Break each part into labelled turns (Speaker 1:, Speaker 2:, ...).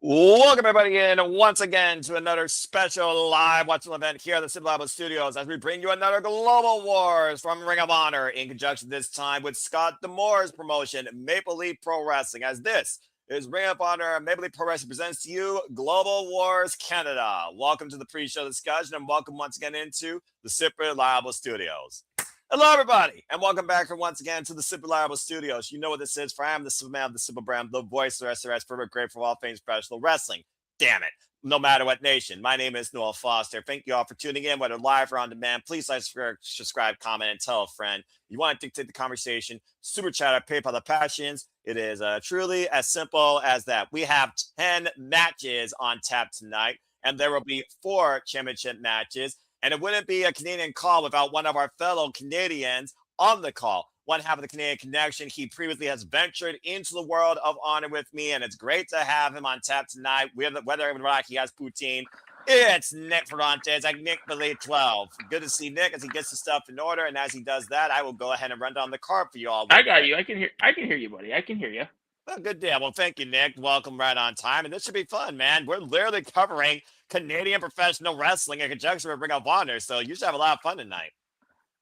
Speaker 1: Welcome everybody in once again to another special live watching event here at the Super Labo Studios as we bring you another Global Wars from Ring of Honor in conjunction this time with Scott D'Amore's promotion, Maple Leaf Pro Wrestling, as this is Ring of Honor Maple Leaf Pro Wrestling presents to you Global Wars Canada. Welcome to the pre-show discussion and welcome once again into the Super Labo Studios. Hello, everybody, and welcome back once again to the Super Reliable Studios. You know what this is, for I am the Superman of the Super Brand, the voice of SRS, perfect, great for all things professional wrestling. Damn it, no matter what nation. My name is Noel Foster. Thank you all for tuning in, whether live or on demand. Please like, subscribe, comment, and tell a friend. You want to dictate the conversation, super chat or PayPal the passions. It is truly as simple as that. We have 10 matches on tap tonight, and there will be 4 championship matches. And it wouldn't be a Canadian call without one of our fellow Canadians on the call. One half of the Canadian connection. He previously has ventured into the world of honor with me, and it's great to have him on tap tonight. Whether or not he has poutine, it's Nick Ferrantes, like Nick Believe 12. Good to see Nick as he gets the stuff in order, and as he does that, I will go ahead and run down the card for you all.
Speaker 2: I got you. I can hear you, buddy. I can hear you.
Speaker 1: Well, good deal. Well, thank you, Nick. Welcome right on time, and this should be fun, man. We're literally covering Canadian professional wrestling in conjunction with Ring of Honor, so you should have a lot of fun tonight.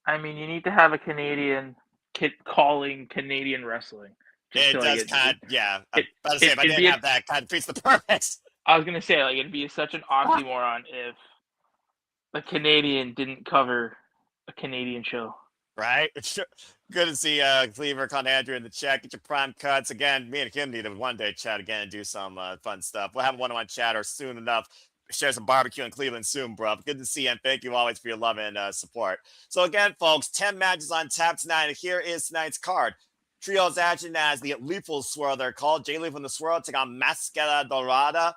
Speaker 2: I mean, you need to have a Canadian calling Canadian wrestling.
Speaker 1: It does kind of, yeah. I'm about to say, if I didn't have that, kind of defeats the purpose.
Speaker 2: I was going to say, like, it'd be such an oxymoron if a Canadian didn't cover a Canadian show.
Speaker 1: Right? Good to see Cleaver, Con Andrew in the chat. Get your prime cuts. Again, me and him need to one day chat again and do some fun stuff. We'll have a one-on-one chat or soon enough. Share some barbecue in Cleveland soon, bro. Good to see you, and thank you always for your love and support. So again, folks, 10 matches on tap tonight, and here is tonight's card. Trios action as the Lethal Swirl, they're called. Jay Lethal and the Swirl take on Mascara, Dorada,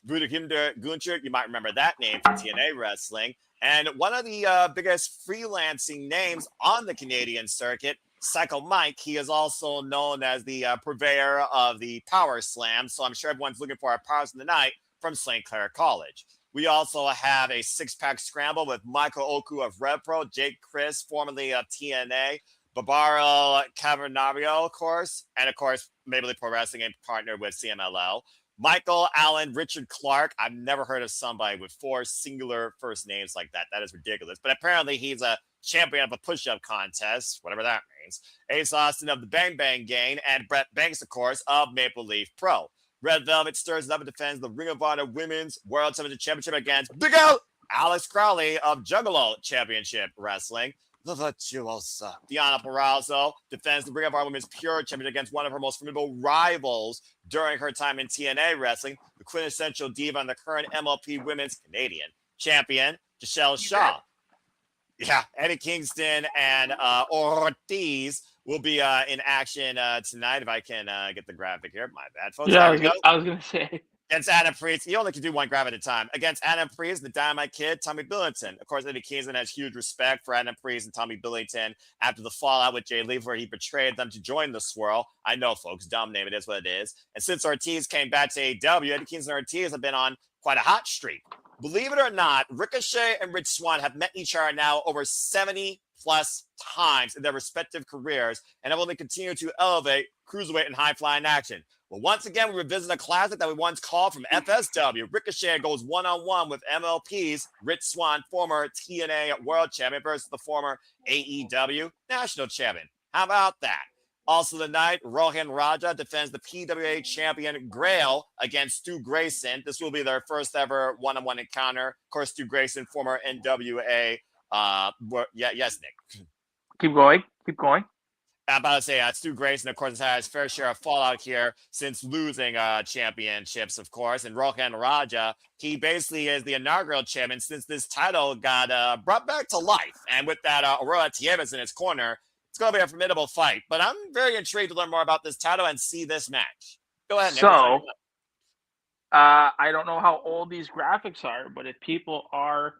Speaker 1: Bhupinder, Gujjar. You might remember that name from TNA Wrestling. And one of the biggest freelancing names on the Canadian circuit, Psycho Mike. He is also known as the purveyor of the Power Slam. So I'm sure everyone's looking for our powers in the night from Clair College. We also have a 6-pack scramble with Michael Oku of RevPro, Jake Crist, formerly of TNA, Barbaro, Cavernario, of course, and of course, Maple Leaf Pro Wrestling and partnered with CMLL. Michael Allen, Richard Clark. I've never heard of somebody with 4 singular first names like that. That is ridiculous. But apparently he's a champion of a push-up contest, whatever that means. Ace Austin of the Bang Bang Gang, and Brent Banks, of course, of Maple Leaf Pro. Red Velvet stirs it up and defends the Ring of Honor Women's World Championship against Big L, Alex Crowley of Juggalo Championship Wrestling. The Virtuosa. Deonna Purrazzo defends the Ring of Honor Women's Pure Championship against one of her most formidable rivals during her time in TNA Wrestling, the quintessential diva and the current MLP Women's Canadian Champion, Micheal Shaw. Yeah, Eddie Kingston and Ortiz will be in action tonight. If I can get the graphic here. My bad, folks.
Speaker 2: Yeah, I was going to say.
Speaker 1: Against Adam Priest, you only can do one grab at a time. Against Adam Priest, the Dynamite Kid, Tommy Billington. Of course, Eddie Kingston has huge respect for Adam Priest and Tommy Billington after the fallout with Jay Lee, where he betrayed them to join the Swirl. I know, folks, dumb name, it is what it is. And since Ortiz came back to AEW, Eddie Kingston and Ortiz have been on quite a hot streak. Believe it or not, Ricochet and Rich Swann have met each other now over 70-plus times in their respective careers and have only continued to elevate cruiserweight and high-flying action. Well, once again, we revisit a classic that we once called from FSW. Ricochet goes one-on-one with MLP's Rich Swann, former TNA World Champion, versus the former AEW National Champion. How about that? Also tonight, Rohan Raja defends the PWA champion Grail against Stu Grayson. This will be their first ever one-on-one encounter. Of course, Stu Grayson, former NWA. Yes, Nick.
Speaker 2: Keep going.
Speaker 1: I'm about to say, Stu Grayson, of course, has had his fair share of fallout here since losing championships, of course. And Rohan Raja, he basically is the inaugural champion since this title got brought back to life. And with that Aurora Tieves in his corner, it's going to be a formidable fight. But I'm very intrigued to learn more about this title and see this match. Go ahead, Nick.
Speaker 2: So, I don't know how old these graphics are, but if people are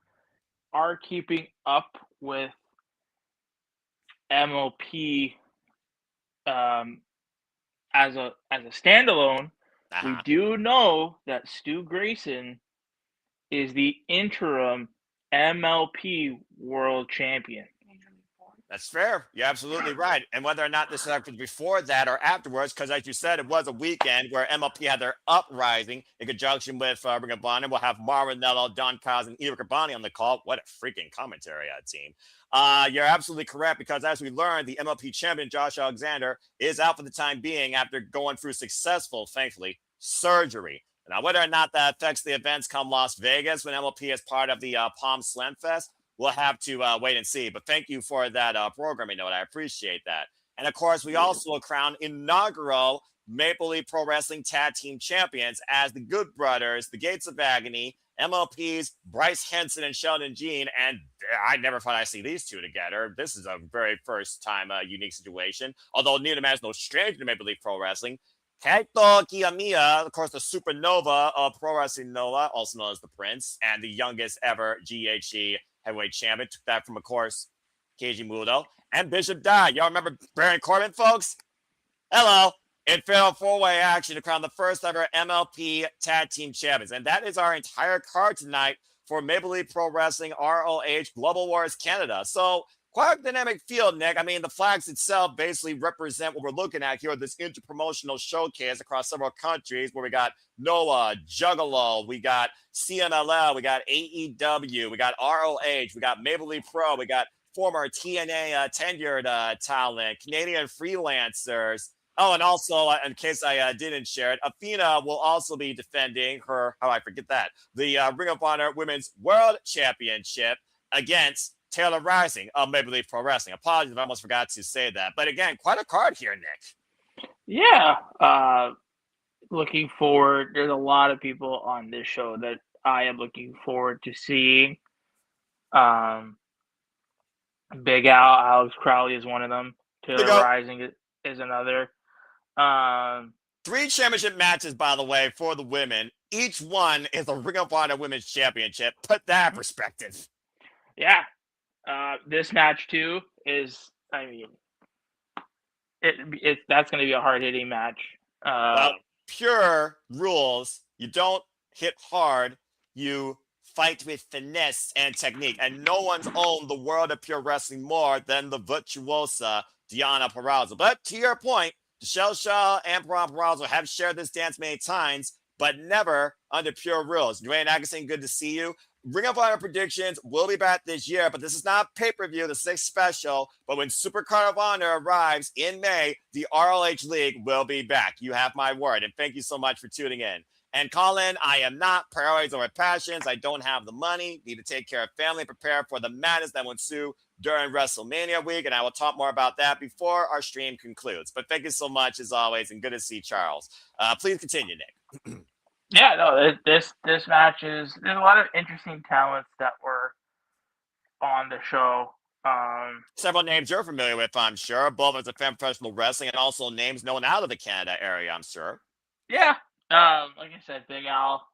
Speaker 2: keeping up with MLP as a standalone, we do know that Stu Grayson is the interim MLP World Champion.
Speaker 1: That's fair. You're absolutely right. And whether or not this happened before that or afterwards, because as you said, it was a weekend where MLP had their uprising in conjunction with Ring of Honor. We'll have Marinello, Don Cos, and Eva Cabani on the call. What a freaking commentary team. You're absolutely correct because as we learned, the MLP champion, Josh Alexander, is out for the time being after going through successful, thankfully, surgery. Now, whether or not that affects the events come Las Vegas when MLP is part of the Palm Slam Fest, we'll have to wait and see. But thank you for that programming note. I appreciate that. And of course, we also will crown inaugural Maple Leaf Pro Wrestling Tag Team Champions as the Good Brothers, the Gates of Agony, MLP's Bryce, Hanson, and Sheldon Jean. And I never thought I'd see these two together. This is a very first time unique situation. Although neither man is no stranger to Maple Leaf Pro Wrestling. Kaito KiyoMiya, of course, the supernova of Pro Wrestling Noah, also known as the Prince, and the youngest ever GHE heavyweight champion. Took that from, of course, Keiji Muto. And Bishop Dyer. Y'all remember Baron Corbin, folks? Hello. In fatal four-way action to crown the first ever MLP Tag Team Champions. And that is our entire card tonight for Maple Leaf Pro Wrestling ROH Global Wars Canada. So quite a dynamic field, Nick. I mean, the flags itself basically represent what we're looking at here, this interpromotional showcase across several countries where we got NOAH, Juggalo, we got CMLL, we got AEW, we got ROH, we got Maple Leaf Pro, we got former TNA tenured talent, Canadian freelancers. Oh, and also, in case I didn't share it, Athena will also be defending her, how I forget that, the Ring of Honor Women's World Championship against Taylor Rising of Maple Leaf Pro Wrestling. Apologies if I almost forgot to say that. But again, quite a card here, Nick.
Speaker 2: Yeah. Looking forward. There's a lot of people on this show that I am looking forward to seeing. Big Al, Alex Crowley is one of them. Taylor Rising is another.
Speaker 1: 3 championship matches, by the way, for the women. Each one is a Ring of Honor Women's Championship. Put that in perspective.
Speaker 2: Yeah. This match too is, I mean, that's going to be a hard hitting match.
Speaker 1: Well, pure rules. You don't hit hard. You fight with finesse and technique. And no one's owned the world of pure wrestling more than the virtuosa Deonna Purrazzo. But to your point, Michelle Shaw and Purrazzo have shared this dance many times, but never under pure rules. Dwayne Atkinson, good to see you. Ring of Honor predictions will be back this year, but this is not pay-per-view. This is a special. But when Super Card of Honor arrives in May, the ROH League will be back. You have my word. And thank you so much for tuning in. And Colin, I am not priorities over passions. I don't have the money. Need to take care of family, prepare for the madness that will ensue during WrestleMania week. And I will talk more about that before our stream concludes. But thank you so much, as always, and good to see Charles. Please continue, Nick.
Speaker 2: Yeah, no, this match there's a lot of interesting talents that were on the show.
Speaker 1: Several names you're familiar with, I'm sure, both as a fan of professional wrestling and also names known out of the Canada area, I'm sure.
Speaker 2: Yeah, like I said, Big Al,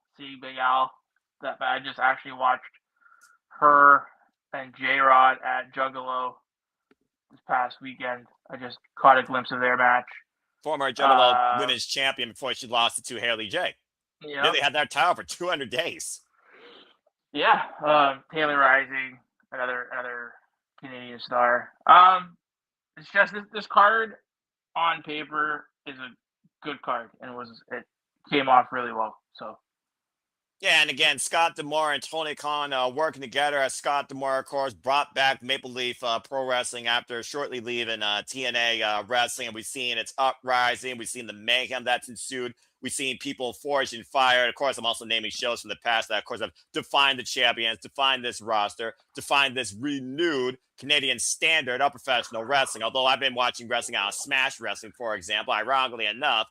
Speaker 2: that I just actually watched her and J-Rod at Juggalo this past weekend. I just caught a glimpse of their match.
Speaker 1: Former Juggalo women's champion before she lost it to Haley J.
Speaker 2: Yeah,
Speaker 1: Really had that title for 200 days.
Speaker 2: Yeah, Taylor Rising, another Canadian star. It's just this card on paper is a good card, and it came off really well. So.
Speaker 1: Yeah, and again, Scott D'Amore and Tony Khan working together as Scott D'Amore, of course, brought back Maple Leaf Pro Wrestling after shortly leaving TNA Wrestling. And we've seen its uprising. We've seen the mayhem that's ensued. We've seen people forged and fired. Of course, I'm also naming shows from the past that, of course, have defined the champions, defined this roster, defined this renewed Canadian standard of professional wrestling. Although I've been watching wrestling out of Smash Wrestling, for example, ironically enough,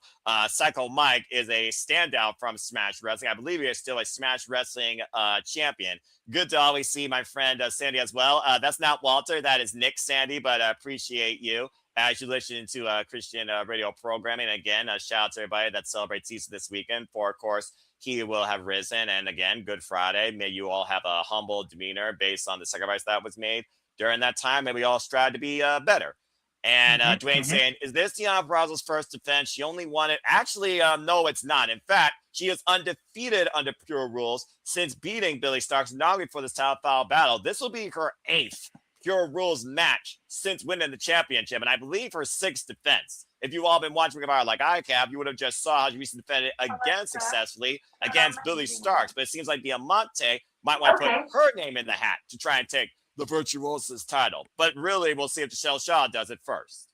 Speaker 1: Psycho Mike is a standout from Smash Wrestling. I believe he is still a Smash Wrestling champion. Good to always see my friend Sandy as well. That's not Walter. That is Nick Sandy, but I appreciate you as you listen to Christian radio programming. And again, shout out to everybody that celebrates Easter this weekend. For, of course, he will have risen. And again, Good Friday. May you all have a humble demeanor based on the sacrifice that was made during that time. May we all strive to be better. And Dwayne saying, is this Deonna Purrazzo's first defense? She only won it. Actually, no, it's not. In fact, she is undefeated under pure rules since beating Billy Starks not only for this title foul battle. This will be her 8th pure rules match since winning the championship, and I believe her 6th defense. If you've all been watching Ring of Honor like I have, you would have just saw how she recently defended again successfully against Billy Starks. But it seems like Diamante might want to put her name in the hat to try and take the Virtuosa's title. But really, we'll see if Michelle Shaw does it first.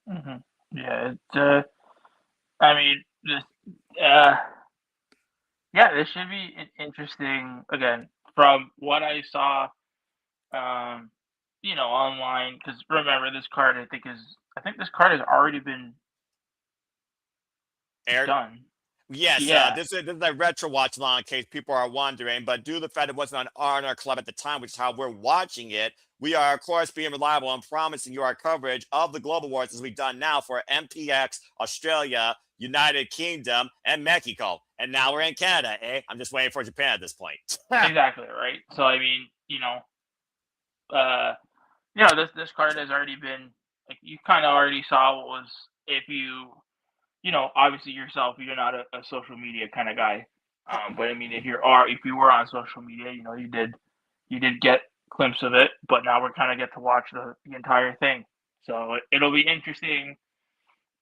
Speaker 2: Mm-hmm. Yeah, I mean, this should be interesting. Again, from what I saw, online. Because remember, this card I think this card has already been
Speaker 1: aired.
Speaker 2: Done.
Speaker 1: Yes,
Speaker 2: Yeah.
Speaker 1: this is a retro watch along in case people are wondering, but due to the fact it wasn't on Honor Club at the time, which is how we're watching it, we are, of course, being reliable and promising you our coverage of the Global Wars as we've done now for MPX, Australia, United Kingdom, and Mexico. And now we're in Canada, eh? I'm just waiting for Japan at this point.
Speaker 2: Exactly, right? So, I mean, this card has already been, like, you kind of already saw what was, if you, obviously yourself, you're not a social media kind of guy. But I mean, if you were on social media, you did get a glimpse of it, but now we're kind of get to watch the entire thing. So it'll be interesting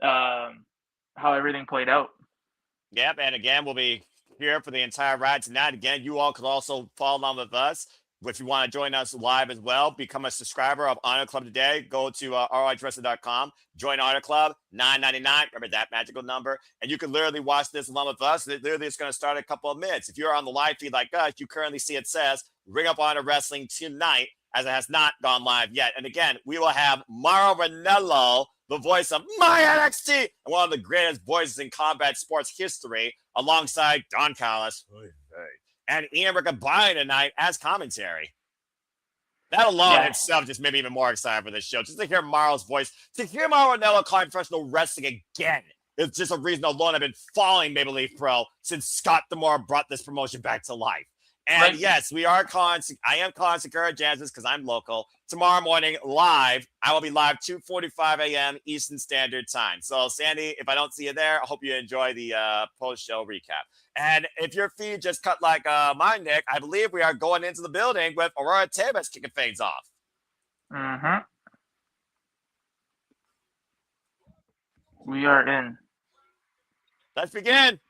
Speaker 2: how everything played out.
Speaker 1: Yep, and again, we'll be here for the entire ride tonight. Again, you all could also follow along with us. If you want to join us live as well, become a subscriber of Honor Club today. Go to ROHWrestling.com, join Honor Club, $9.99. Remember that magical number. And you can literally watch this along with us. Literally, it's going to start in a couple of minutes. If you're on the live feed like us, you currently see it says Ring of Honor Wrestling tonight, as it has not gone live yet. And again, we will have Mauro Ranallo, the voice of My NXT, and one of the greatest voices in combat sports history, alongside Don Callis and Ian Riccaboni tonight as commentary. That alone itself just made me even more excited for this show. Just to hear Mauro's voice, to hear Mauro Ranallo calling professional wrestling again, it's just a reason alone I've been following Maple Leaf Pro since Scott D'Amore brought this promotion back to life. And yes, I am calling Sakura Jansen's because I'm local. Tomorrow morning, live. I will be live 2:45 a.m. Eastern Standard Time. So, Sandy, if I don't see you there, I hope you enjoy the post-show recap. And if your feed just cut like mine, Nick, I believe we are going into the building with Aurora Tebas kicking things off.
Speaker 2: Mm-hmm. We are in.
Speaker 1: Let's begin.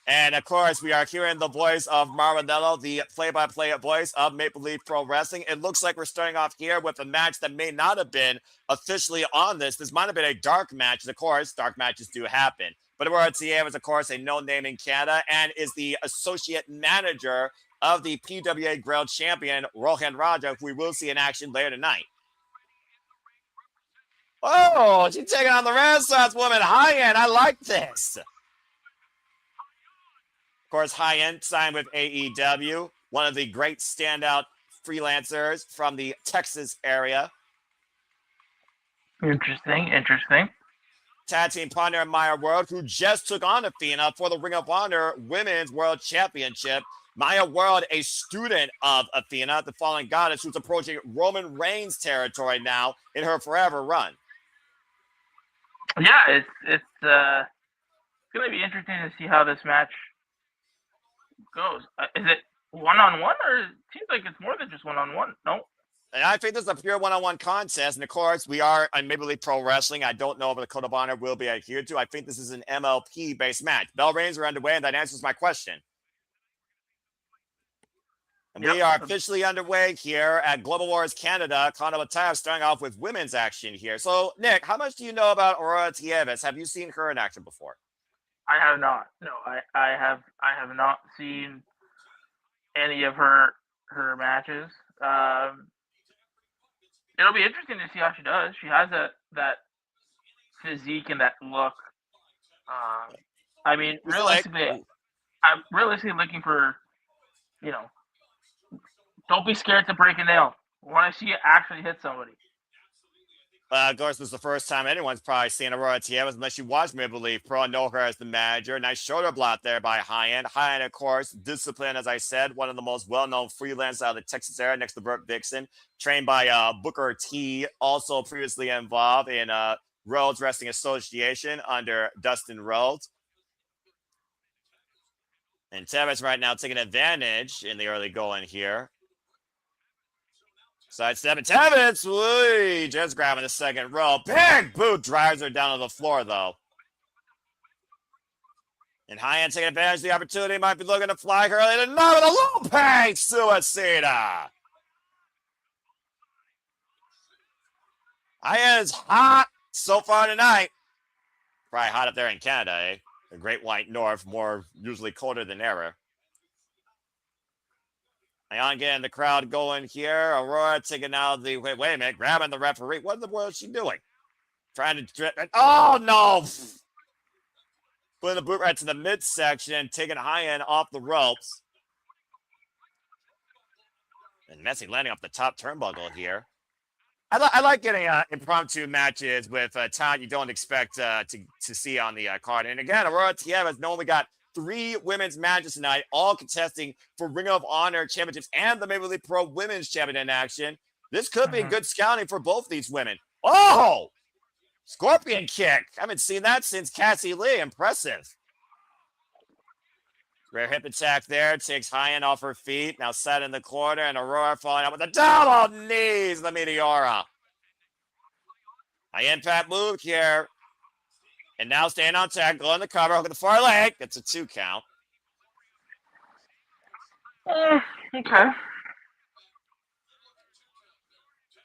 Speaker 1: And, of course, we are hearing the voice of Mauro Ranallo, the play-by-play voice of Maple Leaf Pro Wrestling. It looks like we're starting off here with a match that may not have been officially on this. This might have been a dark match. Of course, dark matches do happen. But Ortiz is, of course, a known name in Canada and is the associate manager of the PWA Grail champion, Rohan Raja, who we will see in action later tonight. Oh, she's taking on the Renaissance woman, high-end. I like this. Of course, High End signed with AEW, one of the great standout freelancers from the Texas area.
Speaker 2: Interesting.
Speaker 1: Tag team partner Maya World, who just took on Athena for the Ring of Honor Women's World Championship. Maya World, a student of Athena, the fallen goddess, who's approaching Roman Reigns territory now in her forever run.
Speaker 2: Yeah, it's going to be interesting to see how this match goes. Is it one-on-one, or it seems like it's more than just one-on-one? No.
Speaker 1: And I think this is a pure one-on-one contest. And of course, we are on Maple Leaf Pro Wrestling. I don't know if the Code of Honor will be adhered to. I think this is an MLP-based match. Bell rings are underway, and that answers my question. And we are officially underway here at Global Wars Canada. Condo Attack starting off with women's action here. So, Nick, how much do you know about Aurora Tebas? Have you seen her in action before?
Speaker 2: I have not. No, I have not seen any of her matches. It'll be interesting to see how she does. She has that physique and that look. I mean, realistically, I'm realistically looking for, don't be scared to break a nail. I want to see it actually hit somebody.
Speaker 1: Of course, this is the first time anyone's probably seen Aurora Tebas unless you watch Maple Leaf Pro and know her as the manager. Nice shoulder block there by High End. High End, of course, discipline, as I said, one of the most well-known freelancers out of the Texas area next to Burt Dixon. Trained by Booker T, also previously involved in Rhodes Wrestling Association under Dustin Rhodes. And Tebas right now taking advantage in the early going here. Sidestep and Tevez. Woo, just grabbing the second row. Big boot drives her down to the floor, though. And High-End taking advantage of the opportunity. Might be looking to fly her early tonight with a low pang suicida. High-End is hot so far tonight. Probably hot up there in Canada, eh? The Great White North, more usually colder than ever. High-End getting the crowd going here. Aurora taking out the... Wait a minute. Grabbing the referee. What in the world is she doing? Trying to... drip. Oh, no! Putting the boot right to the midsection and taking High-End off the ropes. And Messi landing off the top turnbuckle here. I like getting impromptu matches with talent you don't expect to see on the card. And again, Aurora TM has only got 3 women's matches tonight, all contesting for Ring of Honor championships and the Maple Leaf Pro Women's Champion in action. This could be good scouting for both these women. Oh! Scorpion kick. I haven't seen that since Cassie Lee. Impressive. Rare hip attack there. Takes High-End off her feet. Now set in the corner. And Aurora falling out with the double knees. The Meteora. High impact move here. And now staying on tag. Going the cover. Hook at the far leg. It's a 2 count.
Speaker 2: Okay.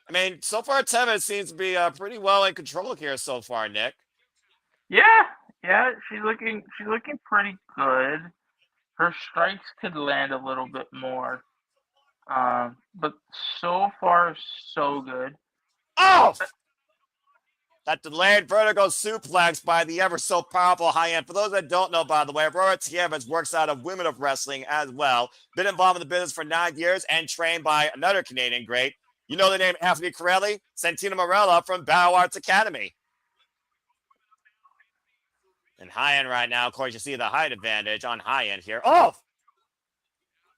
Speaker 1: I mean, so far, Tevez seems to be pretty well in control here so far, Nick.
Speaker 2: Yeah, she's looking pretty good. Her strikes could land a little bit more, but so far so good.
Speaker 1: Oh! That delayed vertical suplex by the ever so powerful High-End. For those that don't know, by the way, Aurora Tevez works out of Women of Wrestling as well. Been involved in the business for 9 years and trained by another Canadian great. You know the name Anthony Corelli? Santino Morella from Battle Arts Academy. And High-End right now, of course, you see the height advantage on High-End here. Oh!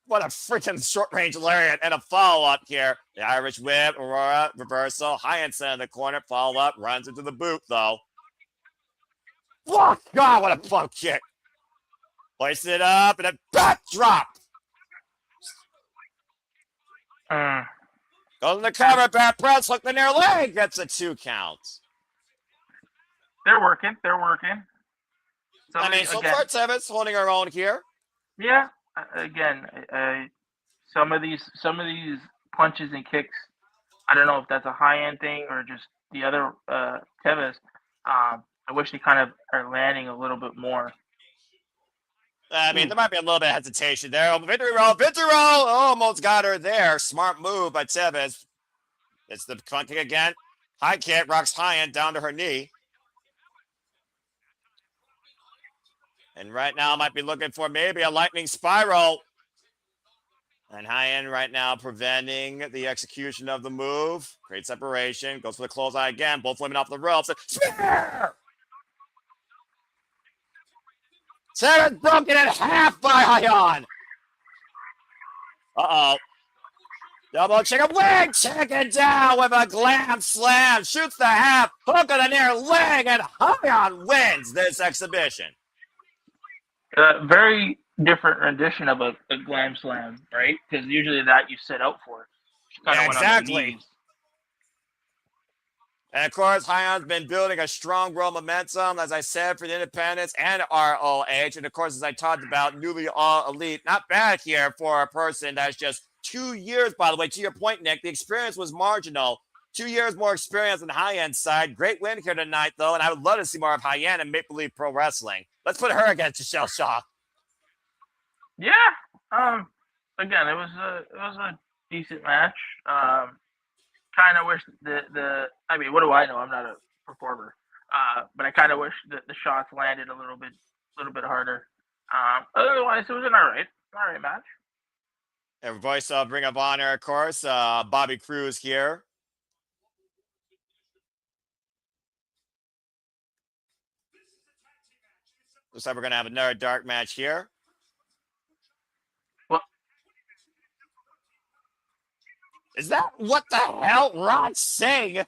Speaker 1: What a freaking short-range lariat and a follow-up here. The Irish whip, Aurora, reversal. High-End center in the corner, follow-up, runs into the boot, though. Oh, God, what a pump kick. Place it up, and a back drop. Goes in the cover, back press, hook the near leg. Gets a 2 count.
Speaker 2: They're working. So
Speaker 1: I mean, so far, Tevez holding her own here.
Speaker 2: Yeah. Again, some of these punches and kicks, I don't know if that's a High-End thing or just the other Tevez. I wish they kind of are landing a little bit more.
Speaker 1: I mean, there might be a little bit of hesitation there. Victory roll. Almost got her there. Smart move by Tevez. It's the front kick again. High kick, rocks High-End down to her knee. And right now might be looking for maybe a lightning spiral. And High-End right now preventing the execution of the move. Great separation. Goes for the clothesline again. Both women off the ropes. Spear! Tevez broken in half by High-End. Uh-oh. Double chicken wing. Chicken down with a glam slam. Shoots the half. Hook on the near leg. And High-End wins this exhibition.
Speaker 2: Very different rendition of a glam slam, right? Because usually that you set out for.
Speaker 1: Yeah, exactly. And of course, High-End's been building a strong growth momentum, as I said, for the Independents and ROH. And of course, as I talked about, newly all elite. Not bad here for a person that's just 2 years, by the way. To your point, Nick, the experience was marginal. 2 years more experience on the High-End side. Great win here tonight, though, and I would love to see more of High-End in Maple Leaf Pro Wrestling. Let's put her against Micheal Shaw.
Speaker 2: Yeah. Again, it was a decent match. Kind of wish the I mean, what do I know? I'm not a performer. But I kind of wish that the shots landed a little bit harder. Otherwise, it was an all right match.
Speaker 1: And voice of Ring of Honor, of course, Bobby Cruz here. Looks like we're going to have another dark match here.
Speaker 2: What?
Speaker 1: Is that what the hell Ron's saying?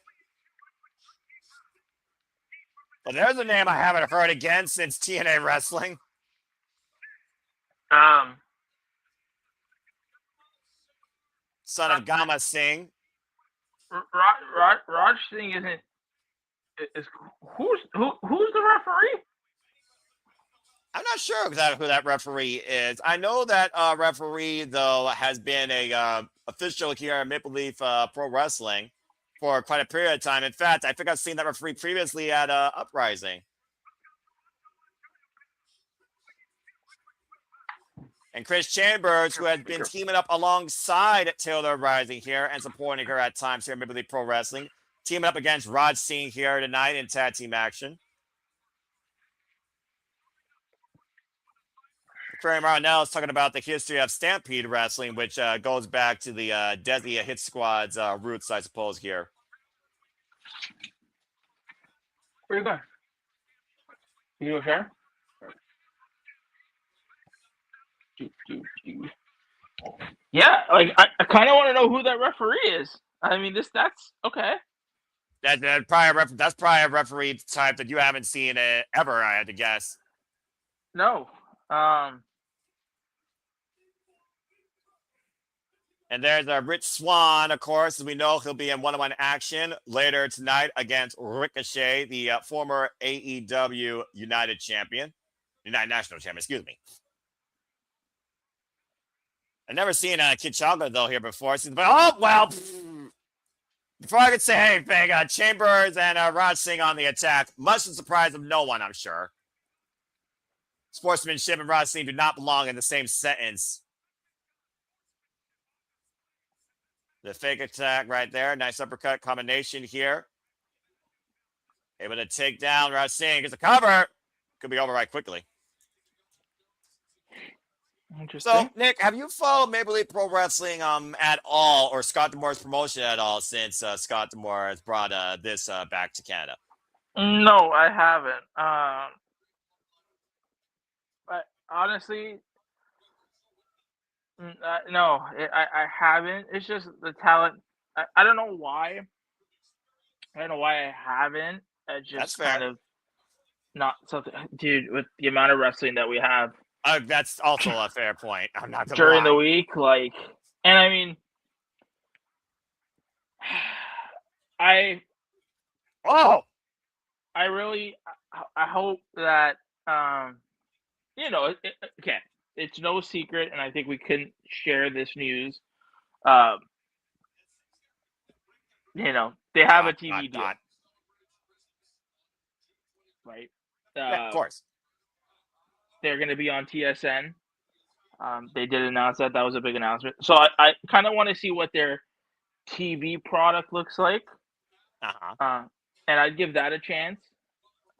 Speaker 1: Well, there's a name I haven't heard again since TNA Wrestling. Son of Gama Singh.
Speaker 2: Raj Singh isn't. Is who's the referee?
Speaker 1: I'm not sure exactly who that referee is. I know that referee though has been a official here at Maple Leaf Pro Wrestling for quite a period of time. In fact, I think I've seen that referee previously at Uprising. And Chris Chambers, who has been teaming up alongside Taylor Rising here and supporting her at times here at Maple Leaf Pro Wrestling, teaming up against Raj Singh here tonight in tag team action. Ferry Martinell is talking about the history of Stampede Wrestling, which goes back to the Desi Hit Squad's roots, I suppose, here.
Speaker 2: Where you going? You go share? Yeah, like I kind of want to know who that referee is. I mean, that's okay.
Speaker 1: That's probably a referee type that you haven't seen ever, I had to guess.
Speaker 2: No.
Speaker 1: And there's Rich Swann, of course, as we know, he'll be in one-on-one action later tonight against Ricochet, the former AEW United National Champion, excuse me. I've never seen Kid Chocolate, though, here before. But, before I could say anything, Chambers and Raj Singh on the attack, much to the surprise of no one, I'm sure. Sportsmanship and Raj Singh do not belong in the same sentence. The fake attack right there. Nice uppercut combination here. Able to take down Raj Singh. Gets a cover. Could be over right quickly.
Speaker 2: Interesting.
Speaker 1: So, Nick, have you followed Maple Leaf Pro Wrestling at all, or Scott D'Amore's promotion at all since Scott D'Amore has brought this back to Canada?
Speaker 2: No, I haven't. But honestly, no, I haven't. It's just the talent. I don't know why. I don't know why I haven't. It's just kind of not something, dude. With the amount of wrestling that we have,
Speaker 1: that's also a fair point. I'm not gonna
Speaker 2: during
Speaker 1: lie.
Speaker 2: the week, like, and I mean, I really, I hope that, okay, it's no secret, and I think we couldn't share this news. They have a TV deal, right?
Speaker 1: Yeah, of course.
Speaker 2: They're going to be on TSN. They did announce that. That was a big announcement. So I kind of want to see what their TV product looks like. And I'd give that a chance.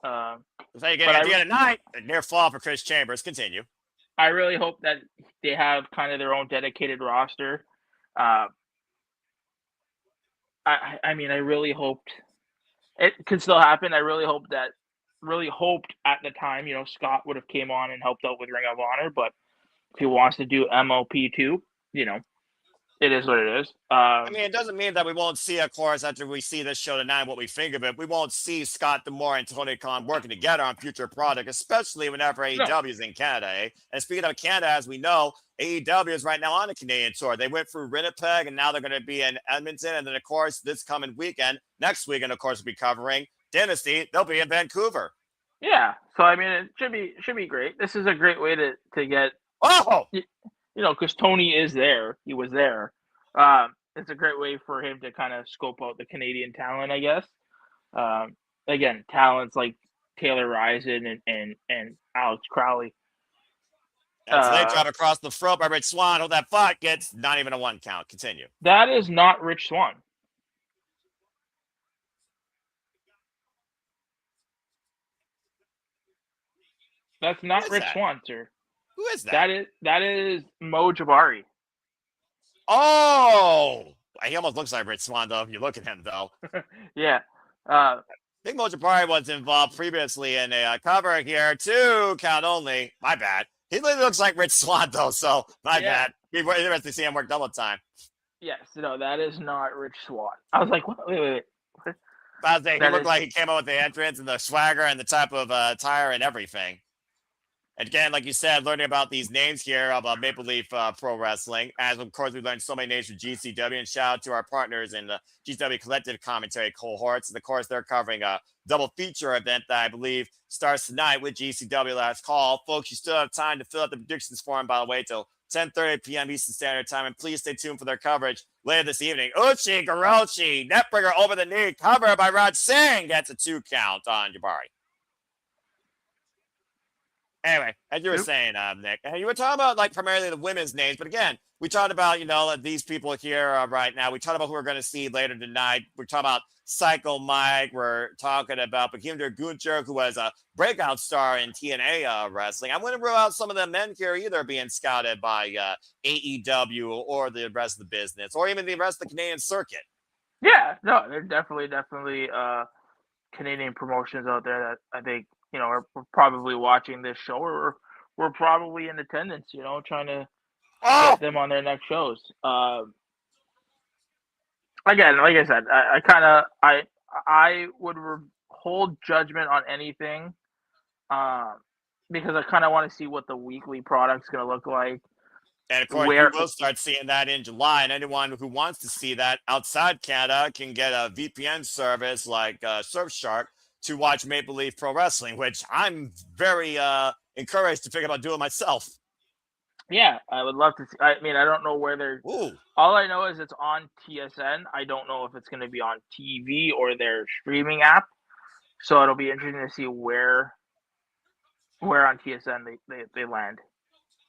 Speaker 1: So you get at the end of the night, a near fall for Chris Chambers. Continue.
Speaker 2: I really hope that they have kind of their own dedicated roster. I mean, I really hoped it could still happen. I really hoped at the time, Scott would have came on and helped out with Ring of Honor, but if he wants to do MLP2, it is what it is.
Speaker 1: I mean, it doesn't mean that we won't see, of course, after we see this show tonight, what we think of it. We won't see Scott D'Amore and Tony Khan working together on future product, especially whenever AEW is in Canada. Eh? And speaking of Canada, as we know, AEW is right now on a Canadian tour. They went through Winnipeg, and now they're going to be in Edmonton. And then, of course, this coming weekend, next weekend, of course, we'll be covering Dynasty. They'll be in Vancouver.
Speaker 2: Yeah. So, I mean, it should be great. This is a great way to get, because Tony is there. He was there. It's a great way for him to kind of scope out the Canadian talent, I guess. Again, talents like Taylor Rising and Alex Crowley.
Speaker 1: That's they drive across the throat by Rich Swann. Hold that fuck gets not even a 1 count. Continue.
Speaker 2: That is not Rich Swann. That's not Rich Swann, sir.
Speaker 1: Who is that?
Speaker 2: That is Mo Jabari.
Speaker 1: Oh, he almost looks like Rich Swann, though, if you look at him, though.
Speaker 2: Yeah.
Speaker 1: I think Mo Jabari was involved previously in a cover here, 2 count only. My bad. He literally looks like Rich Swann, though, so my bad. Be interesting to see him work double time.
Speaker 2: Yes, no, that is not Rich Swann. I was like, wait.
Speaker 1: He looked like he came out with the entrance and the swagger and the type of attire and everything. And again, like you said, learning about these names here of Maple Leaf Pro Wrestling, as of course we learned so many names from GCW, and shout out to our partners in the GCW Collective commentary cohorts. And of course, they're covering a double feature event that I believe starts tonight with GCW Last Call. Folks, you still have time to fill out the predictions form, by the way, till 10:30 p.m. Eastern Standard Time. And please stay tuned for their coverage later this evening. Uchi Garochi, netbringer over the knee, cover by Raj Singh. Gets a 2 count on Jabari. Anyway, as you were saying, Nick, you were talking about like primarily the women's names, but again, we talked about, these people here right now. We talked about who we're going to see later tonight. We're talking about Psycho Mike. We're talking about Bhupinder Gujjar, who was a breakout star in TNA wrestling. I wouldn't rule out some of the men here either being scouted by AEW or the rest of the business, or even the rest of the Canadian circuit.
Speaker 2: Yeah, no, there are definitely Canadian promotions out there that I think, we're probably watching this show, or we're probably in attendance, trying to get them on their next shows. Again, like I said, I would hold judgment on anything, because I kind of want to see what the weekly product's going to look like.
Speaker 1: And of course, you will start seeing that in July. And anyone who wants to see that outside Canada can get a VPN service like Surfshark to watch Maple Leaf Pro Wrestling, which I'm very encouraged to think about doing myself.
Speaker 2: Yeah, I would love to see. I mean, I don't know where they're.
Speaker 1: Ooh.
Speaker 2: All I know is it's on TSN. I don't know if it's going to be on TV or their streaming app. So it'll be interesting to see where on TSN they land.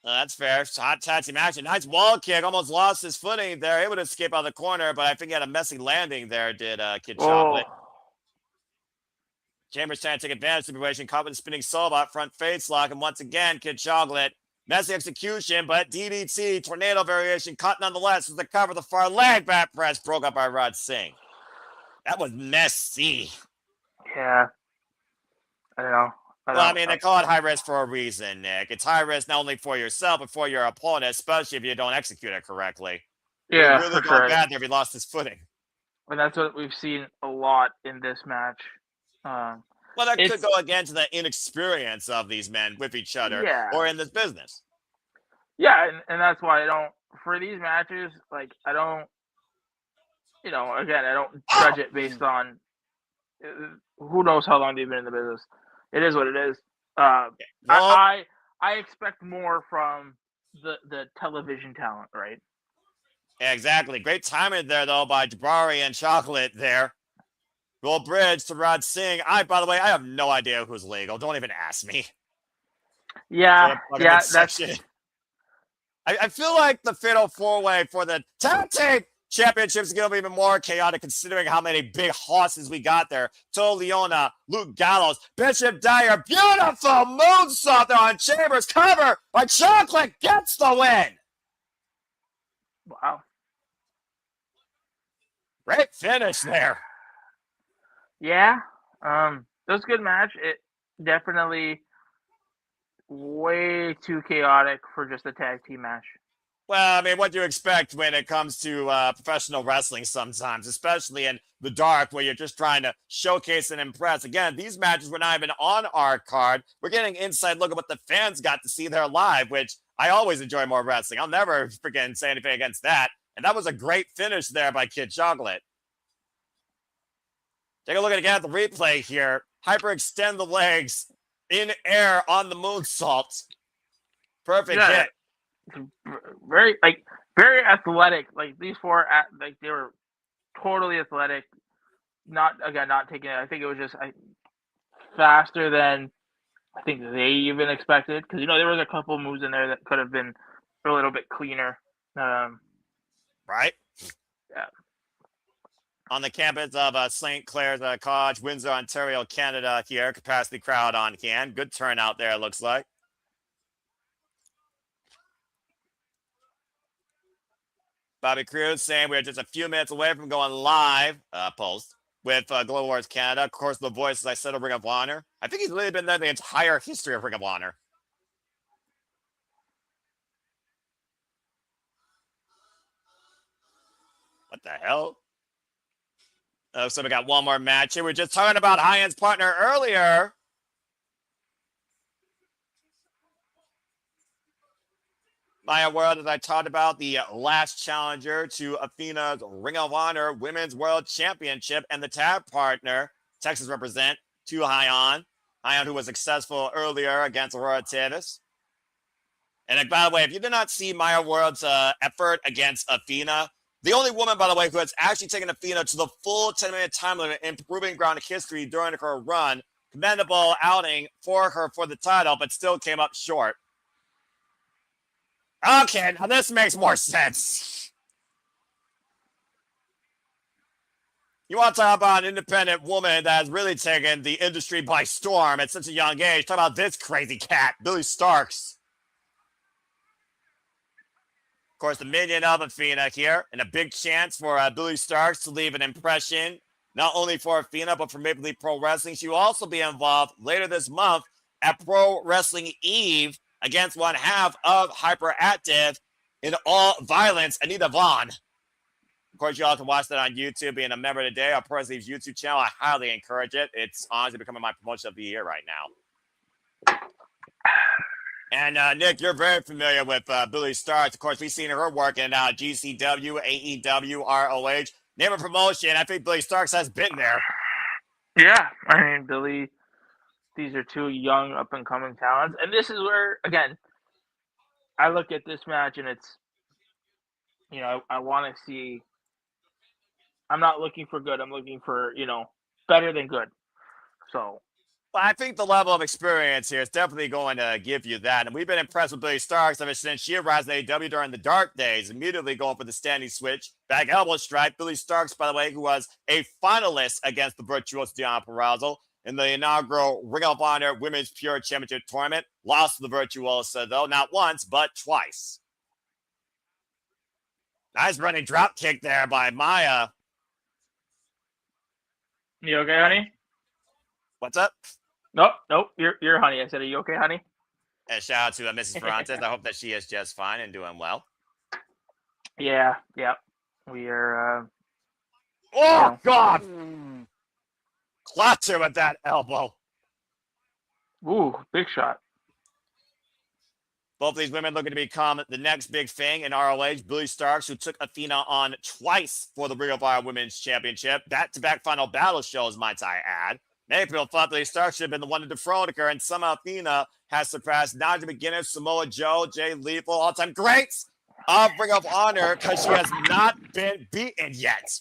Speaker 1: That's fair. Hot taxi match. Nice wall kick. Almost lost his footing there. Able to escape out of the corner, but I think he had a messy landing there, did Kid Chocolate. Chambers trying to take advantage of the situation. Caught with a spinning solo out front face lock. And once again, Kid Chocolate. Messy execution, but DDT, tornado variation, caught nonetheless with the cover of the far leg. Back press broke up by Raj Singh. That was messy.
Speaker 2: Yeah. I don't know.
Speaker 1: Well, I mean, they call it high risk for a reason, Nick. It's high risk not only for yourself, but for your opponent, especially if you don't execute it correctly.
Speaker 2: Yeah,
Speaker 1: really
Speaker 2: for sure.
Speaker 1: Bad there if he lost his footing.
Speaker 2: And that's what we've seen a lot in this match.
Speaker 1: Well, that could go again to the inexperience of these men with each other or in this business.
Speaker 2: Yeah, and that's why I don't, for these matches, like, I don't, again, I don't judge it based on who knows how long they've been in the business. It is what it is. I expect more from the television talent, right?
Speaker 1: Yeah, exactly. Great timing there, though, by Jabari and Chocolate there. Roll bridge to Raj Singh. By the way, I have no idea who's legal. Don't even ask me.
Speaker 2: Yeah, that's...
Speaker 1: I feel like the Fatal 4-Way for the Tag Team Championships is going to be even more chaotic considering how many big horses we got there. Leona, Luke Gallows, Bishop Dyer. Beautiful moonsault there on Chambers. Cover by Chocolate. Gets the win.
Speaker 2: Wow.
Speaker 1: Great finish there.
Speaker 2: Yeah. It was a good match. It definitely way too chaotic for just a tag team match.
Speaker 1: Well, I mean, what do you expect when it comes to professional wrestling sometimes, especially in the dark where you're just trying to showcase and impress. Again, these matches were not even on our card. We're getting an inside look at what the fans got to see there live, which I always enjoy more wrestling. I'll never freaking say anything against that. And that was a great finish there by Kid Chocolate. Take a look at the replay here. Hyperextend the legs in air on the moonsault. Perfect hit.
Speaker 2: Very athletic. Like these four, they were totally athletic. Not taking it. I think it was just faster than I think they even expected. Because there was a couple moves in there that could have been a little bit cleaner.
Speaker 1: Right.
Speaker 2: Yeah.
Speaker 1: On the campus of St. Clair's College, Windsor, Ontario, Canada here. Capacity crowd on hand. Good turnout there, it looks like. Bobby Cruz saying we're just a few minutes away from going live post with Global Wars Canada. Of course, the voice, as I said, of Ring of Honor. I think he's really been there the entire history of Ring of Honor. What the hell? So we got one more match here. We were just talking about High-End's partner earlier. Maya World, as I talked about, the last challenger to Athena's Ring of Honor Women's World Championship, and the tag partner, Texas represent, to Hyon, who was successful earlier against Aurora Tavis. And by the way, if you did not see Maya World's effort against Athena, the only woman, by the way, who has actually taken Athena to the full 10-minute time limit, improving ground history during her run, commendable outing for her for the title, but still came up short. Okay, now this makes more sense. You want to talk about an independent woman that has really taken the industry by storm at such a young age. Talk about this crazy cat, Billy Starks. Of course, the minion of Athena here, and a big chance for Billy Starks to leave an impression, not only for Athena, but for Maple Leaf Pro Wrestling. She will also be involved later this month at Pro Wrestling Eve against one half of Hyperactive in All Violence, Anita Vaughn. Of course, you all can watch that on YouTube. Being a member today of Pro Wrestling's YouTube channel, I highly encourage it. It's honestly becoming my promotion of the year right now. And Nick, you're very familiar with Billy Starks. Of course, we've seen her work in GCW, AEW, ROH. Name a promotion. I think Billy Starks has been there.
Speaker 2: Yeah, I mean, Billy, these are two young, up-and-coming talents. And this is where, again, I look at this match and it's, you know, I want to see, I'm not looking for good. I'm looking for, you know, better than good. So.
Speaker 1: Well, I think the level of experience here is definitely going to give you that. And we've been impressed with Billy Starks ever since she arrived in AEW during the dark days, immediately going for the standing switch, back elbow strike. Billy Starks, by the way, who was a finalist against the virtuous Deonna Purrazzo in the inaugural Ring of Honor Women's Pure Championship Tournament, lost to the Virtuosa, though, not once, but twice. Nice running drop kick there by Maya.
Speaker 2: You okay, honey?
Speaker 1: What's up?
Speaker 2: Nope. You're honey. I said, are you okay, honey?
Speaker 1: And shout out to Mrs. Ferrantes. I hope that she is just fine and doing well.
Speaker 2: Yeah. We are.
Speaker 1: Oh, God! Clutch her with that elbow.
Speaker 2: Ooh, big shot.
Speaker 1: Both of these women looking to become the next big thing in ROH. Billy Starks, who took Athena on twice for the Ring of Honor Women's Championship. Back-to-back final battle shows, might I add. Many people thought Billy Starks should have been the one to dethrone her, and somehow Athena has surpassed Nadia McGuinness, Samoa Joe, Jay Lethal, all-time greats of Ring of Honor, because she has not been beaten yet.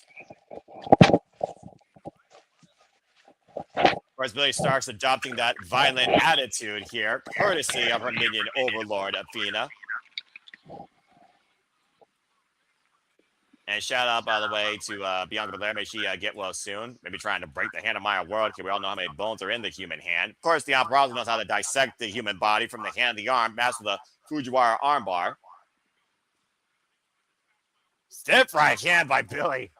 Speaker 1: Of course, Billy Starks adopting that violent attitude here, courtesy of her minion overlord, Athena. And shout out, by the way, to Bianca Belair. May she get well soon. Maybe trying to break the hand of Maya World, because we all know how many bones are in the human hand. Of course, Deonna Purrazzo knows how to dissect the human body from the hand to the arm, master the Fujiwara armbar. Stiff right hand by Billy.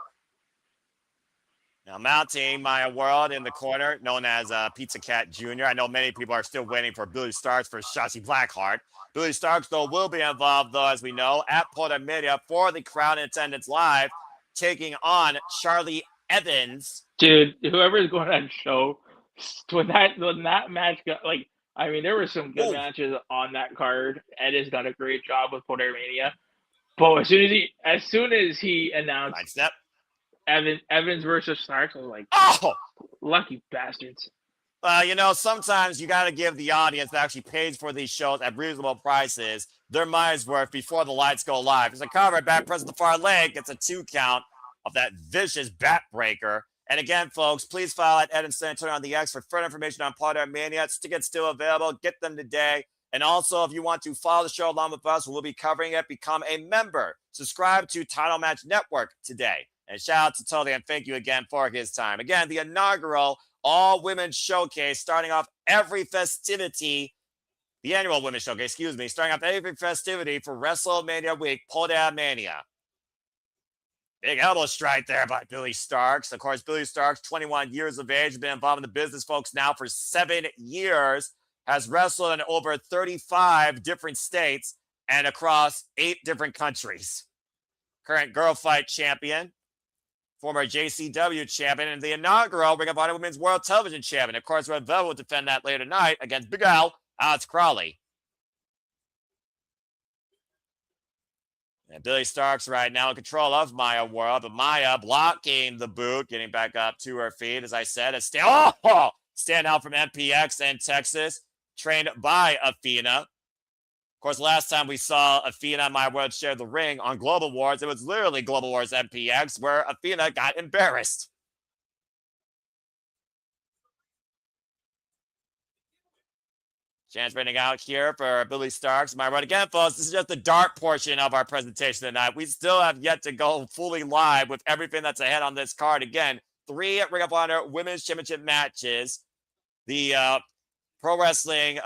Speaker 1: Now mounting Maya World in the corner, known as Pizza Cat Jr. I know many people are still waiting for Billy Starks for Shotzi Blackheart. Billy Starks, though, will be involved, though, as we know, at Porta Media for the crowd in attendance live, taking on Charlie Evans.
Speaker 2: Dude, whoever's going on show, when that match got, like, I mean, there were some good matches on that card. Ed has done a great job with Porta Mania. But as soon as he announced Evans versus Starks, I was like, oh, lucky bastards.
Speaker 1: You know, sometimes you got to give the audience that actually pays for these shows at reasonable prices their money's worth before the lights go live. It's a cover, back press the far leg. It's a 2 count of that vicious bat breaker. And again, folks, please follow at Ed and San Antonio on the X for further information on Porta Mania. Tickets still available. Get them today. And also, if you want to follow the show along with us, we'll be covering it. Become a member. Subscribe to Title Match Network today. And shout out to Tony and thank you again for his time. Again, the inaugural all-women showcase starting off every festivity, the annual women's showcase, starting off every festivity for WrestleMania week, Porta Mania. Big elbow strike there by Billy Starks. Of course, Billy Starks, 21 years of age, been involved in the business, folks, now for 7 years, has wrestled in over 35 different states and across 8 different countries. Current Girl Fight champion, former JCW champion, and the inaugural Ring of Honor Women's World Television champion. Of course, Red Velvet will defend that later tonight against Big Al, Alex Crawley. And Billy Starks right now in control of Maya World, but Maya blocking the boot, getting back up to her feet, as I said. Stand out from MPX and Texas, trained by Athena. Of course, last time we saw Athena and Maya World share the ring on Global Wars, it was literally Global Wars MPX, where Athena got embarrassed. Chance running out here for Billy Starks. Maya World again, folks. This is just the dark portion of our presentation tonight. We still have yet to go fully live with everything that's ahead on this card. Again, 3 Ring of Honor Women's Championship matches. The Pro Wrestling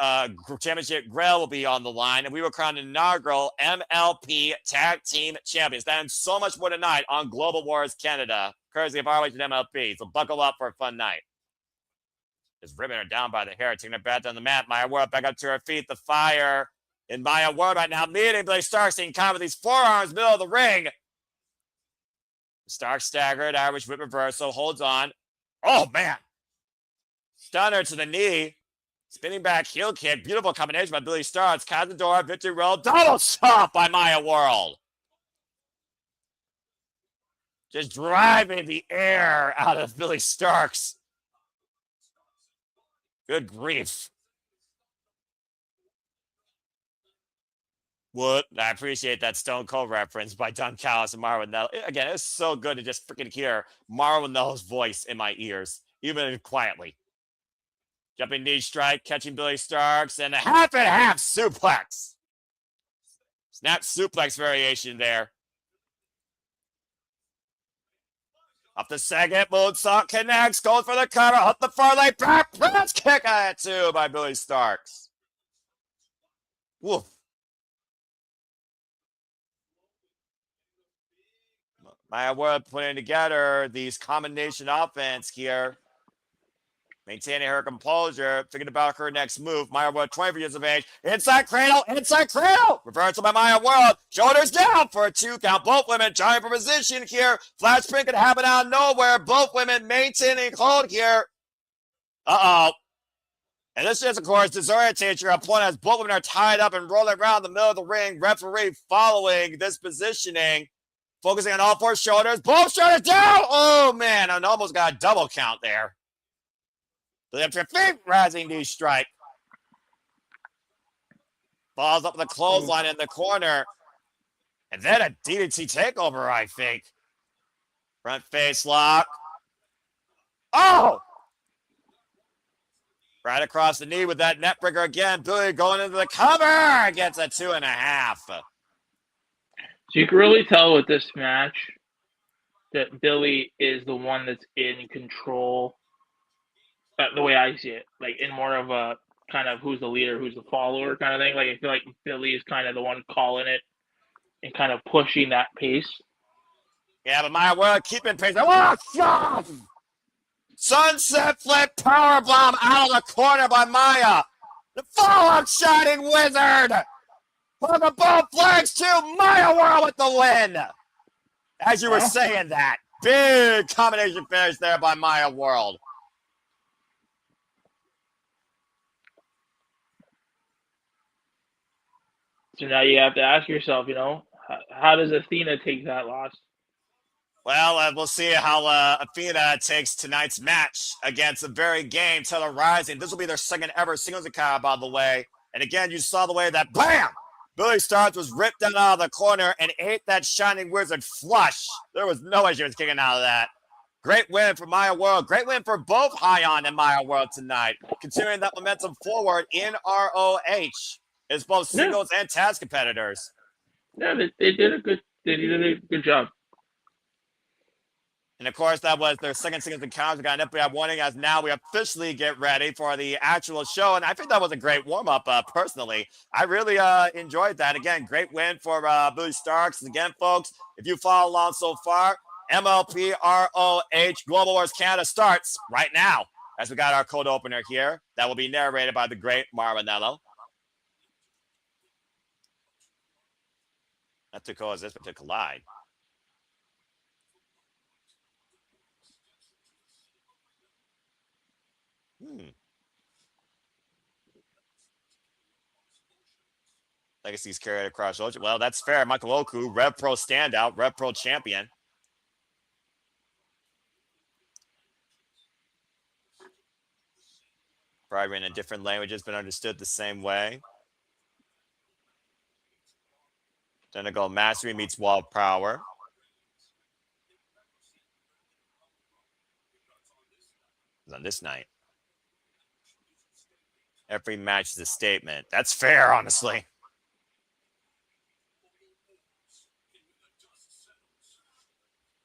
Speaker 1: Championship Grail will be on the line, and we will crown inaugural MLP Tag Team Champions. That and so much more tonight on Global Wars Canada, courtesy of ROH and MLP. So buckle up for a fun night. Just ripping her down by the hair, taking her back down the mat. Maya World back up to her feet. The fire in Maya World right now, meeting Billy Starks in kind with these forearms, middle of the ring. Starks staggered, Irish whip reversal, holds on. Oh, man. Stunner to the knee. Spinning back heel kick. Beautiful combination by Billy Starks. Cazador, victory roll. Double chop by Maya World. Just driving the air out of Billy Starks. Good grief. What? I appreciate that Stone Cold reference by Don Callis and Marvin Nell. Again, it's so good to just freaking hear Marvin Nell's voice in my ears, even quietly. Jumping knee strike, catching Billy Starks, and a half and half suplex. Snap suplex variation there. Up the second, moonsault connects, goes for the cover, up the far leg, back press kick at it too by Billy Starks. Woof. Maya World putting together these combination offense here. Maintaining her composure, thinking about her next move. Maya World, 24 years of age. Inside cradle, inside cradle. Reversal by Maya World. Shoulders down for a 2 count. Both women trying for position here. Flash spin could happen out of nowhere. Both women maintaining hold here. Uh-oh. And this is, of course, disorientates your opponent as both women are tied up and rolling around the middle of the ring. Referee following this positioning. Focusing on all 4 shoulders. Both shoulders down. Oh, man. I almost got a double count there. Lift your feet, rising knee strike. Falls up the clothesline in the corner. And then a DDT takeover, I think. Front face lock. Oh! Right across the knee with that net breaker again. Billy going into the cover. Gets a 2.5.
Speaker 2: So you can really tell with this match that Billy is the one that's in control. The way I see it, like in more of a kind of who's the leader, who's the follower kind of thing. Like I feel like Billy is kind of the one calling it and kind of pushing that pace.
Speaker 1: Yeah, but Maya World keeping pace. Oh, God! Sunset flip powerbomb out of the corner by Maya. The follow-up Shining Wizard. Hook of both flags to Maya World with the win. As you were saying that, big combination finish there by Maya World.
Speaker 2: So now you have to ask yourself, how does Athena take that loss?
Speaker 1: Well, we'll see how Athena takes tonight's match against the very game, Taylor Rising. This will be their second ever singles encounter, by the way. And again, you saw the way that, bam! Billy Starks was ripped down out of the corner and ate that Shining Wizard flush. There was no way she was kicking out of that. Great win for Maya World. Great win for both Hyon and Maya World tonight. Continuing that momentum forward in ROH. It's both singles and tag competitors.
Speaker 2: Yeah, they did a good job.
Speaker 1: And of course, that was their second singles encounter. We got an FBI warning as now we officially get ready for the actual show. And I think that was a great warm-up, personally. I really enjoyed that. Again, great win for Billy Starks. And again, folks, if you follow along so far, MLP ROH Global Wars Canada starts right now. As we got our cold opener here. That will be narrated by the great Marvinello. Not to cause this, but to collide. Legacy's carried across. Well, that's fair. Michael Oku, Rev Pro standout, Rev Pro champion. Probably written in different languages, but understood the same way. Then to go Mastery meets Wall Power. On this night. Every match is a statement. That's fair, honestly.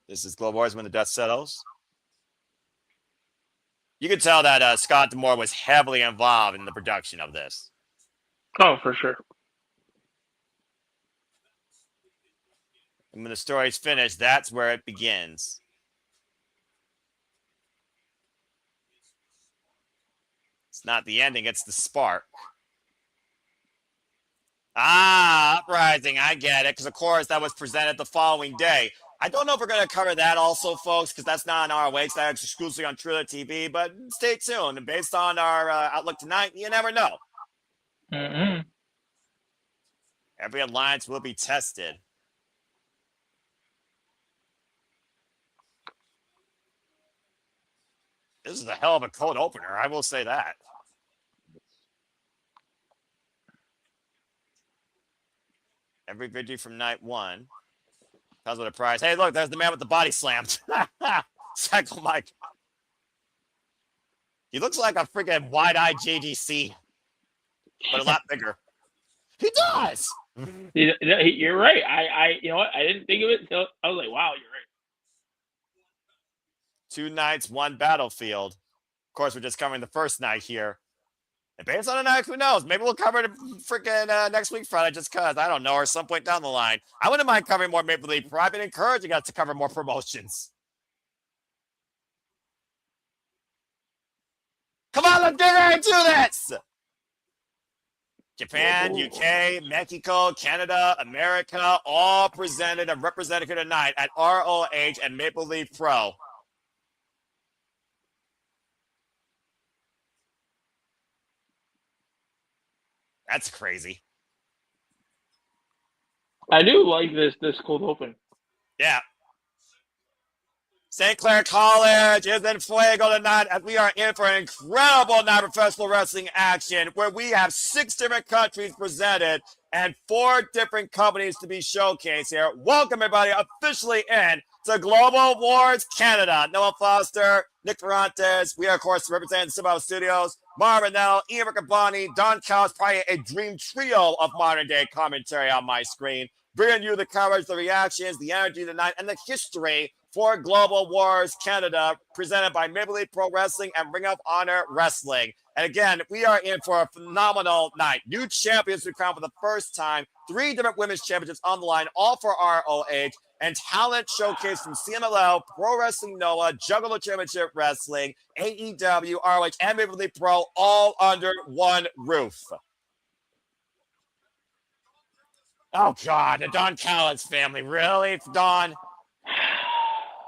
Speaker 1: This is Global Wars when the dust settles. You can tell that Scott D'Amore was heavily involved in the production of this.
Speaker 2: Oh, for sure.
Speaker 1: And when the story's finished, that's where it begins. It's not the ending, it's the spark. Uprising, I get it, because of course that was presented the following day. I don't know if we're going to cover that also, folks, because that's not on ROH. That's exclusively on Triller TV, but stay tuned. And based on our outlook tonight, you never know.
Speaker 2: Mm-hmm.
Speaker 1: Every alliance will be tested. This is a hell of a cold opener, I will say that. Every victory from night one comes with a prize. Hey, look, there's the man with the body slammed. Cycle Mike. He looks like a freaking wide-eyed JDC, but a lot bigger. He does.
Speaker 2: You're right. I you know what? I didn't think of it until I was like, wow, you're right.
Speaker 1: 2 nights, 1 battlefield. Of course, we're just covering the first night here. And based on the night, who knows? Maybe we'll cover it freaking next week Friday just because, I don't know, or some point down the line. I wouldn't mind covering more Maple Leaf Pro. I've been encouraging us to cover more promotions. Come on, let's get into this! Japan, UK, Mexico, Canada, America, all presented and represented here tonight at ROH and Maple Leaf Pro. That's crazy.
Speaker 2: I do like this cold open.
Speaker 1: Yeah. St. Clair College is in fuego tonight as we are in for an incredible night of professional wrestling action where we have 6 different countries presented and 4 different companies to be showcased here. Welcome, everybody, officially in to Global Wars Canada. Noah Foster, Nick Ferrantes. We are, of course, representing Simba Studios. Marvin Nell, Ian Riccaboni, Don Callis, probably a dream trio of modern-day commentary on my screen. Bringing you the coverage, the reactions, the energy tonight, and the history for Global Wars Canada, presented by Maple Leaf Pro Wrestling and Ring of Honor Wrestling. And again, we are in for a phenomenal night. New champions to crown for the first time. 3 different women's championships on the line, all for ROH. And talent showcase from CMLL, Pro Wrestling Noah, Juggalo Championship Wrestling, AEW, ROH, and Maple Leaf Pro, all under one roof. Oh, God, the Don Callis family. Really, Don?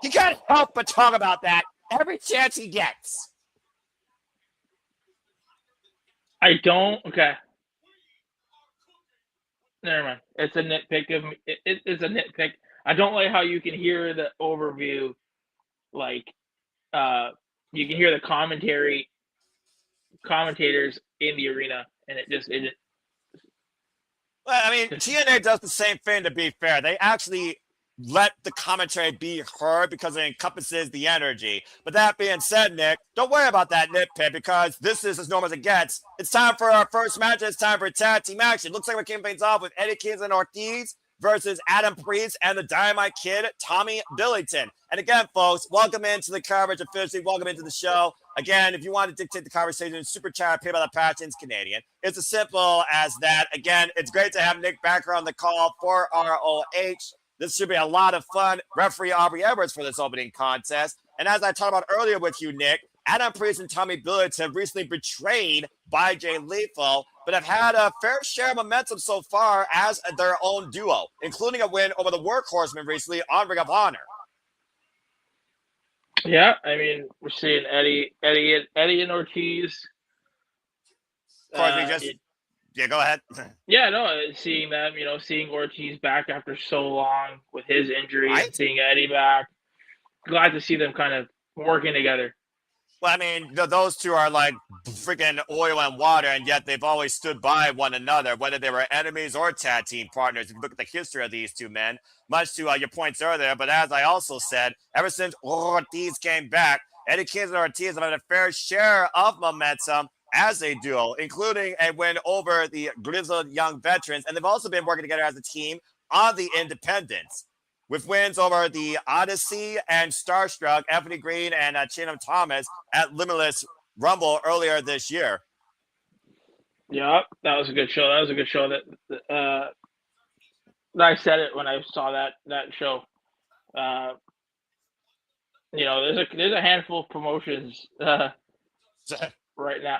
Speaker 1: He can't help but talk about that every chance he gets.
Speaker 2: I don't. Okay. Never mind. It's a nitpick of me. It is a nitpick. I don't like how you can hear the overview, like, you can hear the commentators in the arena, and it.
Speaker 1: Well, I mean, TNA does the same thing, to be fair. They actually let the commentary be heard because it encompasses the energy. But that being said, Nick, don't worry about that nitpick because this is as normal as it gets. It's time for our first match. It's time for tag team action. Looks like we're kicking things off with Eddie Kingston and Ortiz versus Adam Priest and the Dynamite Kid, Tommy Billington. And again, folks, welcome into the coverage officially. Welcome into the show. Again, if you want to dictate the conversation, super chat, pay by the passions, Canadian. It's as simple as that. Again, it's great to have Nick Backer on the call for ROH. This should be a lot of fun. Referee Aubrey Edwards for this opening contest. And as I talked about earlier with you, Nick, Adam Priest and Tommy Billington have recently betrayed by Jay Lethal, but have had a fair share of momentum so far as their own duo, including a win over the Workhorsemen recently on Ring of Honor.
Speaker 2: Yeah, I mean, we're seeing Eddie and Ortiz.
Speaker 1: Of course, we just Yeah, go ahead.
Speaker 2: Yeah, no, seeing them, seeing Ortiz back after so long with his injury and
Speaker 1: Right?
Speaker 2: seeing Eddie back, glad to see them kind of working together.
Speaker 1: Well, I mean, those two are like freaking oil and water, and yet they've always stood by one another, whether they were enemies or tag team partners. If you look at the history of these two men, much to your points earlier, but as I also said, ever since Ortiz came back, Eddie Kingston and Ortiz have had a fair share of momentum as a duo, including a win over the grizzled young veterans, and they've also been working together as a team on the independents, with wins over the Odyssey and Starstruck, Anthony Green and Chinham Thomas at Limitless Rumble earlier this year.
Speaker 2: Yeah, that was a good show. That was a good show. That I said it when I saw that show. There's a handful of promotions right now.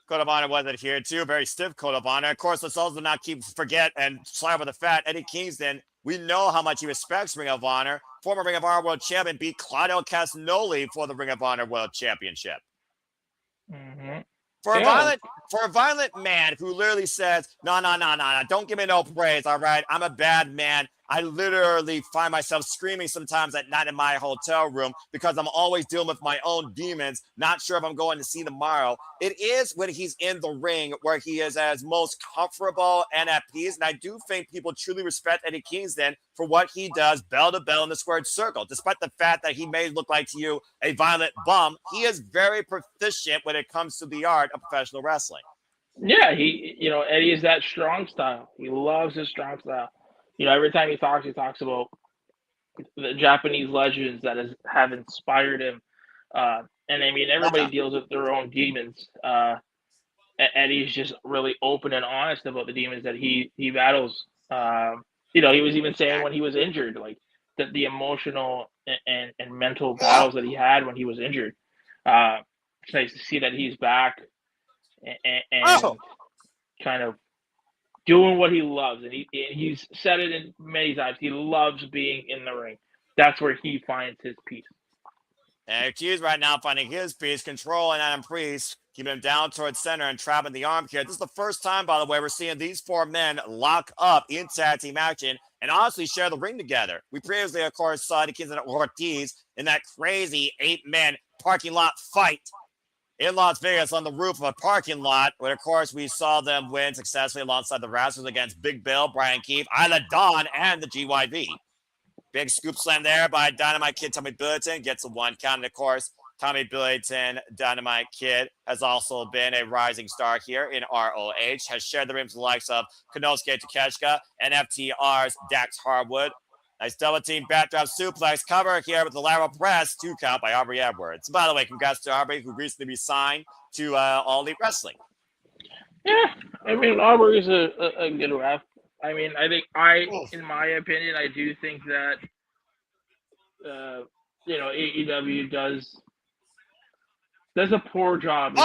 Speaker 1: Code of Honor wasn't here too. Very stiff Code of Honor. Of course, let's also not forget and slide over the fat. Eddie Kingston, we know how much he respects Ring of Honor. Former Ring of Honor World Champion beat Claudio Castagnoli for the Ring of Honor World Championship.
Speaker 2: Mm-hmm.
Speaker 1: For a violent man who literally says, no, don't give me no praise, all right? I'm a bad man. I literally find myself screaming sometimes at night in my hotel room because I'm always dealing with my own demons, not sure if I'm going to see tomorrow. It is when he's in the ring where he is as most comfortable and at peace. And I do think people truly respect Eddie Kingston for what he does bell to bell in the squared circle. Despite the fact that he may look like to you a violent bum, he is very proficient when it comes to the art of professional wrestling.
Speaker 2: Yeah, Eddie is that strong style. He loves his strong style. Every time he talks about the Japanese legends that have inspired him. And I mean, everybody deals with their own demons. Eddie's just really open and honest about the demons that he battles. He was even saying when he was injured, like that the emotional and mental battles that he had when he was injured. It's nice to see that he's back and kind of doing what he loves, and he's said it in many times. He loves being in the ring. That's where he finds his peace.
Speaker 1: And Ortiz right now finding his peace, controlling Adam Priest, keeping him down towards center and trapping the arm here. This is the first time, by the way, we're seeing these four men lock up in tag team action and honestly share the ring together. We previously, of course, saw the Kingston and Ortiz in that crazy 8-man parking lot fight in Las Vegas on the roof of a parking lot, where, of course, we saw them win successfully alongside the Rascals against Big Bill, Brian Keefe, Isla Dawn, and the GYV. Big scoop slam there by Dynamite Kid Tommy Billington. Gets a 1 count. And, of course, Tommy Billington, Dynamite Kid, has also been a rising star here in ROH, has shared the ring with the likes of Konosuke Takeshita and FTR's Dax Harwood. Nice double team backdrop suplex cover here with the lateral press, 2 count by Aubrey Edwards. By the way, congrats to Aubrey, who recently signed to All Elite Wrestling.
Speaker 2: Yeah, I mean, Aubrey's a good ref. I mean, in my opinion, I do think that, AEW does a poor job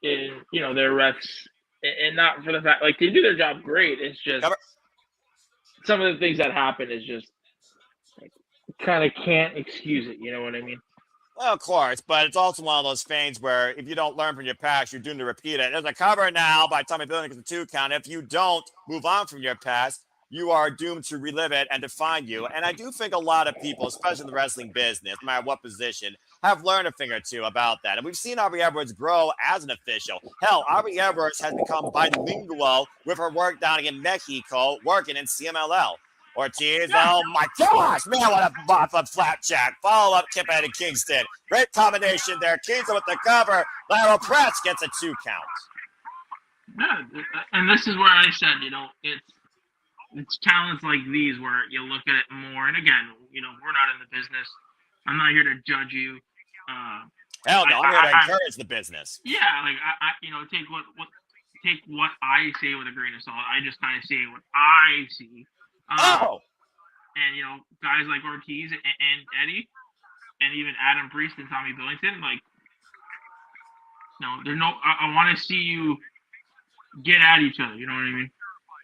Speaker 2: in their refs, and not for the fact, like, they do their job great. It's just some of the things that happen is just kind of can't excuse it. You know what I mean?
Speaker 1: Well, of course, but it's also one of those things where if you don't learn from your past, you're doomed to repeat it. There's a cover now by Tommy Billington, it's a 2 count. If you don't move on from your past, you are doomed to relive it and define you. And I do think a lot of people, especially in the wrestling business, no matter what position, have learned a thing or two about that. And we've seen Aubrey Edwards grow as an official. Hell, Aubrey Edwards has become bilingual with her work down in Mexico, working in CMLL. Ortiz, oh my gosh, man, what a buff of Flapjack. Follow up Kip Eddie Kingston. Great combination there. Kingston with the cover. Lateral press gets a 2 count.
Speaker 2: Yeah, and this is where I said, it's talents like these where you look at it more. And again, we're not in the business. I'm not here to judge you.
Speaker 1: Hell no, I'm here to encourage the business.
Speaker 2: Yeah, like take what I say with a grain of salt. I just kind of say what I see. And guys like Ortiz and Eddie, and even Adam Priest and Tommy Billington, like, I want to see you get at each other. You know what I mean?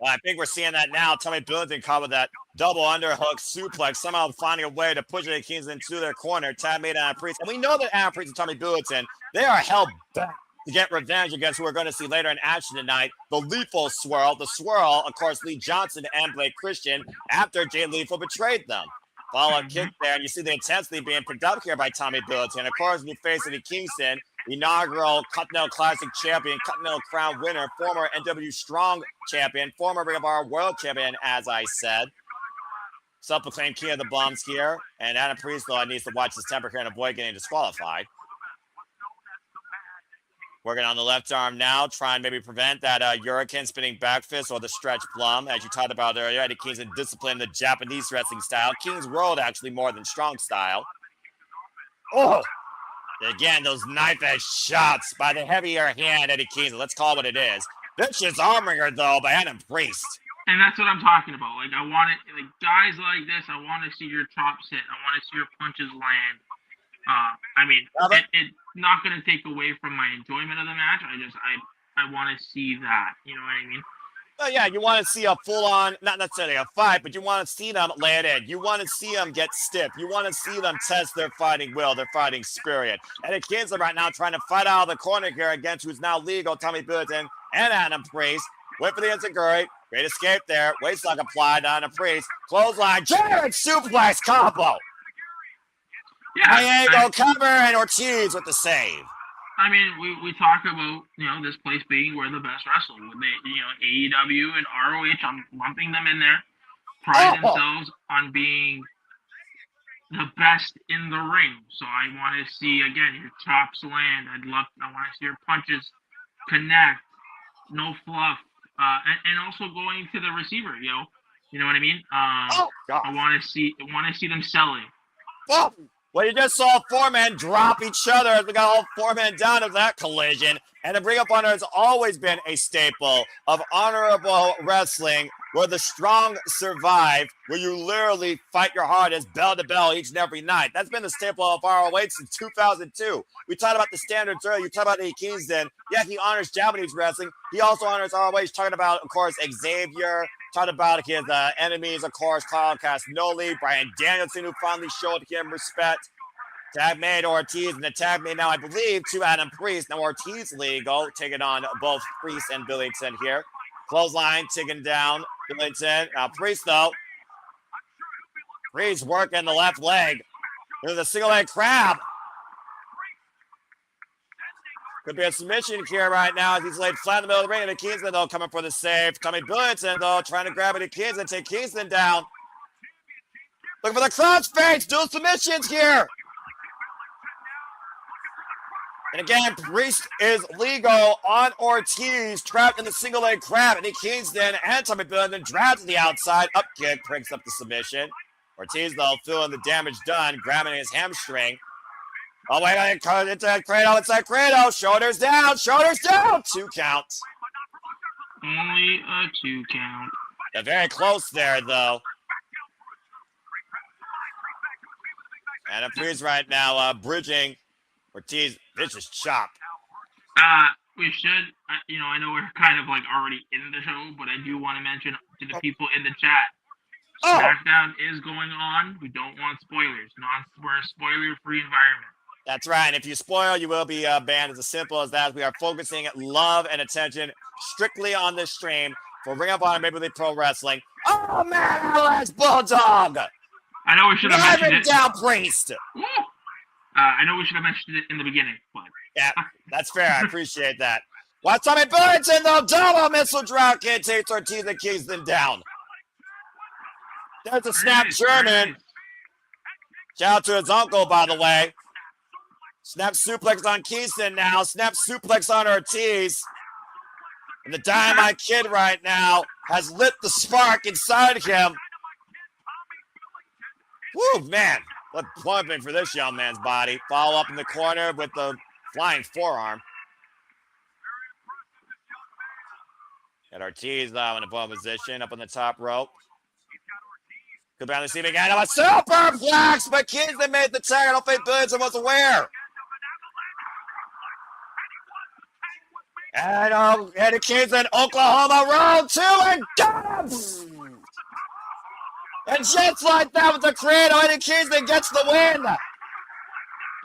Speaker 1: Well, I think we're seeing that now. Tommy Billington caught with that double underhook suplex, somehow finding a way to push Eddie Kingston into their corner. Tag made Adam Priest. And we know that Adam Priest and Tommy Billington, they are hell bent to get revenge against who we're going to see later in action tonight, the Lethal Swirl. The Swirl, of course, Lee Johnson and Blake Christian after Jay Lethal betrayed them. Follow-up kick there, and you see the intensity being picked up here by Tommy Billington. Of course, new face of the Kingston, inaugural Continental Classic champion, Continental Crown winner, former NW Strong champion, former Ring of Honor World champion, as I said. Self-proclaimed king of the bums here. And Adam Priest, though, needs to watch his temper here and avoid getting disqualified. Working on the left arm now, trying to maybe prevent that Hurricane spinning back fist or the stretch plum, as you talked about earlier. Eddie Kingston disciplined the Japanese wrestling style. King's World, actually, more than Strong style. Oh! Again, those knife-edge shots by the heavier hand, Eddie Kingston. Let's call it what it is. Vicious arm wringer, though, by Adam Priest.
Speaker 2: And that's what I'm talking about. Like, I want it, like, guys like this, I want to see your chops hit. I want to see your punches land. I mean, it's not going to take away from my enjoyment of the match. I want to see that. You know what I mean?
Speaker 1: Oh, yeah, you want to see a full-on, not necessarily a fight, but you want to see them lay it in. You want to see them get stiff. You want to see them test their fighting will, their fighting spirit. And the kids are right now trying to fight out of the corner here against who's now legal, Tommy Billington and Adam Priest. Wait for the Insiguri. Great escape there. Waistlock applied on a Priest. Clothesline. Giant suplex combo.
Speaker 2: Yeah.
Speaker 1: Diego cover and Ortiz with the save.
Speaker 2: I mean, we talk about, you know, this place being where the best wrestle. You know, AEW and ROH, I'm lumping them in there, pride themselves on being the best in the ring. So I want to see, again, your chops land. I want to see your punches connect. No fluff. And also going to the receiver, you know what I mean? I want to see them selling.
Speaker 1: Oh. Well, you just saw four men drop each other as we got all four men down of that collision. And the Ring of Honor has always been a staple of honorable wrestling where the strong survive, where you literally fight your hardest bell to bell each and every night. That's been the staple of ROH since 2002. We talked about the standards earlier. You talked about Eddie Kingston. Yeah, he honors Japanese wrestling. He also honors ROH, talking about, of course, Xavier. Talked about his enemies, of course, Carl Casnoli, Brian Danielson, who finally showed him respect. Tag made Ortiz, and the tag made now, I believe, to Adam Priest. Now Ortiz legal, taking on both Priest and Billington here. Clothesline, taking down Billington. Priest, though. Priest working the left leg. There's a single leg crab. Could be a submission here right now as he's laid flat in the middle of the ring. And Kingston, though, coming for the save. Tommy Billington, though, trying to grab it at Kingston, take Kingston down. Looking for the crossface. Dual submissions here. And again, Priest is legal on Ortiz, trapped in the single leg crab. And Kingston and Tommy Billington dragged to the outside. Up kick, breaks up the submission. Ortiz, though, feeling the damage done, grabbing his hamstring. Oh, wait, into Kaito, inside Kaito. Shoulders down. 2 counts.
Speaker 2: Only a 2 count.
Speaker 1: They're very close there, though. And Priest right now bridging Ortiz. Vicious chop.
Speaker 2: We should, I know we're kind of like already in the show, but I do want to mention to the people in the chat, SmackDown is going on. We don't want spoilers. We're a spoiler-free environment.
Speaker 1: That's right. And if you spoil, you will be banned. It's as simple as that. We are focusing love and attention strictly on this stream for Ring of Honor, Maple Leaf Pro Wrestling. Oh, man, Alex Bulldog.
Speaker 2: I know we should have mentioned it.
Speaker 1: Down Priest.
Speaker 2: I know we should have mentioned it in the beginning, but
Speaker 1: yeah, that's fair. I appreciate that. Watch Tommy Billington, though. Double missile drop kick takes Ortiz and Kingston down. There's a snap German. Shout out to his uncle, by the way. Snap suplex on Kingston now. Snap suplex on Ortiz. And the Dynamite Kid right now has lit the spark inside him. Woo, man. What pumping for this young man's body. Follow up in the corner with the flying forearm. Got Ortiz in a ball position up on the top rope. Could be on the scene again. A superplex, but Kingston made the tag. I don't think Billington was aware. And Eddie Kingston, Oklahoma Road 2, and got him! And just like that with the Creator, Eddie Kingston gets the win.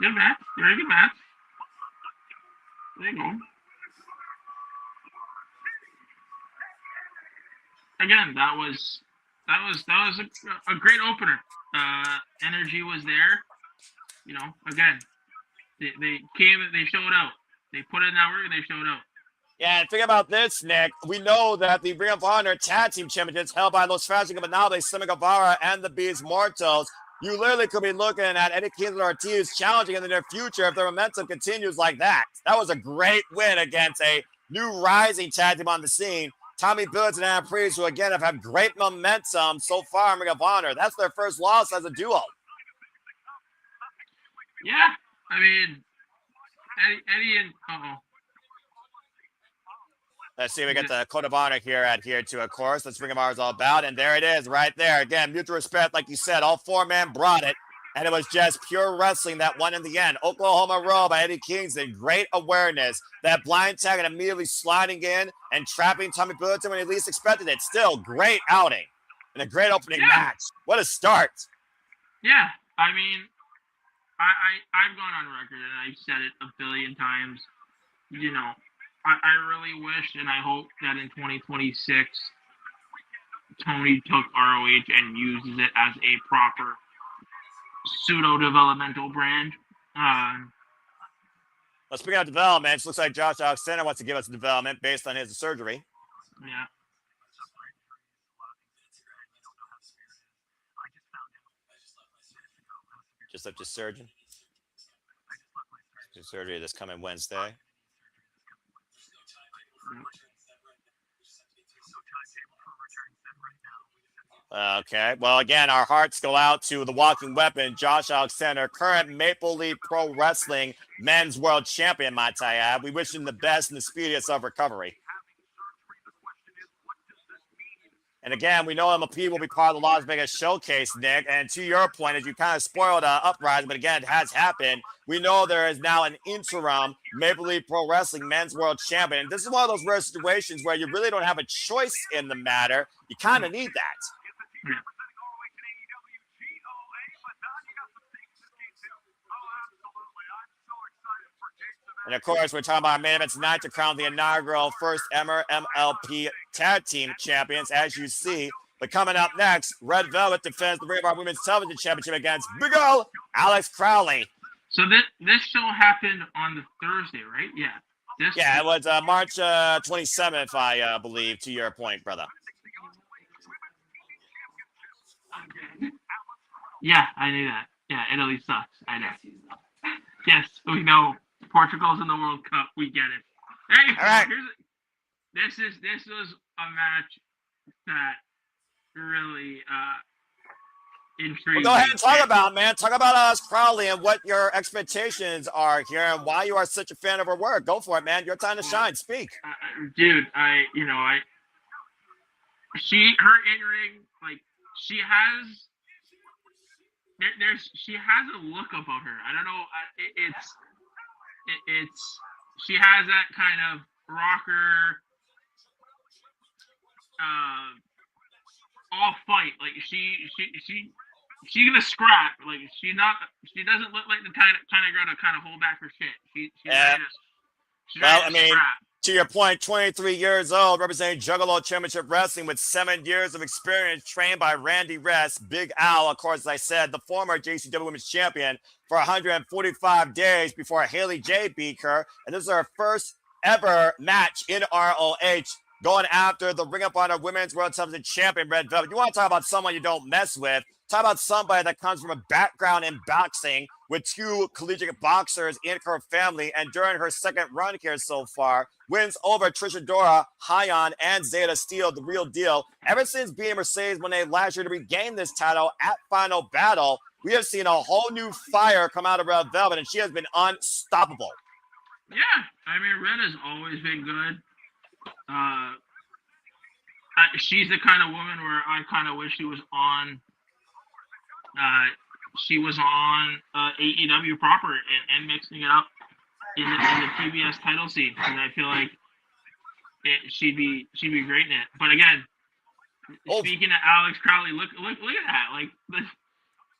Speaker 2: Good match. Very good match. There you go. Again, that was a great opener. Energy was there. You know, again, they came, they showed out. They put in that work and they showed out.
Speaker 1: Yeah, and think about this, Nick. We know that the Ring of Honor Tag Team Championships held by Los Fashion Monopoly, Sammy Guevara, and the Beast Mortals. You literally could be looking at Eddie Kingston Ortiz challenging in the near future if their momentum continues like that. That was a great win against a new rising tag team on the scene. Tommy Billington and Cruz, who again have had great momentum so far in Ring of Honor. That's their first loss as a duo.
Speaker 2: Yeah, I mean, Eddie and
Speaker 1: Let's see, we got the Code of Honor here adhered to, of course. Let's Ring of Honor is all about. And there it is right there. Again, mutual respect, like you said, all four men brought it. And it was just pure wrestling that won in the end. Oklahoma Roll by Eddie Kingston. Great awareness. That blind tag and immediately sliding in and trapping Tommy Billington when he least expected it. Still, great outing. And a great opening match. What a start.
Speaker 2: Yeah, I mean, I've gone on record and I've said it a billion times. You know, I really wish and I hope that in 2026, Tony took ROH and uses it as a proper pseudo-developmental brand.
Speaker 1: Well, speaking of development, it looks like Josh Alexander wants to give us a development based on his surgery.
Speaker 2: Yeah.
Speaker 1: Just left his surgeon. His surgery this coming Wednesday. Okay. Well, again, our hearts go out to the walking weapon, Josh Alexander, current Maple Leaf Pro Wrestling Men's World Champion, might I add. We wish him the best and the speediest of recovery. And again, we know MLP will be part of the Las Vegas Showcase, Nick. And to your point, as you kind of spoiled Uprising, but again, it has happened. We know there is now an interim Maple Leaf Pro Wrestling Men's World Champion. And this is one of those rare situations where you really don't have a choice in the matter. You kind of need that. And of course, we're talking about our main event tonight to crown the inaugural first ever MLP Tag Team Champions, as you see. But coming up next, Red Velvet defends the Ring of Honor Women's Television Championship against Big O, Alex Crowley.
Speaker 2: So this show happened on the Thursday, right? Yeah.
Speaker 1: It was March 27th, I believe, to your point, brother.
Speaker 2: Yeah, I knew that. Yeah, Italy sucks. I know. Yes, we know. Portugal's in the World Cup. We get it. Hey, all right. This was a match that really intrigued.
Speaker 1: Well, go ahead and talk about it, man. Talk about Alex Crowley and what your expectations are here and why you are such a fan of her work. Go for it, man. Your time to shine. Speak.
Speaker 2: Dude, her in-ring, like, she has a look about her. I don't know. She has that kind of rocker, all fight. Like she gonna scrap. Like she doesn't look like the kind of girl to kind of hold back her shit. She's ready to scrap.
Speaker 1: To your point, 23 years old, representing Juggalo Championship Wrestling with 7 years of experience, trained by Randy Rest, Big Al, of course, as I said, the former JCW Women's Champion for 145 days before Haley J beat her. And this is her first ever match in ROH, going after the Ring of Honor Women's World Television Champion, Red Velvet. You want to talk about someone you don't mess with. Talk about somebody that comes from a background in boxing with 2 collegiate boxers in her family, and during her second run here so far, wins over Trisha Dora, Hyon, and Zeta Steel, the real deal. Ever since being Mercedes when they last year to regain this title at Final Battle, we have seen a whole new fire come out of Red Velvet, and she has been unstoppable.
Speaker 2: Yeah, I mean, Red has always been good. She's the kind of woman where I kind of wish she was on. She was on AEW proper and mixing it up in the TBS title scene, and I feel like she'd be great in it. But again, speaking of Alex Crowley, look at that! Like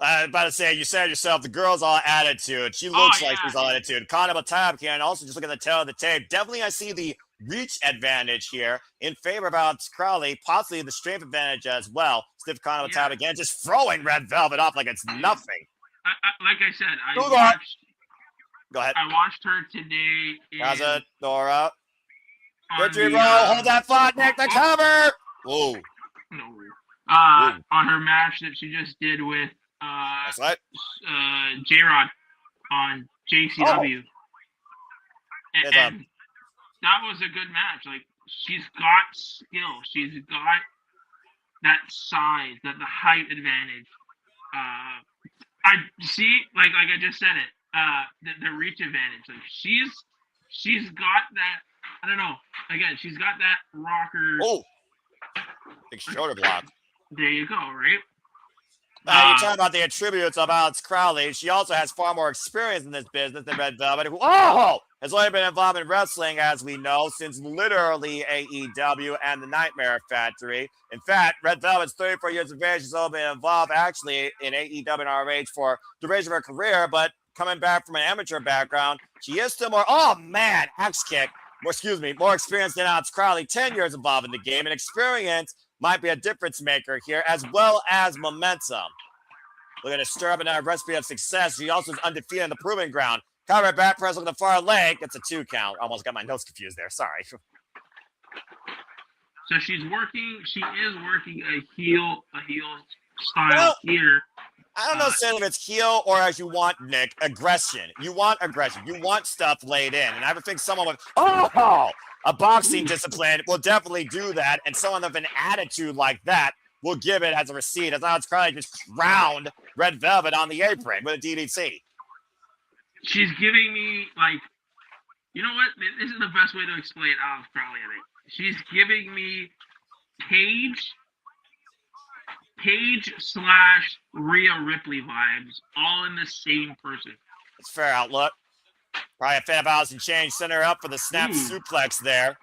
Speaker 1: I was about to say, you said yourself, the girl's all attitude. She looks like she's all attitude. Connable tab here, and also just look at the tail of the tape. Definitely, I see the reach advantage here in favor of Alex Crowley, possibly the strength advantage as well. Stiff Connable tab again, just throwing Red Velvet off like it's nothing.
Speaker 2: Like I said,
Speaker 1: Go ahead.
Speaker 2: I watched her today.
Speaker 1: Gaza, Dora. Victory roll, hold that thought, Nick, the cover! Whoa.
Speaker 2: No. On her match that she just did with
Speaker 1: That's right.
Speaker 2: J-Rod on JCW. And that was a good match. Like, she's got skill. She's got that size, that the height advantage. I see, like I just said it, the reach advantage. Like, she's got that, I don't know. Again, she's got that rocker.
Speaker 1: Oh, big shoulder block.
Speaker 2: There you go, right?
Speaker 1: Now, you're talking about the attributes of Alex Crowley. She also has far more experience in this business than Red Velvet, who has only been involved in wrestling, as we know, since literally AEW and the Nightmare Factory. In fact, Red Velvet's 34 years of age has only been involved, actually, in AEW and ROH for the duration of her career, but coming back from an amateur background, she is still more, axe kick. More experience than Alex Crowley, 10 years involved in the game, and experience might be a difference maker here, as well as momentum. We're going to stir up another recipe of success. She also is undefeated in the proving ground. Cover back press on the far leg. It's a 2 count. Almost got my notes confused there. Sorry.
Speaker 2: So she is working a heel style here.
Speaker 1: I don't know if it's heel or, as you want, Nick, aggression. You want aggression. You want stuff laid in. And I would think someone with, a boxing discipline will definitely do that. And someone of an attitude like that will give it as a receipt. As Alex Crowley just crowned Red Velvet on the apron with a DDT.
Speaker 2: She's giving me, like, you know what? This is the best way to explain Alex Crowley, I think. She's giving me Paige/Rhea Ripley vibes, all in the same person.
Speaker 1: That's a fair outlook. Probably a fan of Allison Change. Send her up for the snap suplex there.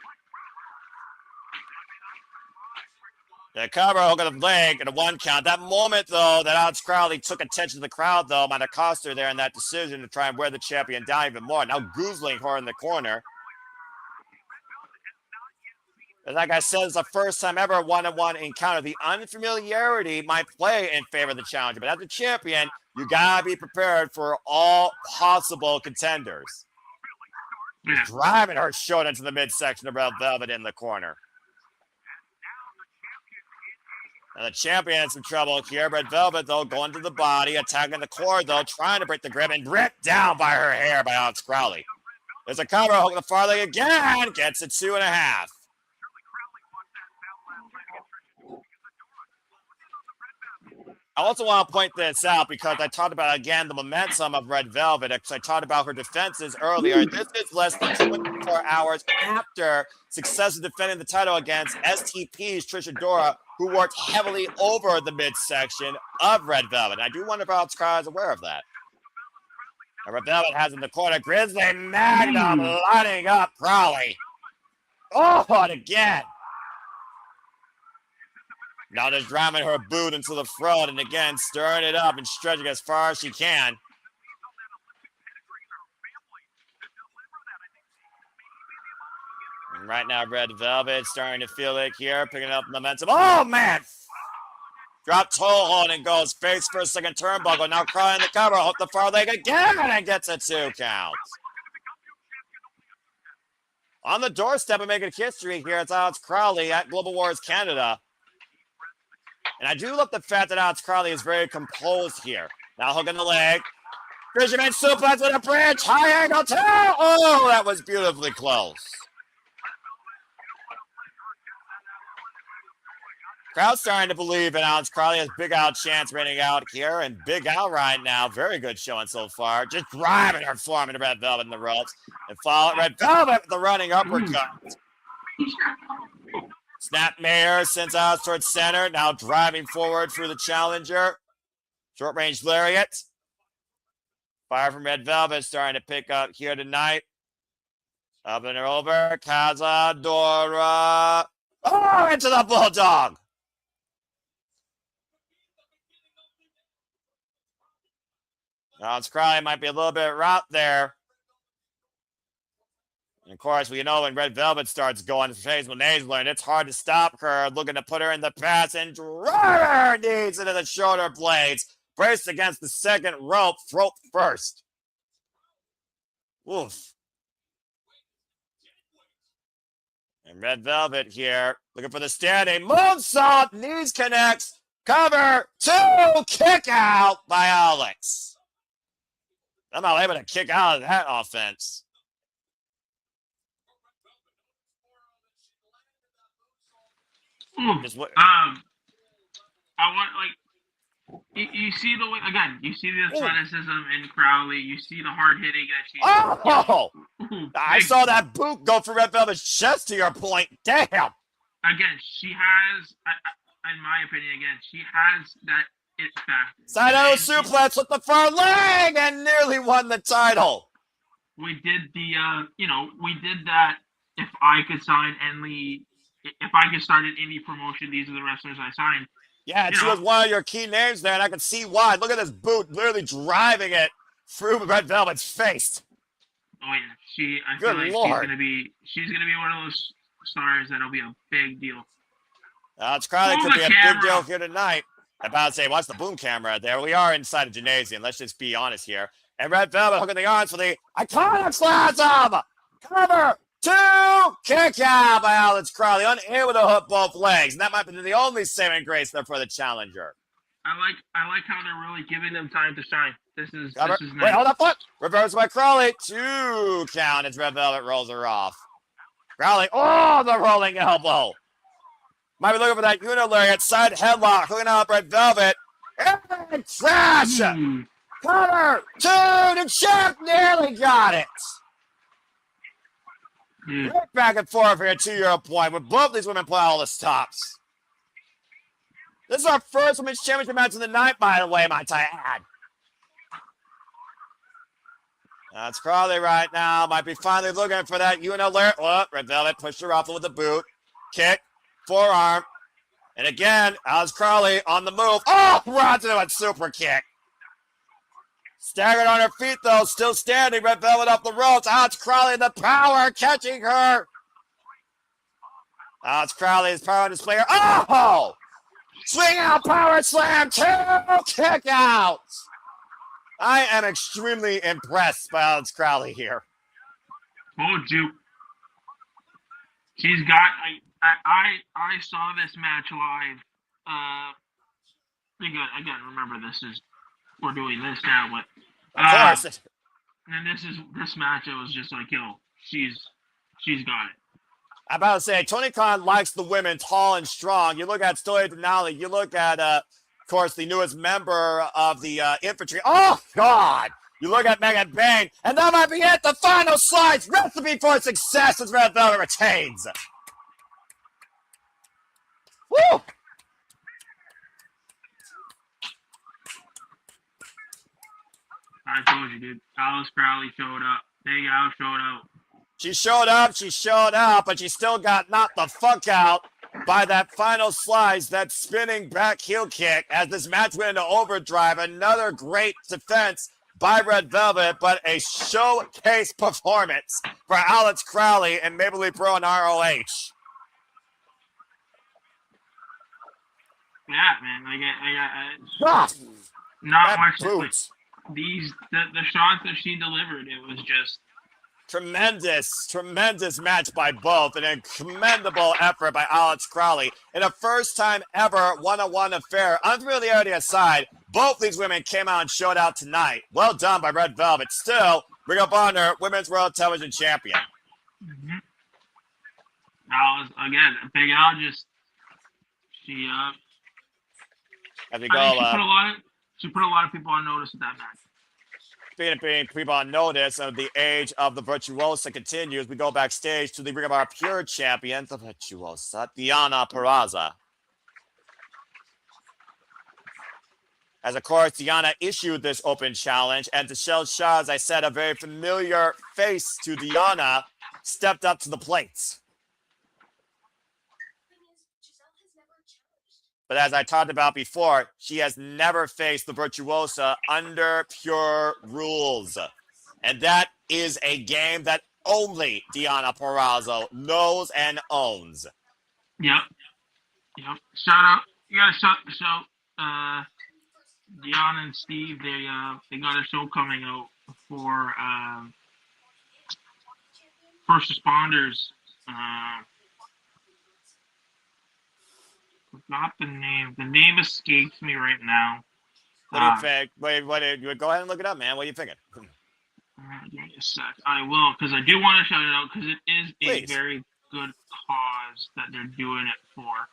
Speaker 1: The cover, hook of the leg, and a 1 count. That moment, though, that Alex Crowley took attention to the crowd, though, might have cost her there in that decision to try and wear the champion down even more. Now goozling her in the corner. And like I said, it's the first time ever a one-on-one encounter. The unfamiliarity might play in favor of the challenger, but as a champion, you gotta be prepared for all possible contenders. Yeah. Driving her short into the midsection of Red Velvet in the corner. Now the champion has some trouble here. Red Velvet, though, going to the body, attacking the core, though, trying to break the grip and ripped down by her hair by Alex Crowley. There's a cover, hook the far leg again, gets it 2.5. I also want to point this out because I talked about, again, the momentum of Red Velvet. I talked about her defenses earlier. This is less than 24 hours after successfully defending the title against STP's Trish Adora, who worked heavily over the midsection of Red Velvet. I do wonder if Alex Crowley is aware of that. And Red Velvet has in the corner Grizzly Magnum lining up Crowley. And again. Now just driving her boot into the front and again stirring it up and stretching as far as she can. And right now, Red Velvet starting to feel it here, picking up momentum. Oh, man! Drop toe hold and goes face first, second turnbuckle. Now crying the cover, hook the far leg again and gets a 2 count. On the doorstep of making history here, it's Alex Crowley at Global Wars Canada. And I do love the fact that Alex Crowley is very composed here. Now hooking the leg. Fisherman suplex with a bridge. High angle too. Oh, that was beautifully close. Crowd starting to believe in Alex Crowley. Has Big Al chance running out here. And Big Al right now, very good showing so far. Just driving her form into Red Velvet in the ropes. And follow Red Velvet with the running uppercut. Snap Mayor sends out towards center. Now driving forward through the challenger. Short range lariat. Fire from Red Velvet starting to pick up here tonight. Up and over. Cazadora. Oh, into the Bulldog. Alex Crowley might be a little bit rough there. And of course, we know when Red Velvet starts going, as Hazel learned, it's hard to stop her, looking to put her in the pass and drive her knees into the shoulder blades. Braced against the second rope, throat first. Oof. And Red Velvet here, looking for the standing moonsault, knees connects, cover, 2, kick out by Alex. I'm not able to kick out of that offense.
Speaker 2: I want, like, you see the way, again, you see the athleticism in Crowley, you see the hard hitting that she's.
Speaker 1: Oh! I saw that boot go for Red Velvet's chest, to your point. Damn!
Speaker 2: Again, she has, in my opinion, she has that it factor.
Speaker 1: Side suplex with the far leg and nearly won the title.
Speaker 2: We did we did that. If I could sign if I could start an indie promotion, these are the wrestlers I signed.
Speaker 1: Yeah, she was one of your key names there, and I can see why. Look at this boot literally driving it through Red Velvet's face.
Speaker 2: Oh yeah, I
Speaker 1: Good
Speaker 2: feel like
Speaker 1: Lord.
Speaker 2: she's gonna be one of those stars that'll be a big deal.
Speaker 1: It's Crowley could be a big deal here tonight. I'm about to say, watch the boom camera there. We are inside a gymnasium. Let's just be honest here. And Red Velvet hooking the arms for the iconoclasm. Cover, 2, kick out by Alex Crowley. Unable to hook both legs. And that might be the only saving grace there for the challenger.
Speaker 2: I like how they're really giving them time to shine. This is
Speaker 1: nice.
Speaker 2: Wait,
Speaker 1: hold that foot. Reverse by Crowley. 2 count as Red Velvet rolls her off. Crowley, the rolling elbow. Might be looking for that unilariat side headlock. Hooking out Red Velvet. And crash. Cover, 2 to check. Nearly got it. Right back and forth here, 2-year point, with both these women play all the stops. This is our first women's championship match of the night, by the way, might I add. That's Crowley right now. Might be finally looking for that unilariat. Red Velvet pushed her off with the boot. Kick, forearm. And again, Alex Crowley on the move. Runs into a super kick. Staggered on her feet, though, still standing. Red Velvet up the ropes. Alex Crowley, the power, catching her. Alex Crowley is power on display here. Swing out, power slam, 2, kick out. I am extremely impressed by Alex Crowley here.
Speaker 2: Told you. She's got. I saw this match live. Again, remember we're doing this now, but
Speaker 1: of course.
Speaker 2: And this match. It was just like, she's got it.
Speaker 1: I'm about to say, Tony Khan likes the women tall and strong. You look at Story Denali. You look at, of course, the newest member of the infantry. Oh, God. You look at Megan Bain, and that might be it. The final slides. Recipe for success as Red Velvet retains. Woo!
Speaker 2: I told you, dude. Alex Crowley showed up. Big Al showed up.
Speaker 1: She showed up, but she still got knocked the fuck out by that final slice, that spinning back heel kick as this match went into overdrive. Another great defense by Red Velvet, but a showcase performance for Alex Crowley and Maple Leaf Pro and ROH.
Speaker 2: Yeah, man. Not much.
Speaker 1: Boots.
Speaker 2: The shots that she delivered, it was just
Speaker 1: tremendous match by both, and a commendable effort by Alex Crowley in a first-time ever one-on-one affair. Unfamiliarity aside, both these women came out and showed out tonight. Well done by Red Velvet. Still, Ring of Honor Women's World Television Champion.
Speaker 2: Mm-hmm. Now, again, Big Al she put a lot of people on notice at that match.
Speaker 1: Being people on notice of the age of the Virtuosa continues. We go backstage to the Ring of Honor Pure Champion, the Virtuosa, Deonna Purrazzo. As, of course, Deonna issued this open challenge, and to Shell Shaw, as I said, a very familiar face to Deonna, stepped up to the plate. But as I talked about before, she has never faced the Virtuosa under pure rules. And that is a game that only Deonna Purrazzo knows and owns.
Speaker 2: Yep. Shout out. You gotta shout. Deonna and Steve, they got a show coming out for first responders. Forgot the name. The name escapes me right now.
Speaker 1: What do you think? Go ahead and look it up, man. What are you thinking?
Speaker 2: Give me a sec. I will, because I do want to shout it out, because it is
Speaker 1: Please.
Speaker 2: a very good cause that they're doing it for.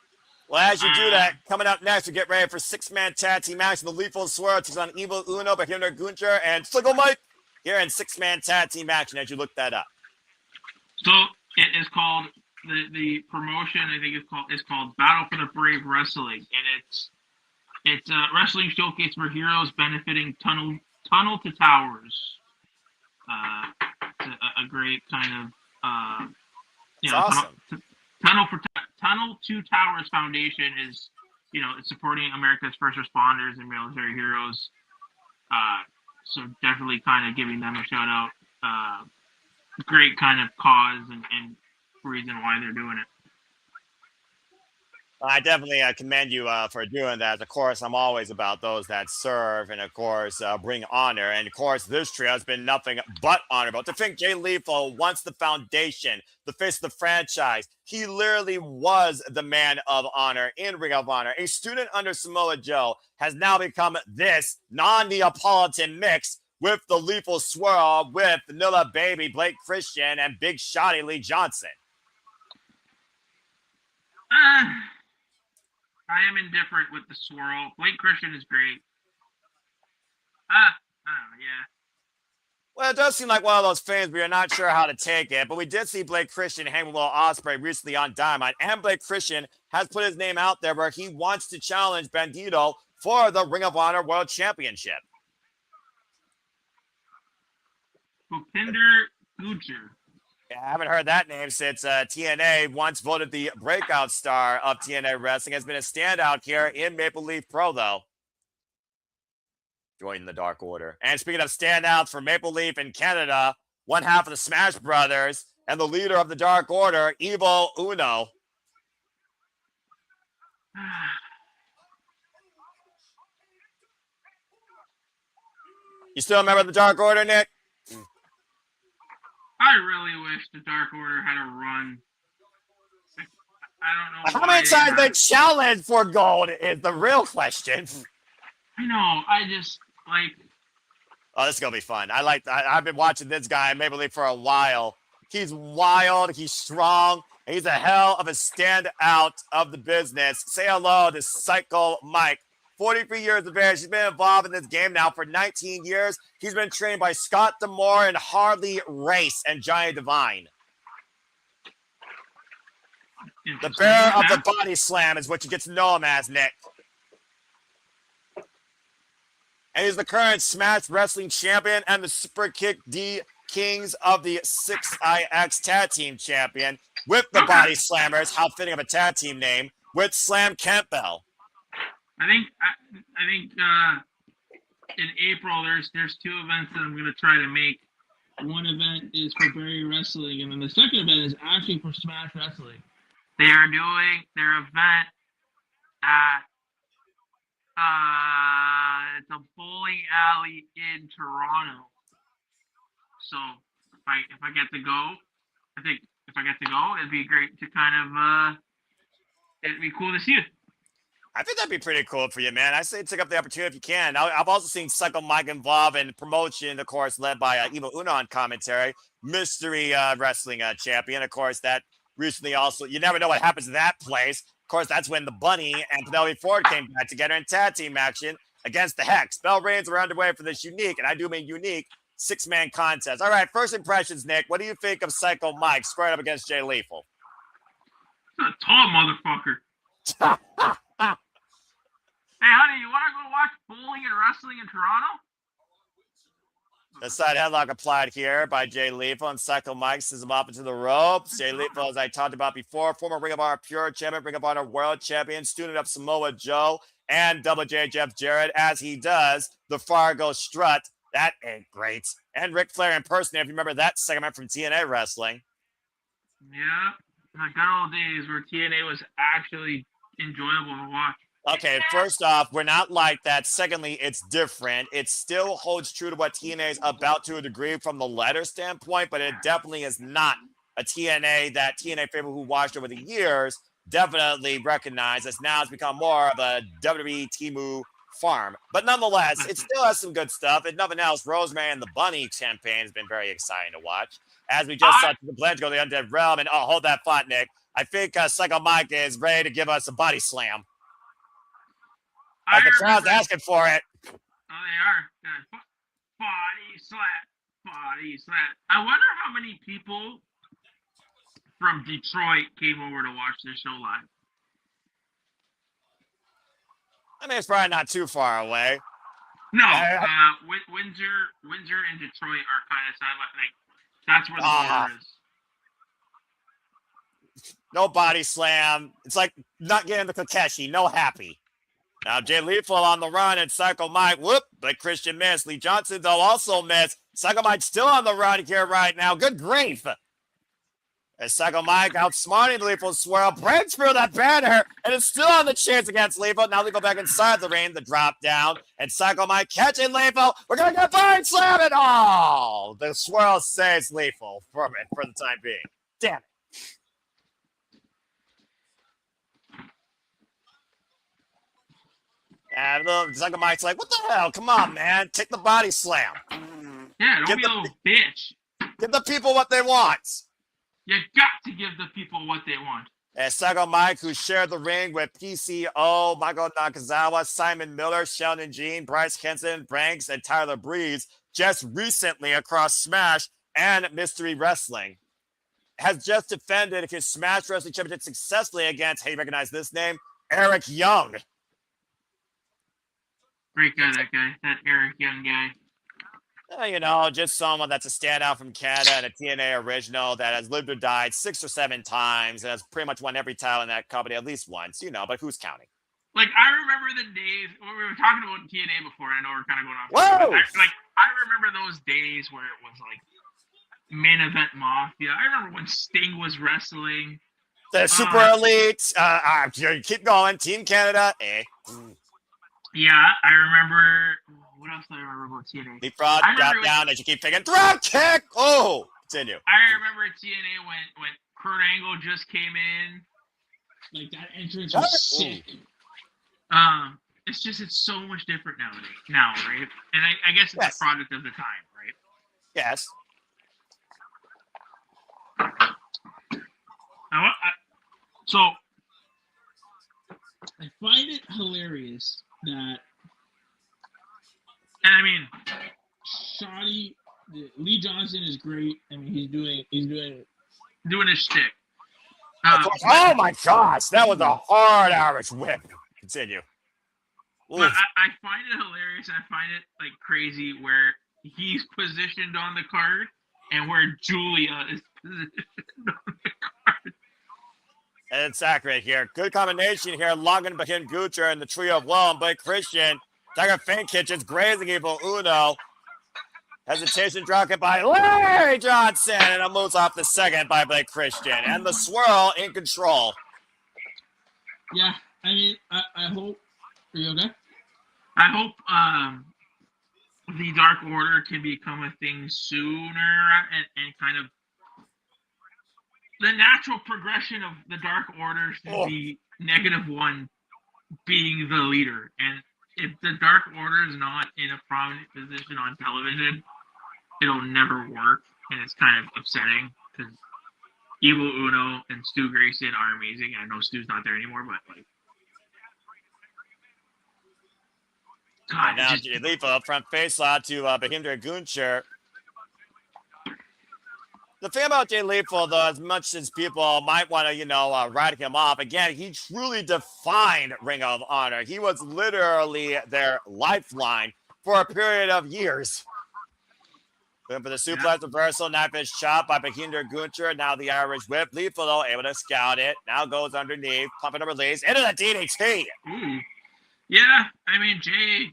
Speaker 1: Well, as you do that, coming up next, we get ready for six-man tag team action. The Lethal Swirl takes on Evil Uno, Bhupinder, Gujjar, and Slickle Mike here in six-man tag team action as you look that up.
Speaker 2: So it is called the promotion. I think it's called Battle for the Brave Wrestling, and it's a wrestling showcase for heroes benefiting Tunnel to Towers. It's a great kind of
Speaker 1: Awesome.
Speaker 2: Tunnel to Towers Foundation is it's supporting America's first responders and military heroes. So definitely kind of giving them a shout out. Great kind of cause and reason why they're doing it.
Speaker 1: I definitely commend you for doing that. Of course, I'm always about those that serve and, of course, bring honor. And, of course, this trio has been nothing but honor. But to think Jay Lethal, once the foundation, the face of the franchise, he literally was the man of honor in Ring of Honor. A student under Samoa Joe has now become this non-Neapolitan mix with the Lethal Swirl, with Vanilla Baby, Blake Christian, and Big Shotty Lee Johnson.
Speaker 2: I am indifferent with the Swirl. Blake Christian is great. Yeah.
Speaker 1: Well, it does seem like one of those things where you're not sure how to take it, but we did see Blake Christian hang with Will Ospreay recently on Dynamite, and Blake Christian has put his name out there where he wants to challenge Bandito for the Ring of Honor World Championship.
Speaker 2: Bhupinder Gujjar.
Speaker 1: I haven't heard that name since TNA, once voted the breakout star of TNA Wrestling, has been a standout here in Maple Leaf Pro, though. Joining the Dark Order. And speaking of standouts for Maple Leaf in Canada, one half of the Smash Brothers and the leader of the Dark Order, Evil Uno. You still remember the Dark Order, Nick?
Speaker 2: I really wish the Dark Order had a run. I don't know.
Speaker 1: How many times they challenged for gold is the real question.
Speaker 2: I know. I just like.
Speaker 1: Oh, this is gonna be fun. I've been watching this guy in Maple Leaf for a while. He's wild. He's strong. And he's a hell of a standout of the business. Say hello to Psycho Mike. 43 years of age. He's been involved in this game now for 19 years. He's been trained by Scott D'Amore and Harley Race and Johnny Devine. The bearer of the body slam is what you get to know him as, Nick. And he's the current Smash Wrestling champion and the Super Kick D Kings of the 6IX Tag Team champion with the Body Slammers. How fitting of a tag team name, with Slam Campbell.
Speaker 2: I think in April there's two events that I'm going to try to make. One event is for Barry Wrestling, and then the second event is actually for Smash Wrestling. They are doing their event at it's a bowling alley in Toronto. So if I get to go, it'd be great to kind of it'd be cool to see it.
Speaker 1: I think that'd be pretty cool for you, man. I say take up the opportunity if you can. I've also seen Psycho Mike involved in promotion, of course, led by Evil Uno on commentary, mystery wrestling champion. Of course, that recently also, you never know what happens in that place. Of course, that's when the Bunny and Penelope Ford came back together in tag team action against the Hex. Bell Reigns were underway for this unique, and I do mean unique, six-man contest. All right, first impressions, Nick. What do you think of Psycho Mike squared up against Jay Lethal?
Speaker 2: He's a tall motherfucker. Hey, honey, you want to go watch bowling and wrestling in Toronto?
Speaker 1: The side headlock applied here by Jay Lethal, and Psycho Mike sends him up into the ropes. Jay Lethal, as I talked about before, former Ring of Honor Pure Champion, Ring of Honor World Champion, student of Samoa Joe, and Double J Jeff Jarrett, as he does the Fargo Strut. That ain't great. And Ric Flair in person, if you remember that segment from TNA Wrestling.
Speaker 2: Yeah, the good old days where TNA was actually enjoyable to watch.
Speaker 1: Okay, first off, we're not like that. Secondly, it's different. It still holds true to what TNA is about to a degree from the letter standpoint, but it definitely is not a TNA that TNA favorite who watched over the years definitely recognized as now it's become more of a WWE Temu farm. But nonetheless, it still has some good stuff. If nothing else, Rosemary and the Bunny campaign has been very exciting to watch. As we just saw the Blanche go to the Undead Realm, and hold that thought, Nick. I think Psycho Mike is ready to give us a body slam. Like the crowd's asking for it.
Speaker 2: Oh, they are. Body slap. Body slap. I wonder how many people from Detroit came over to watch this show live.
Speaker 1: I mean, it's probably not too far away.
Speaker 2: No, Windsor and Detroit are kind of side like that's where the border is.
Speaker 1: No body slam. It's like not getting the Kokeshi. No happy. Now, Jay Lethal on the run, and Psycho Mike, whoop, but Christian missed. Lee Johnson, though, also missed. Psycho Mike still on the run here right now. Good grief. As Psycho Mike outsmarting Lethal Swirl, breaks through that banner, and it's still on the chance against Lethal. Now Lethal back inside the ring, the drop down, and Psycho Mike catching Lethal. We're going to get body slam it all. The Swirl saves Lethal for the time being. Damn it. And Psycho Mike's like, what the hell? Come on, man. Take the body slam.
Speaker 2: Yeah, don't be a little bitch.
Speaker 1: Give the people what they want.
Speaker 2: You got to give the people what they want.
Speaker 1: And Psycho Mike, who shared the ring with PCO, Michael Nakazawa, Simon Miller, Sheldon Jean, Bryce Henson, Branks, and Tyler Breeze, just recently across Smash and Mystery Wrestling, has just defended his Smash Wrestling Championship successfully against, hey, you recognize this name? Eric Young.
Speaker 2: Great guy, that Eric Young guy.
Speaker 1: You know, just someone that's a standout from Canada and a TNA original that has lived or died 6 or 7 times and has pretty much won every title in that company at least once, you know, but who's counting?
Speaker 2: Like, I remember the days when we were talking about TNA before, and I know we're kind of going off.
Speaker 1: Whoa!
Speaker 2: I remember those days where it was like main event mafia. I remember when Sting was wrestling.
Speaker 1: The Super Elite. Keep going. Team Canada.
Speaker 2: Yeah, I remember. What else do I remember about TNA?
Speaker 1: Leapfrog, drop down as you keep taking drop kick. Oh, continue.
Speaker 2: I remember TNA when Kurt Angle just came in. Like, that entrance was sick. It's so much different now, right? And I guess it's a product of the time, right?
Speaker 1: Yes.
Speaker 2: So I find it hilarious that, and I mean, Shoddy, Lee Johnson is great. I mean, he's doing his shtick.
Speaker 1: Oh my gosh, that was a hard Irish whip. Continue.
Speaker 2: But I find it hilarious. I find it like crazy where he's positioned on the card and where Julia is positioned on the card.
Speaker 1: And it's accurate here. Good combination here. Logan, Bhupinder, Gujjar, and the trio of Will and Blake Christian. Tiger Fink Kitchens, grazing evil Uno. Hesitation dropped by Larry Johnson, and a moves off the second by Blake Christian. And the Swirl in control.
Speaker 2: Yeah, I mean, I hope. Are you okay? I hope the Dark Order can become a thing sooner and kind of the natural progression of the Dark Order should be -1 being the leader. And if the Dark Order is not in a prominent position on television, it'll never work. And it's kind of upsetting because Evil Uno and Stu Grayson are amazing. I know Stu's not there anymore, but like,
Speaker 1: God, now Lethal up front face slot to Bhupinder Gujjar. The thing about Jay Lethal, though, as much as people might want to, write him off, again, he truly defined Ring of Honor. He was literally their lifeline for a period of years. Going for the suplex reversal, knife edge chop by Bhupinder Gujjar. Now the Irish whip. Lethal, though, able to scout it. Now goes underneath. Pump it and release. Into the DDT.
Speaker 2: Ooh. Yeah, I mean, Jay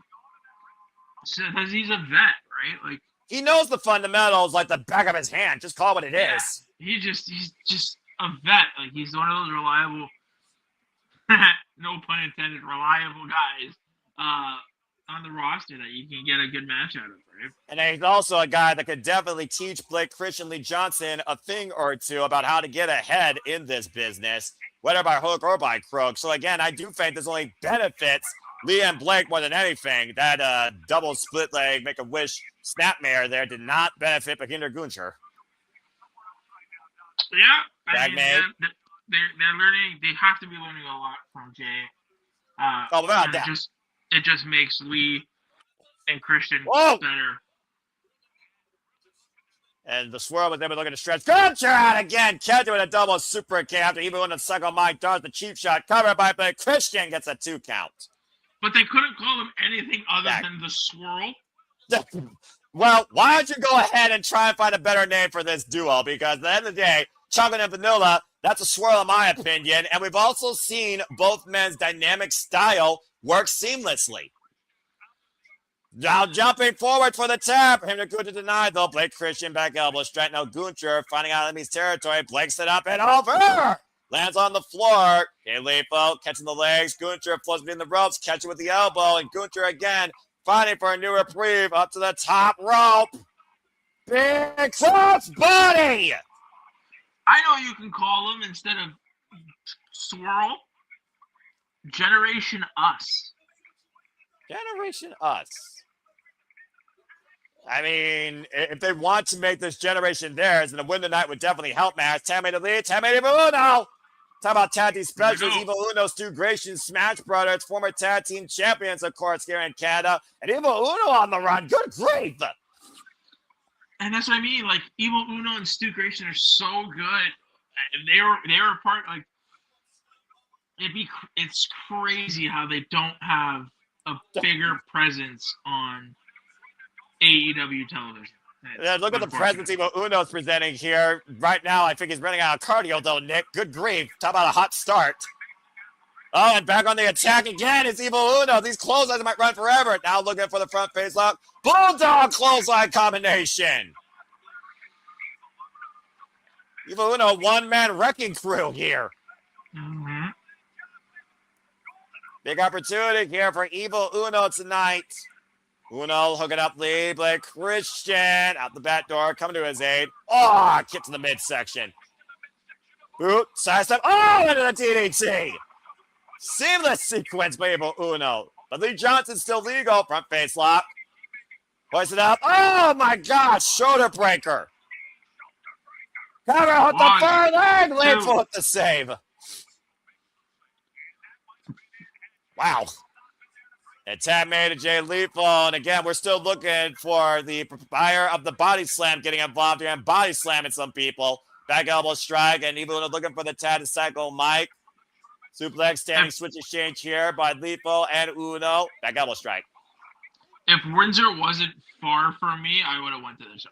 Speaker 2: says he's a vet, right? Like,
Speaker 1: he knows the fundamentals like the back of his hand. Just call it what it is.
Speaker 2: He's just a vet. Like, he's one of those reliable, no pun intended, reliable guys on the roster that you can get a good match out of, right?
Speaker 1: And he's also a guy that could definitely teach Blake Christian Lee Johnson a thing or two about how to get ahead in this business, whether by hook or by crook. So again, I do think this only benefits Lee and Blake more than anything. That double split leg, make a wish snapmare there did not benefit Bhupinder Gujjar.
Speaker 2: Yeah, I mean, they're learning. They have to be learning a lot from Jay.
Speaker 1: Without that.
Speaker 2: It just makes Lee and Christian better.
Speaker 1: And the Swirl was able to look at the stretch. Gujjar out again. Kept it with a double super kick after even when the Psycho Mike does the cheap shot. Covered by Blake Christian gets a 2 count.
Speaker 2: But they couldn't call him anything other than the Swirl.
Speaker 1: Well, why don't you go ahead and try and find a better name for this duo? Because at the end of the day, Chocolate and Vanilla, that's a Swirl in my opinion. And we've also seen both men's dynamic style work seamlessly. Now jumping forward for the tap. Him to Gujjar denied though. Blake Christian back elbow straight. Now Gujjar finding out enemy's territory. Blake's it up and over. Lands on the floor. Lethal catching the legs. Gujjar floats between the ropes. Catch it with the elbow. And Gujjar again fighting for a new reprieve up to the top rope. Big cross body.
Speaker 2: I know you can call him instead of Swirl. Generation Us.
Speaker 1: Generation Us. I mean, if they want to make this generation theirs, then a win tonight would definitely help, match. Tammy to lead. Tammy to Uno. Talk about tag team specials. Evil Uno, Stu Grayson, Smash Brothers, former tag team champions, of course, here in Canada. And Evil Uno on the run. Good grief.
Speaker 2: And that's what I mean. Like, Evil Uno and Stu Grayson are so good. They were part, like, it's crazy how they don't have a bigger presence on AEW television.
Speaker 1: Yeah, look at the presence Evil Uno's presenting here. Right now, I think he's running out of cardio, though, Nick. Good grief. Talk about a hot start. Oh, and back on the attack again. It's Evil Uno. These clotheslines might run forever. Now looking for the front face lock. Bulldog clothesline combination. Evil Uno, one-man wrecking crew here.
Speaker 2: Mm-hmm.
Speaker 1: Big opportunity here for Evil Uno tonight. Uno hooking up lead. Blake Christian out the back door, coming to his aid. Oh, kick to the midsection. Boot, sidestep. Oh, into the DDT. Seamless sequence by Evil Uno. But Lee Johnson's still legal. Front face lock. Hoist it up. Oh, my gosh. Shoulder breaker. Cover hook the far leg. Lethal with the save. Wow. And tap made to Jay Lethal. And again, we're still looking for the buyer of the body slam getting involved here and body slamming some people. Back elbow strike. And Evil looking for the tag to cycle Mike. Suplex, standing switch exchange here by Lethal and Uno. Back elbow strike.
Speaker 2: If Windsor wasn't far from me, I would have went to the show.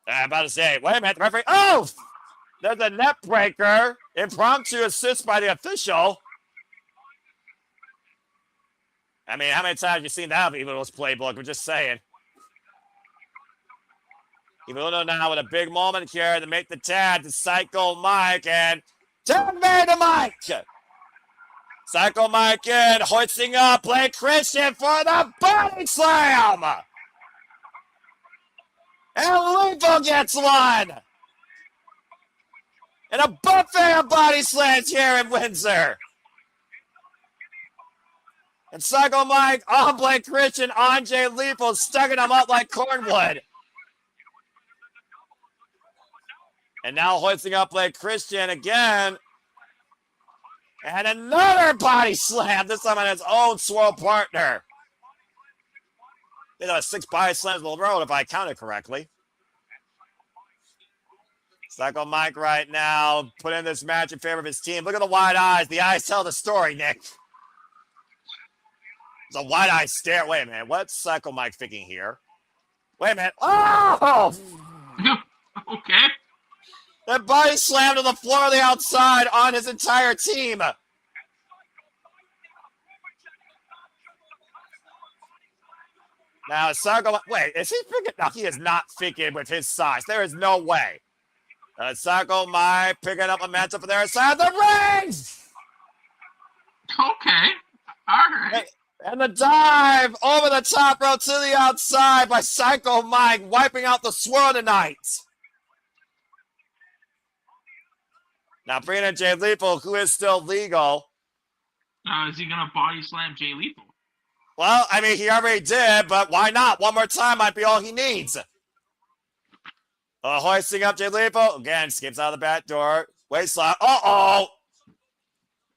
Speaker 1: I'm about to say, wait a minute, the referee. Oh! There's a net breaker. Impromptu assist by the official. I mean, how many times have you seen that Evil's playbook? We're just saying. Evil now with a big moment here to make the tag to Psycho Mike. And tag made to Mike. Psycho Mike in, hoisting up Blake Christian for the body slam. And Lethal gets one. And a buffet of body slams here in Windsor. And Psycho Mike on Blake Christian, on Jay Lethal, stucking him up like cornwood. And now hoisting up Blake Christian again. And another body slam, this time on his own Swirl partner. They got 6 body slams in the road, if I counted correctly. Psycho Mike right now, put in this match in favor of his team. Look at the wide eyes. The eyes tell the story, Nick. It's a wide-eye stare. Wait a minute. What's Psycho Mike thinking here? Wait a minute. Oh!
Speaker 2: Okay.
Speaker 1: That body slammed to the floor of the outside on his entire team. Now, Psycho, wait, is he freaking? No, he is not freaking with his size. There is no way. Psycho Mike picking up momentum for their side of the ring.
Speaker 2: Okay. All right.
Speaker 1: And the dive over the top rope to the outside by Psycho Mike, wiping out the Swirl tonight. Now bringing in Jay Lethal, who is still legal.
Speaker 2: Is he gonna body slam Jay Lethal?
Speaker 1: Well, I mean, he already did, but why not? One more time might be all he needs. Hoisting up Jay Lethal. Again, skips out of the back door. Waist slap. Uh-oh!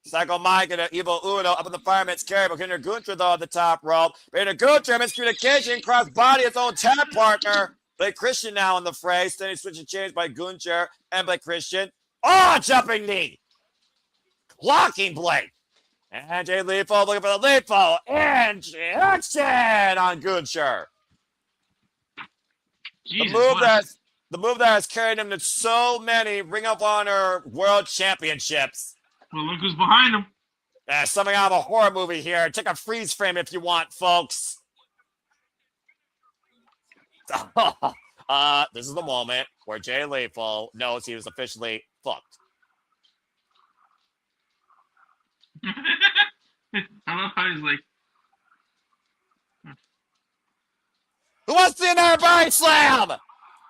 Speaker 1: Psycho Mike and an Evil Uno up in the fireman's carry. Bhupinder Gujjar, though, at the top rope. Bhupinder Gujjar, miscommunication, cross body, his own tag partner. Blake Christian now in the fray. Steady switching chains by Gujjar and Blake Christian. Oh, jumping knee. Blocking Blake. And Jay Lethal looking for the Lethal. And action on Gujjar.
Speaker 2: Jesus,
Speaker 1: The move that has carried him to so many Ring of Honor World Championships.
Speaker 2: Well, look who's behind him.
Speaker 1: Something out of a horror movie here. Take a freeze frame if you want, folks. This is the moment where Jay Lethal knows he was officially fucked.
Speaker 2: I love how he's like,
Speaker 1: Who wants to see another body slam?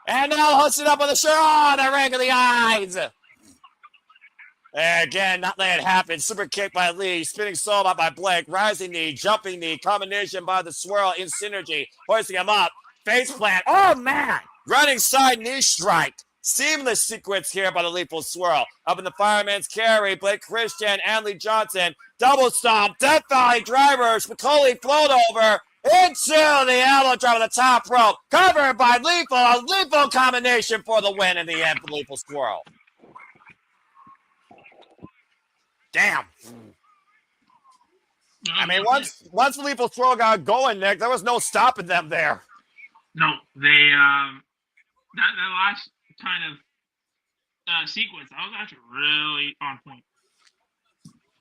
Speaker 1: And now hosted up on the shirt. Oh, the ring of the eyes. And again, not letting it happen. Super kick by Lee. Spinning solo by Blake. Rising knee. Jumping knee. Combination by the Swirl in synergy. Hoisting him up. Face plant. Oh, man. Running side knee strike. Seamless sequence here by the Lethal Swirl. Up in the fireman's carry. Blake Christian and Lee Johnson. Double stomp. Death Valley drivers. McCauley float over. Into the elbow drop on the top rope. Covered by Lethal. A Lethal combination for the win in the end for Lethal Swirl. Damn. I mean, once the Lethal Swirl got going, Nick, there was no stopping them there.
Speaker 2: no, they that last kind of sequence, that was actually really on point.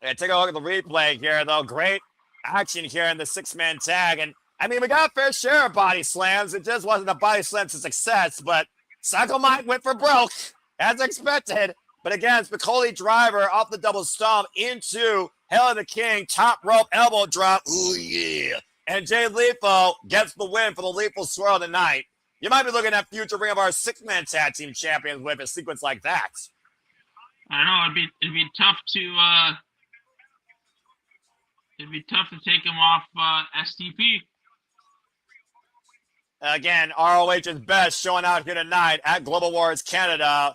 Speaker 1: Yeah, take a look at the replay here, though. Great action here in the six-man tag. And, I mean, we got a fair share of body slams. It just wasn't a body slam to success, but Psycho Mike went for broke, as expected. But again, Spicoli driver off the double stomp into Hell of the King, top rope elbow drop. Ooh, yeah. And Jay Lethal gets the win for the Lethal Swirl tonight. You might be looking at future Ring of our six-man tag team champions with a sequence like that.
Speaker 2: I know it'd be tough to take him off STP.
Speaker 1: Again, ROH's best showing out here tonight at Global Wars Canada.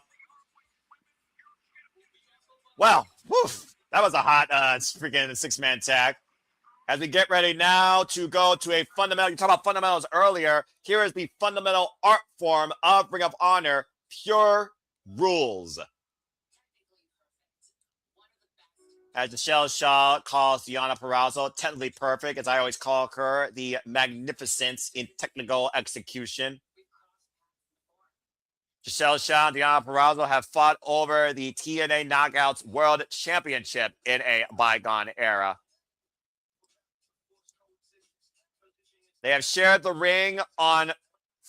Speaker 1: Well, whew, that was a hot freaking six-man tag. As we get ready now to go to a fundamental, you talked about fundamentals earlier. Here is the fundamental art form of Ring of Honor, Pure Rules. As Michelle Shaw calls Deonna Purrazzo, technically perfect, as I always call her, the magnificence in technical execution. Michelle Shaw and Deonna Purrazzo have fought over the TNA Knockouts World Championship in a bygone era. They have shared the ring on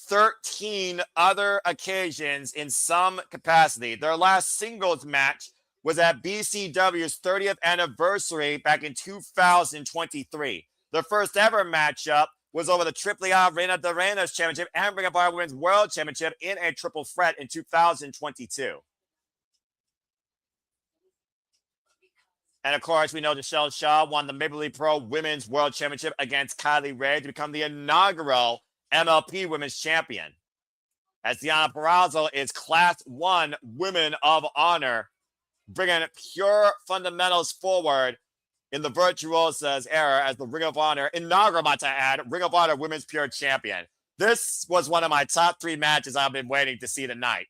Speaker 1: 13 other occasions in some capacity. Their last singles match was at BCW's 30th anniversary back in 2023. Their first ever matchup was over the AAA Reina de Reinas Championship and Ring of Honor Women's World Championship in a triple threat in 2022. And of course, we know Michelle Shaw won the Maple Leaf Pro Women's World Championship against Kylie Ray to become the inaugural MLP Women's Champion. As Deonna Purrazzo is Class 1 Women of Honor, bringing pure fundamentals forward in the Virtuosa's era as the Ring of Honor inaugural, to add, Ring of Honor Women's Pure Champion. This was one of my top 3 matches I've been waiting to see tonight.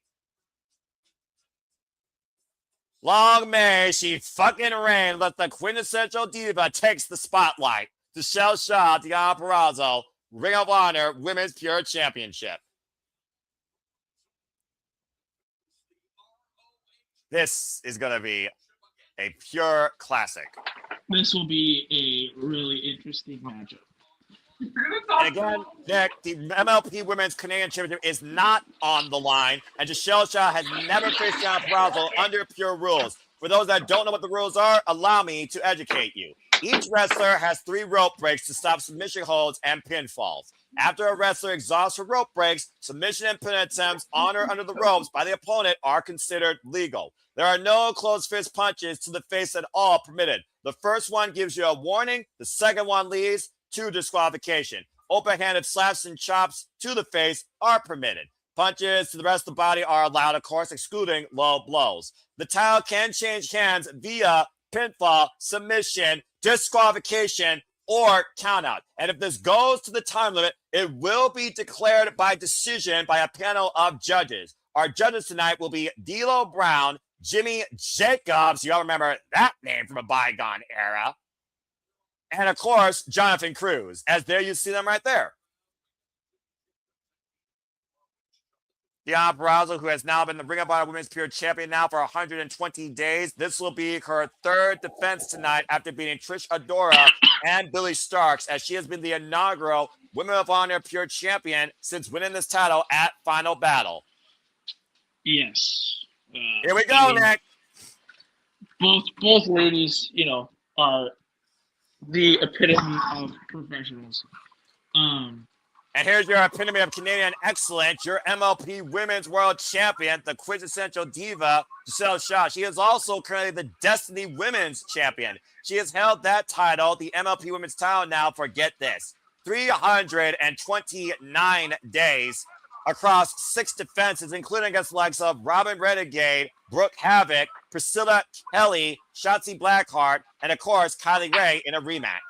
Speaker 1: Long may she fucking reign. Let the quintessential diva takes the spotlight. Michelle Shaw, Deonna Purrazzo, Ring of Honor Women's Pure Championship. This is going to be a pure classic.
Speaker 2: This will be a really interesting matchup.
Speaker 1: And again, Nick, the MLP Women's Canadian Championship is not on the line, and Giselle Shaw has never faced Purrazzo under pure rules. For those that don't know what the rules are, allow me to educate you. Each wrestler has 3 rope breaks to stop submission holds and pinfalls. After a wrestler exhausts her rope breaks, submission and pin attempts on or under the ropes by the opponent are considered legal. There are no closed fist punches to the face at all permitted. The first one gives you a warning. The second one leads to disqualification. Open-handed slaps and chops to the face are permitted. Punches to the rest of the body are allowed, of course, excluding low blows. The title can change hands via pinfall, submission, disqualification, or countout. And if this goes to the time limit, it will be declared by decision by a panel of judges. Our judges tonight will be D'Lo Brown, Jimmy Jacobs, you all remember that name from a bygone era, and of course, Jonathan Cruz. As there you see them right there. Deonna Purrazzo, who has now been the Ring of Honor Women's Pure Champion now for 120 days. This will be her 3rd defense tonight after beating Trish Adora and Billy Starks, as she has been the inaugural Women of Honor Pure Champion since winning this title at Final Battle.
Speaker 2: Yes.
Speaker 1: Here we go, Nick.
Speaker 2: Both ladies, are the epitome of professionals.
Speaker 1: And here's your epitome of Canadian excellence, your MLP Women's World Champion, the quintessential diva, Giselle Shaw. She is also currently the Destiny Women's Champion. She has held that title, the MLP Women's title now, for, get this, 329 days across 6 defenses, including against the likes of Robin Renegade, Brooke Havoc, Priscilla Kelly, Shotzi Blackheart, and of course, Kylie Ray in a rematch.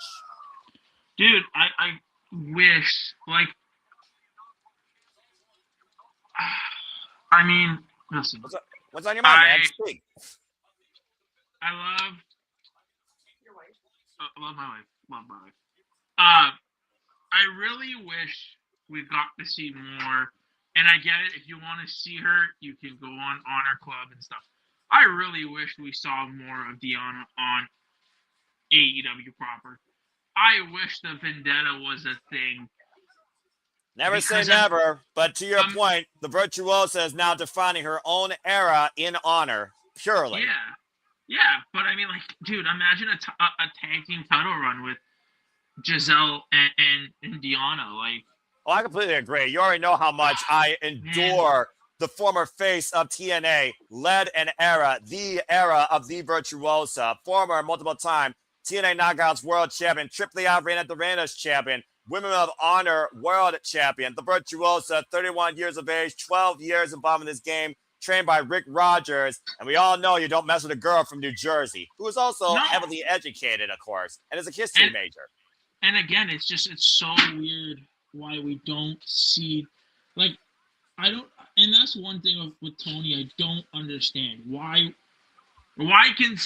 Speaker 2: Dude, I wish, listen.
Speaker 1: What's on your mind, man? Speak.
Speaker 2: I love your wife. I love my wife. I really wish we got to see more. And I get it. If you want to see her, you can go on Honor Club and stuff. I really wish we saw more of Deonna on AEW proper. I wish the Vendetta was a thing.
Speaker 1: Never say never, but to your point, the Virtuosa is now defining her own era in Honor, purely.
Speaker 2: Yeah, but dude, imagine a tag team title run with Giselle and Deonna,
Speaker 1: Oh, I completely agree. You already know how much I endure the former face of TNA, led an era, the era of the Virtuosa, former multiple-time TNA Knockouts World Champion, Triple A Reina de Reinas Champion, Women of Honor World Champion, the Virtuosa, 31 years of age, 12 years involved in this game, trained by Rick Rogers, and we all know you don't mess with a girl from New Jersey, who is also heavily educated, of course, and is a history major.
Speaker 2: And again, it's so weird why we don't see, and that's one thing with Tony I don't understand. Why can,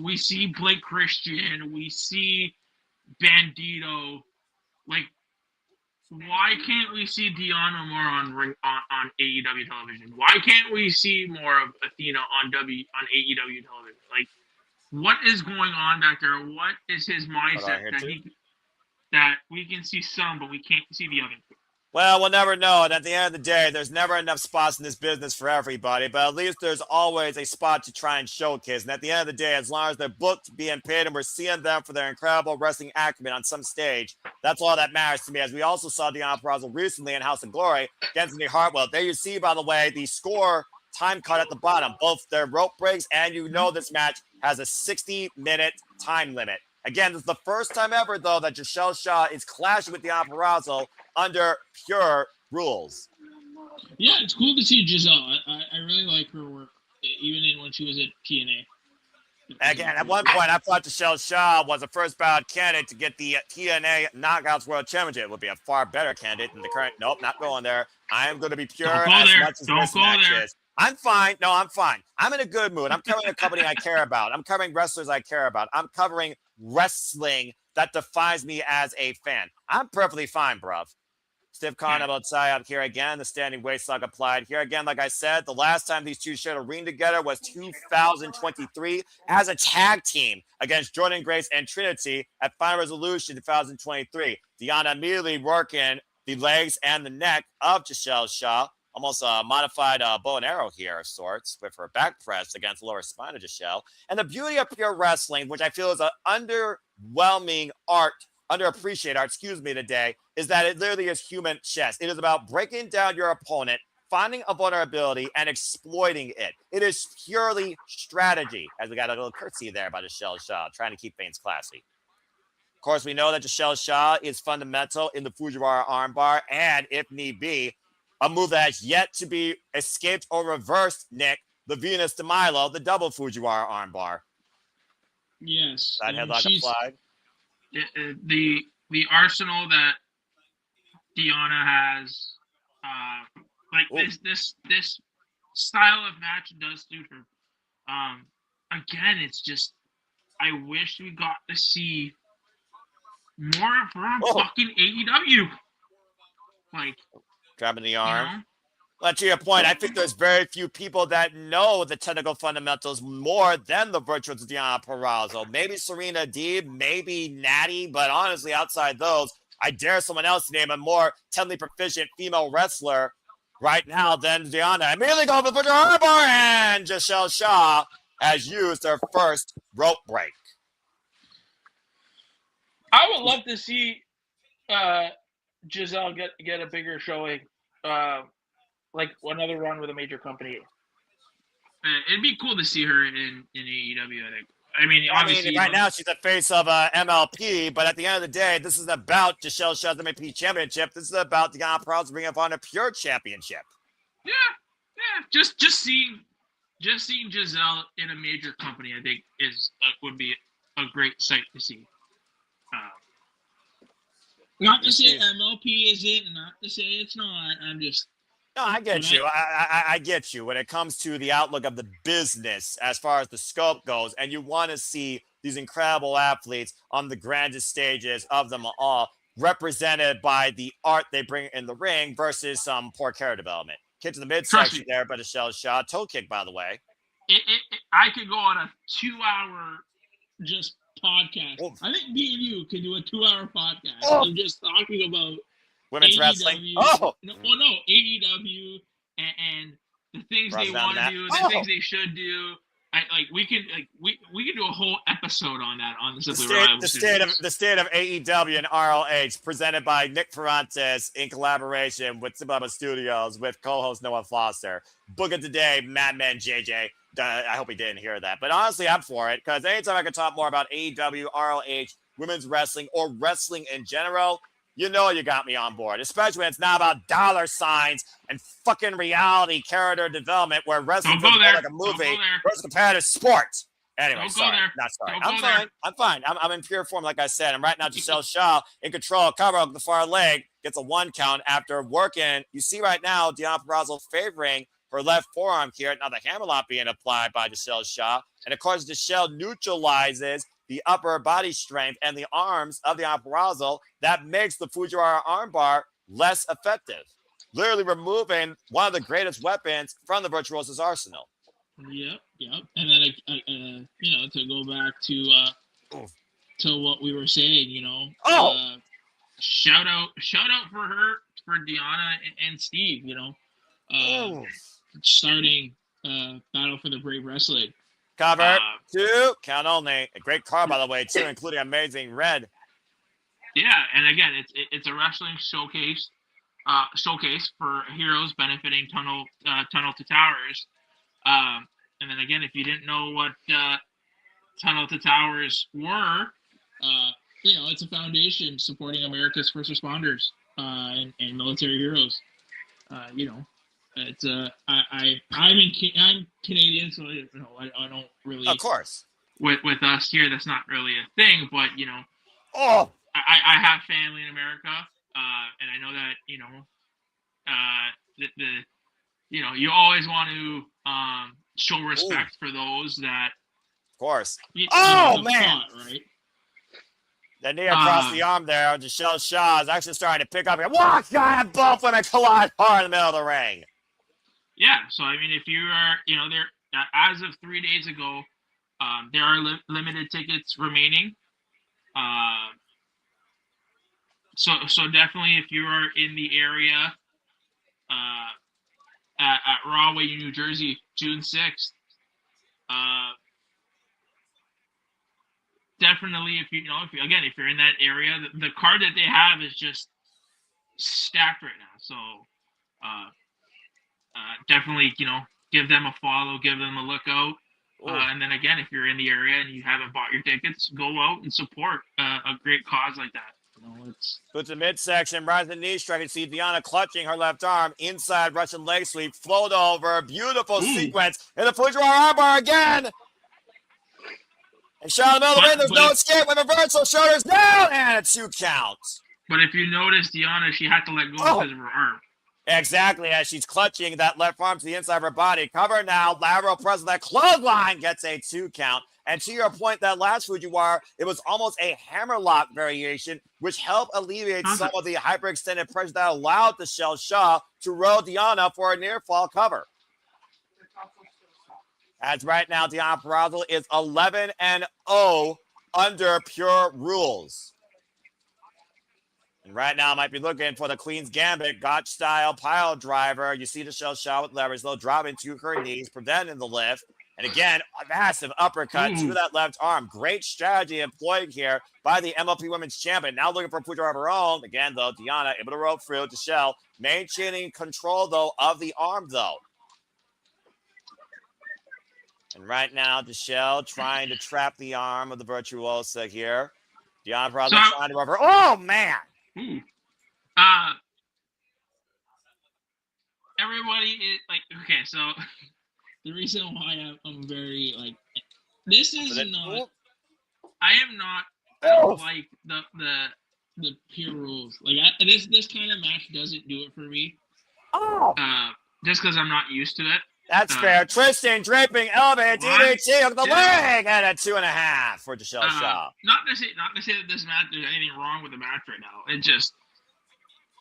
Speaker 2: we see Blake Christian, we see Bandito, why can't we see Deonna more on AEW television? Why can't we see more of Athena on AEW television? What is going on back there? What is his mindset that we can see some, but we can't see the other?
Speaker 1: Well, we'll never know. And at the end of the day, there's never enough spots in this business for everybody, but at least there's always a spot to try and showcase. And at the end of the day, as long as they're booked, being paid, and we're seeing them for their incredible wrestling acumen on some stage, that's all that matters to me. As we also saw Deonna Purrazzo recently in House of Glory against Anthony Hartwell. There you see, by the way, the score time cut at the bottom, both their rope breaks, and this match has a 60-minute time limit. Again, this is the first time ever, though, that Giselle Shaw is clashing with Deonna Purrazzo under pure rules.
Speaker 2: Yeah, it's cool to see Giselle. I really like her work, even when she was at TNA.
Speaker 1: Again, at one point, I thought Giselle Shaw was a first ballot candidate to get the TNA Knockouts World Championship. It would be a far better candidate than the current. Nope, not going there. I am going to be pure as much as this match is. I'm fine. No, I'm fine. I'm in a good mood. I'm covering a company I care about. I'm covering wrestlers I care about. I'm covering wrestling that defines me as a fan. I'm perfectly fine, bruv. Stiff Khan outside up here again. The standing waist lock applied here again. Like I said, the last time these two shared a ring together was 2023 as a tag team against Jordan Grace and Trinity at Final Resolution 2023. Deonna immediately working the legs and the neck of Giselle Shaw. Almost a modified bow and arrow here of sorts with her back press against the lower spine of Giselle. And the beauty of pure wrestling, which I feel is an underwhelming underappreciated art, today, is that it literally is human chess. It is about breaking down your opponent, finding a vulnerability, and exploiting it. It is purely strategy, as we got a little curtsy there by Giselle Shaw, trying to keep things classy. Of course, we know that Giselle Shaw is fundamental in the Fujiwara armbar, and if need be, a move that has yet to be escaped or reversed, Nick, the Venus de Milo, the double Fujiwara armbar.
Speaker 3: Yes.
Speaker 1: That headlock applied.
Speaker 2: The arsenal that Deonna has, this style of match does suit her. Again, it's just I wish we got to see more of her on fucking AEW. Like
Speaker 1: grabbing the arm.
Speaker 2: You know?
Speaker 1: Well, to your point, I think there's very few people that know the technical fundamentals more than the virtuous Deonna Purrazzo. Maybe Serena Deeb, maybe Natty, but honestly, outside those, I dare someone else to name a more technically proficient female wrestler right now than Deonna. Immediately going for the armbar, and Giselle Shaw has used her first rope break.
Speaker 2: I would love to see Giselle get a bigger showing. Like another run with a major company. It'd be cool to see her in AEW, I think. I mean, obviously,
Speaker 1: right now she's the face of MLP, but at the end of the day, this is about Giselle Shaw's MLP championship. This is about Deonna Purrazzo bringing upon a pure championship.
Speaker 2: Yeah. Just seeing Giselle in a major company, I think would be a great sight to see. Not to say MLP is it, not to say it's not. I'm just.
Speaker 1: No, I get you. I get you when it comes to the outlook of the business as far as the scope goes, and you want to see these incredible athletes on the grandest stages of them all represented by the art they bring in the ring versus some poor character development. Kick to the midsection there by Giselle Shaw. Toe kick, by the way.
Speaker 2: I could go on a 2-hour
Speaker 3: just podcast. I think me and you could do a 2-hour podcast. I'm just talking about
Speaker 1: women's
Speaker 3: AEW,
Speaker 1: wrestling.
Speaker 3: AEW and the things they want to do, the things they should do. We could do a whole episode on that on
Speaker 1: the state of AEW and ROH presented by Nick Ferrantes in collaboration with Zimbabwe Studios with co-host Noah Foster. Book it today, Madman JJ. I hope he didn't hear that, but honestly, I'm for it because anytime I can talk more about AEW, ROH, women's wrestling, or wrestling in general, you know you got me on board, especially when it's not about dollar signs and fucking reality character development where wrestling is like a movie versus competitive sport. Anyway, I'm fine. I'm in pure form, like I said. And right now, Giselle Shaw in control, cover up the far leg, gets a 1 count after working. You see right now, Deonna Purrazzo favoring her left forearm here. Now the hammerlock being applied by Giselle Shaw. And of course, Giselle neutralizes the upper body strength and the arms of Deonna Purrazzo. That makes the Fujiwara armbar less effective, literally removing one of the greatest weapons from the Virtuoso's arsenal.
Speaker 3: Yep. And then, to go back to what we were saying, shout out for Deonna and Steve, starting Battle for the Brave Wrestling.
Speaker 1: Cover 2, count only. A great card, by the way, too, including amazing red.
Speaker 2: Yeah, and again, it's a wrestling showcase for heroes benefiting Tunnel to Towers. And then again, if you didn't know what Tunnel to Towers were, it's a foundation supporting America's first responders and military heroes. It's I'm Canadian, so I don't really.
Speaker 1: Of course.
Speaker 2: With us here, that's not really a thing, but I have family in America, and I know that you always want to show respect for those that.
Speaker 1: Of course.
Speaker 3: Man, right?
Speaker 1: The knee across the arm there. Micheal Shaw is actually starting to pick up here. Wow, God, both women collide hard in the middle of the ring.
Speaker 3: Yeah, so I mean, if you are, there as of 3 days ago, there are limited tickets remaining. So definitely, if you are in the area at Rahway, New Jersey, June 6th, definitely if you're in that area, the card that they have is just stacked right now. So definitely, give them a follow, give them a look out. And then again, if you're in the area and you haven't bought your tickets, go out and support a great cause like that.
Speaker 1: Puts the midsection, rises the knee strike. You see Deonna clutching her left arm, inside Russian leg sweep, float over, beautiful sequence, and the Fujiwara armbar again. And shot in the middle of the ring, there's no escape with reversal, shoulders down, and a 2 count.
Speaker 3: But if you notice, Deonna, she had to let go because of her arm.
Speaker 1: Exactly, as she's clutching that left arm to the inside of her body. Cover now, lateral press of that clothesline gets a 2 count. And to your point, that last Fujiwara, it was almost a hammerlock variation, which helped alleviate some of the hyperextended pressure that allowed Micheal Shaw to roll Deonna for a near fall cover. As right now, Deonna Purrazzo is 11-0 under pure rules. And right now, might be looking for the Queen's Gambit, Gotch-style pile driver. You see Micheal Shaw with leverage, though, dropping to her knees, preventing the lift. And again, a massive uppercut to that left arm. Great strategy employed here by the MLP Women's Champion. Now looking for a Fujiwara of her own. Again, though, Deonna able to roll through to Shell. Maintaining control, though, of the arm, though. And right now, Micheal trying to trap the arm of the Virtuosa here. Deonna Purrazzo trying to rub her. Oh, man!
Speaker 3: Everybody is like, okay, so the reason why I'm very like, this is not, I am not like the pure rules. Like this kind of match doesn't do it for me. Just because I'm not used to it.
Speaker 1: That's fair. Tristan draping, elevated, DDT of the leg, and a 2.5 for Micheal Shaw.
Speaker 3: Not to say that this match, there's anything wrong with the match right now. It just,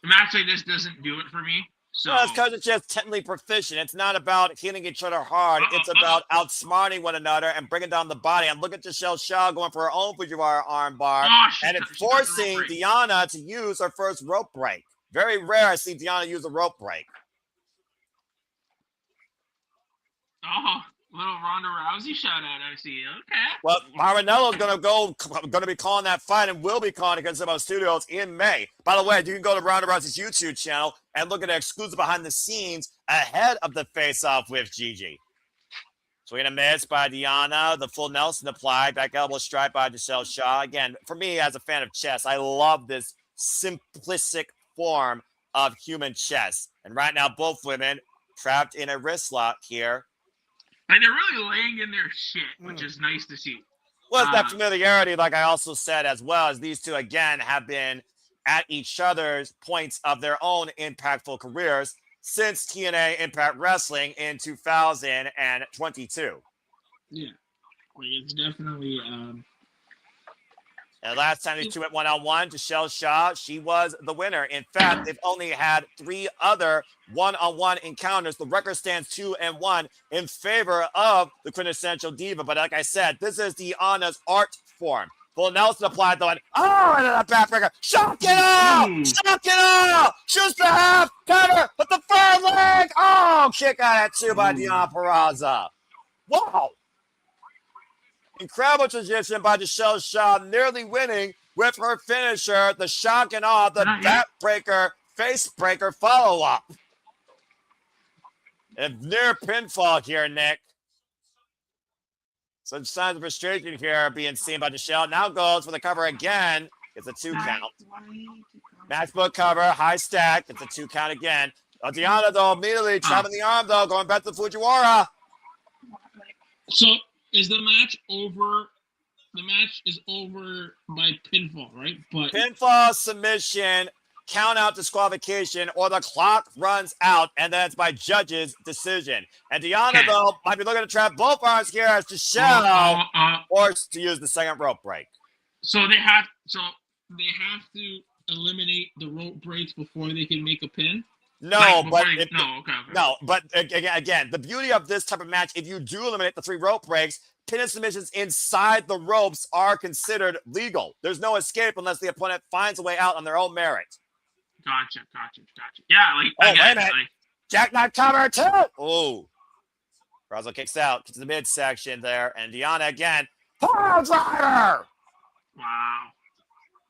Speaker 3: a match like this doesn't do it for me. So
Speaker 1: it's because it's just technically proficient. It's not about hitting each other hard. It's about outsmarting one another and bringing down the body. And look at Micheal Shaw going for her own Fujiwara armbar. And it's forcing Deonna to use her first rope break. Very rare I see Deonna use a rope break.
Speaker 3: Oh, little Ronda Rousey shout out, I see. Okay.
Speaker 1: Well, Marinello's going to be calling that fight and will be calling against Sumo Studios in May. By the way, you can go to Ronda Rousey's YouTube channel and look at the exclusive behind the scenes ahead of the face-off with Gigi. Swing and miss by Deonna. The full Nelson applied. Back elbow strike by Micheal Shaw. Again, for me, as a fan of chess, I love this simplistic form of human chess. And right now, both women trapped in a wrist lock here.
Speaker 3: And they're really laying in their shit, which is nice to see.
Speaker 1: Well, it's that familiarity, like I also said, as well as these two, again, have been at each other's points of their own impactful careers since TNA Impact Wrestling in 2022.
Speaker 3: Yeah. It's definitely...
Speaker 1: And last time these two went one-on-one, Micheal Shaw, she was the winner. In fact, they've only had 3 other one-on-one encounters. The record stands 2-1 in favor of the quintessential diva. But like I said, this is Deonna's art form. Full Nelson applied, though, and and a backbreaker. Shock it out! Shock it out! Shoots the half, cover, but the third leg. Kick out at 2 by Deonna Purrazzo. Wow! Incredible transition by Micheal Shaw, nearly winning with her finisher, the shock and awe, the backbreaker, face breaker follow-up. A near pinfall here, Nick. Some signs of frustration here being seen by Micheal. Now goes for the cover again. It's a 2 count. Matchbook cover, high stack. It's a 2 count again. Deonna, though, immediately trapping the arm, though, going back to Fujiwara.
Speaker 3: So... is the match over? The match is over by pinfall, right? But
Speaker 1: pinfall, submission, count out, disqualification, or the clock runs out, and then it's by judge's decision. And Deonna, though, might be looking to trap both arms here as Micheal, or to use the second rope break.
Speaker 3: So they have to eliminate the rope breaks before they can make a pin.
Speaker 1: No,
Speaker 3: Okay.
Speaker 1: No, but again, the beauty of this type of match, if you do eliminate the 3 rope breaks, pin and submissions inside the ropes are considered legal. There's no escape unless the opponent finds a way out on their own merit.
Speaker 3: Gotcha. Yeah, like
Speaker 1: wait a minute. Jackknife cover too. Oh, Purrazzo kicks out, gets to the midsection there, and Deonna again. Pile driver.
Speaker 3: Wow.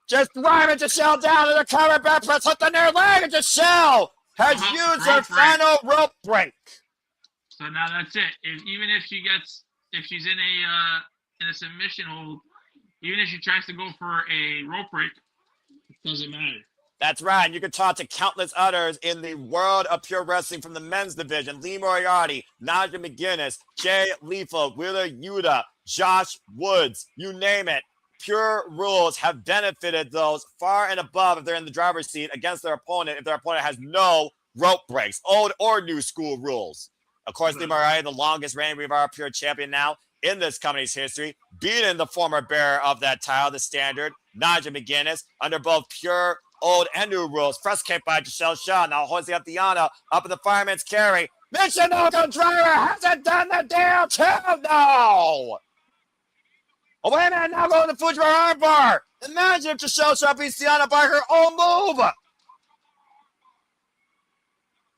Speaker 1: Just driving Micheal down to the cover, back press, hook the near leg, and Micheal has used her final rope break.
Speaker 3: So now that's it. Even if she's in a submission hold, even if she tries to go for a rope break, it doesn't matter.
Speaker 1: That's right. And you can talk to countless others in the world of pure wrestling from the men's division. Lee Moriarty, Nigel McGuinness, Jay Lethal, Wheeler Yuta, Josh Woods, you name it. Pure rules have benefited those far and above if they're in the driver's seat against their opponent if their opponent has no rope breaks, old or new school rules. Of course, Lee Moriarty, the longest reigning Revara Pure champion now in this company's history, beating the former bearer of that title, the Standard, Nigel McGuinness, under both pure old and new rules. First kick by Giselle Shaw. Now hoisting up Deonna up in the fireman's carry. Michinoku driver hasn't done the damn too. No. Oh, wait a minute. Now going to Fujiwara armbar. Imagine if Giselle Shaw beats Deonna by her own move.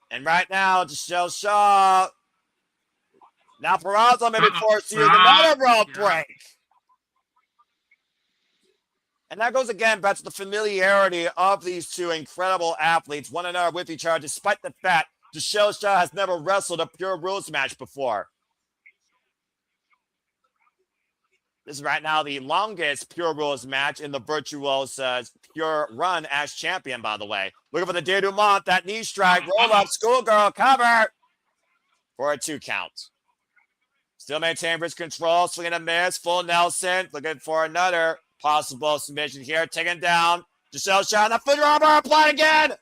Speaker 1: And right now, Giselle Shaw. Now Purrazzo may be forced to use another rope break. And that goes again back to the familiarity of these two incredible athletes, one another with each other, despite the fact Giselle Shaw has never wrestled a pure rules match before. This is right now the longest pure rules match in the Virtuosa's pure run as champion, by the way. Looking for the denouement, that knee strike, roll up, schoolgirl cover for a 2 count. Still maintaining wrist control, swinging a miss, full Nelson, looking for another possible submission here, taken down. Giselle Shaw, the foot rubber applied again.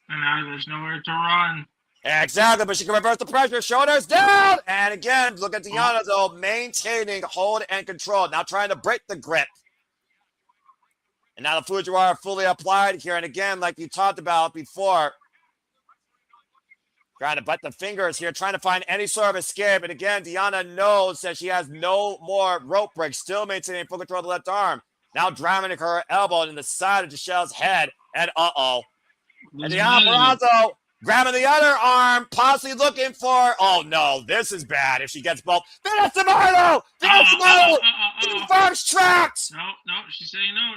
Speaker 3: And now there's nowhere to run.
Speaker 1: Exactly, but she can reverse the pressure. Shoulders down. And again, look at Deonna, though, maintaining hold and control. Now trying to break the grip. And now the Fujiwara fully applied here. And again, like you talked about before, trying to butt the fingers here, trying to find any sort of escape. And again, Deonna knows that she has no more rope breaks, still maintaining full control of the left arm. Now driving her elbow in the side of Giselle's head. And uh-oh. And Deonna Purrazzo grabbing the other arm, possibly looking for, oh no, this is bad if she gets both. Finish Tomato! Finish Tomato! Confirms tracks!
Speaker 3: No, she's saying no,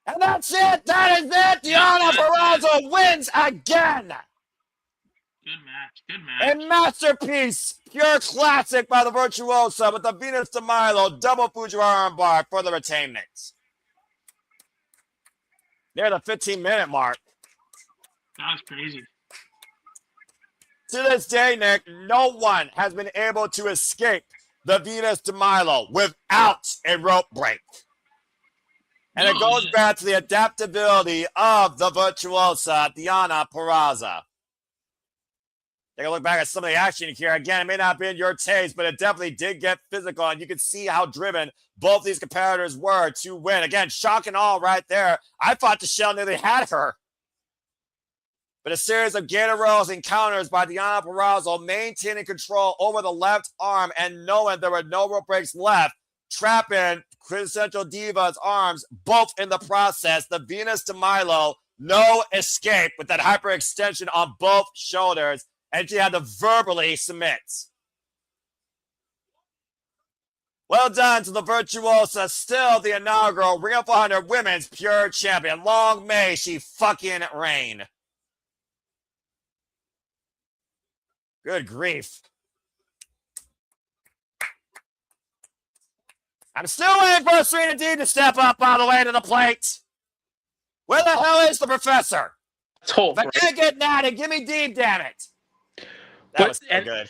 Speaker 1: And that's it! That is it! Deonna Purrazzo wins again!
Speaker 3: Good match.
Speaker 1: A masterpiece, pure classic by the Virtuosa with the Venus de Milo double Fujiwara armbar for the retainment. Near the 15-minute mark.
Speaker 3: That was crazy.
Speaker 1: To this day, Nick, no one has been able to escape the Venus de Milo without a rope break. And it goes back to the adaptability of the Virtuosa, Deonna Purrazzo. Take a look back at some of the action here. Again, it may not be in your taste, but it definitely did get physical, and you can see how driven both these competitors were to win. Again, shock and all right there. I thought Sheldon nearly had her. But a series of Gator rolls encounters by Deonna Purrazzo, maintaining control over the left arm and knowing there were no rope breaks left, trapping Quintessential Diva's arms, both in the process. The Venus de Milo, no escape with that hyperextension on both shoulders. And she had to verbally submit. Well done to the Virtuosa, still the inaugural Ring of 400 Women's Pure Champion. Long may she fucking reign. Good grief. I'm still waiting for Serena Deeb to step up all the way to the plate. Where the hell is the professor? If I can't get Natty, give me Deeb, damn it. That was so good.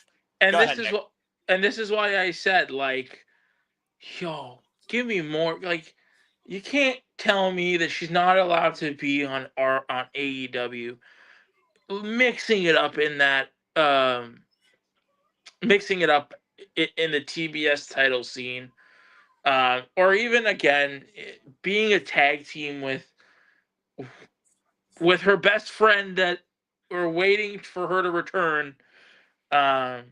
Speaker 4: And this is why I said, like, yo, give me more. Like, you can't tell me that she's not allowed to be on AEW. Mixing it up in that, mixing it up in the TBS title scene Or even again being a tag team with her best friend that we're waiting for her to return, Mrs.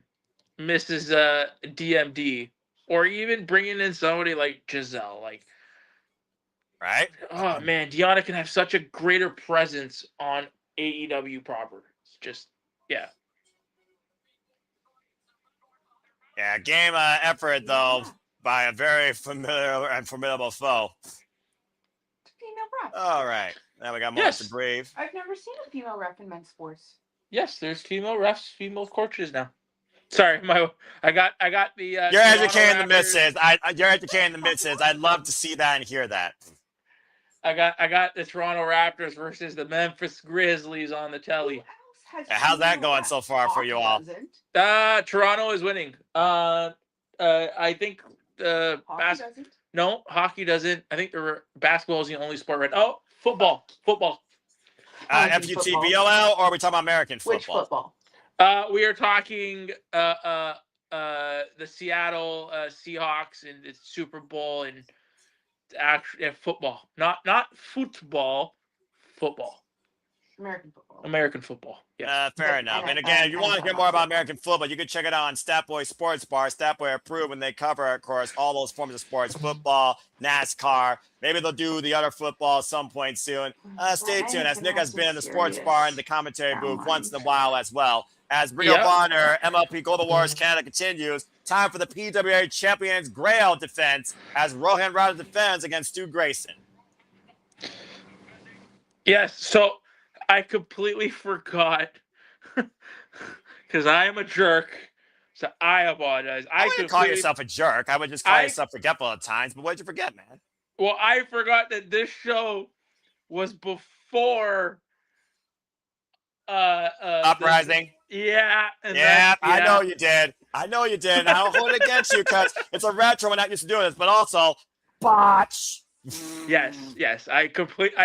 Speaker 4: DMD, or even bringing in somebody like Giselle. Like,
Speaker 1: Right?
Speaker 4: oh man, Deonna can have such a greater presence on AEW proper. It's just, yeah.
Speaker 1: Yeah, game effort, though, by a very familiar and formidable foe.
Speaker 5: Female ref.
Speaker 1: All right. Now we got moments to breathe.
Speaker 5: I've never seen a female ref in men's sports.
Speaker 4: Yes, there's female refs, female coaches now. Sorry, I got the.
Speaker 1: You're educating the misses. You're educating the misses. I'd love to see that and hear that.
Speaker 4: I got the Toronto Raptors versus the Memphis Grizzlies on the telly.
Speaker 1: How's that going so far for you all?
Speaker 4: Toronto is winning. I think hockey doesn't. I think basketball is the only sport right. Oh, football.
Speaker 1: FUTBOL, or are we talking about American football?
Speaker 5: Which football?
Speaker 4: We are talking the Seattle Seahawks and the Super Bowl and actually football, not football. American football. Yeah.
Speaker 1: Fair enough. And again, if you want to hear more about American football, you can check it out on Statboy Sports Bar. Statboy approved when they cover, of course, all those forms of sports: football, NASCAR. Maybe they'll do the other football at some point soon. Stay tuned, as Nick has been in the sports bar and the commentary booth once in a while as well. As Ring of Honor, MLP Global Wars Canada continues, time for the PWA Champions Grail defense as Rohan Rada defends against Stu Grayson.
Speaker 4: Yes, so I completely forgot because I am a jerk. So I apologize.
Speaker 1: I wouldn't call yourself a jerk. I would just call yourself forgetful at times. But what did you forget, man?
Speaker 4: Well, I forgot that this show was before
Speaker 1: Uprising.
Speaker 4: I
Speaker 1: know you did. I don't hold it against you because it's a retro. We're not used to doing this, but also botch.
Speaker 4: Yes. I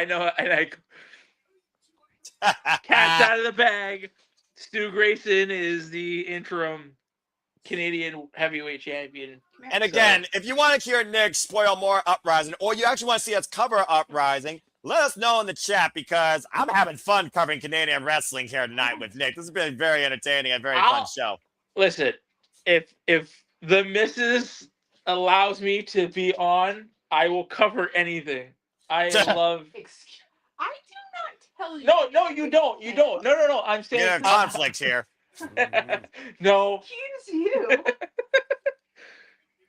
Speaker 4: know. And cat's out of the bag. Stu Grayson is the interim Canadian heavyweight champion.
Speaker 1: And again, if you want to hear Nick spoil more Uprising, or you actually want to see us cover Uprising, let us know in the chat, because I'm having fun covering Canadian wrestling here tonight with Nick. This has been very entertaining and very fun show.
Speaker 4: Listen, if the missus allows me to be on, I will cover anything. I love.
Speaker 5: I do not tell you.
Speaker 4: No, you don't. You don't. No. I'm saying
Speaker 1: there's conflict here.
Speaker 4: No.
Speaker 5: Excuse you.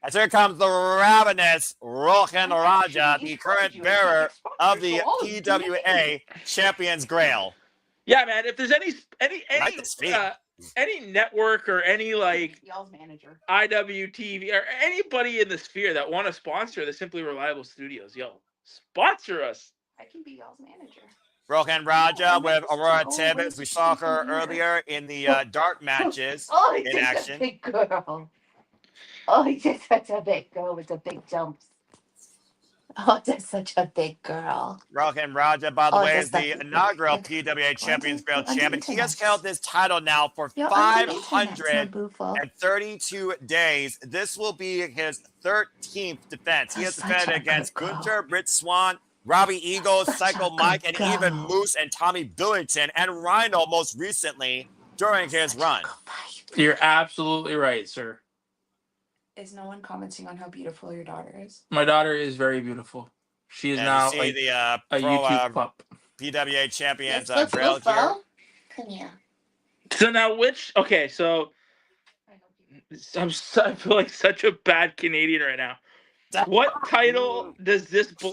Speaker 1: As here comes the ravenous Rohan Raja, the current bearer of the PWA Champions Grail.
Speaker 4: Yeah, man. If there's any network or any like
Speaker 5: y'all's manager,
Speaker 4: IWTV or anybody in the sphere that want to sponsor the Simply Reliable Studios, sponsor us.
Speaker 5: I can be y'all's manager.
Speaker 1: Rohan Raja with Aurora Tibbetts. We saw her earlier in the dark matches in action.
Speaker 5: A big girl. Oh, just such a big girl with the big jumps. Oh, just such a big girl.
Speaker 1: Rohan Raja, by the way, is the inaugural PWA Champions Grail champion. He has held this title now for 532 days. This will be his 13th defense. He has defended against Gujjar, Swann, Robbie Eagles, Psycho Mike, and even Moose and Tommy Billington, and Rhino most recently during his run.
Speaker 4: You're absolutely right, sir.
Speaker 5: Is no one commenting on how beautiful your daughter is?
Speaker 4: My daughter is very beautiful. She is now
Speaker 1: a
Speaker 4: YouTube pup.
Speaker 1: PWA Champions
Speaker 5: Grail gear. Come here.
Speaker 4: So now I feel like such a bad Canadian right now. What title does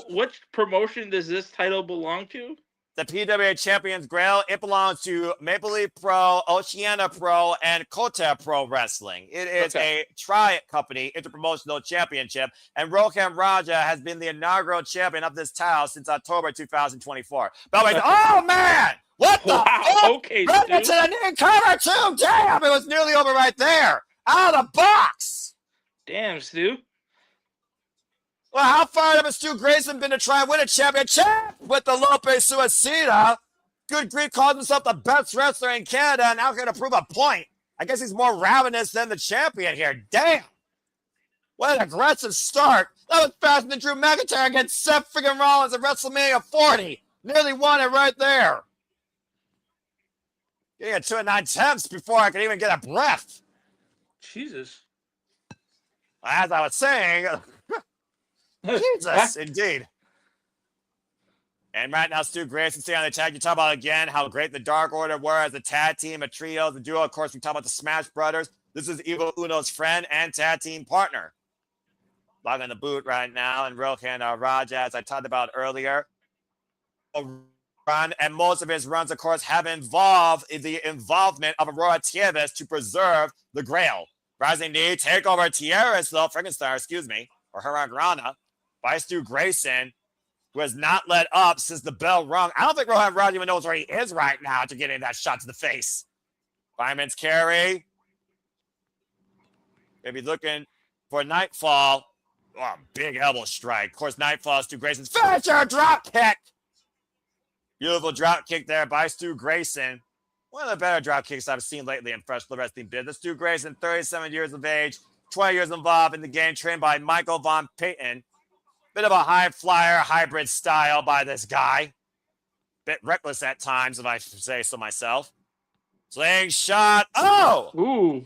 Speaker 4: which promotion does this title belong to?
Speaker 1: The PWA Champions Grail, it belongs to Maple Leaf Pro, Oceania Pro, and Kota Pro Wrestling. It is a tri-company interpromotional championship, and Rohan Raja has been the inaugural champion of this title since October 2024. By the way, oh man! What the fuck?
Speaker 4: Okay,
Speaker 1: right into the new cover too! Damn, it was nearly over right there! Out of the box!
Speaker 4: Damn, Stu.
Speaker 1: Well, how far have Stu Grayson been to try and win a championship with the Lope Suicida? Good grief, calls himself the best wrestler in Canada, and now going to prove a point. I guess he's more ravenous than the champion here. Damn. What an aggressive start. That was faster than Drew McIntyre against Seth freaking Rollins at WrestleMania 40. Nearly won it right there. Getting it 2 and 9 tenths before I could even get a breath.
Speaker 4: Jesus.
Speaker 1: As I was saying, Jesus, indeed. And right now, Stu Grayson staying on the tag. You talk about again how great the Dark Order were as a tag team, a trio, the duo. Of course, we talk about the Smash Brothers. This is Evil Uno's friend and tag team partner. Logging the boot right now, and Rohan Raja, as I talked about earlier. Run, and most of his runs, of course, have involved the involvement of Aurora Tieves to preserve the Grail. Rising knee, take over Frankenstein, or Haragrana, by Stu Grayson, who has not let up since the bell rung. I don't think Rohan Raja even knows where he is right now to getting that shot to the face. Fireman's carry. Maybe looking for Nightfall. Oh, big elbow strike. Of course, Nightfall, Stu Grayson's finisher, drop kick. Beautiful drop kick there by Stu Grayson. One of the better drop kicks I've seen lately in professional wrestling business. Stu Grayson, 37 years of age, 20 years involved in the game, trained by Michael Von Payton. Bit of a high flyer, hybrid style by this guy. Bit reckless at times, if I say so myself. Slingshot. Oh!
Speaker 4: Ooh.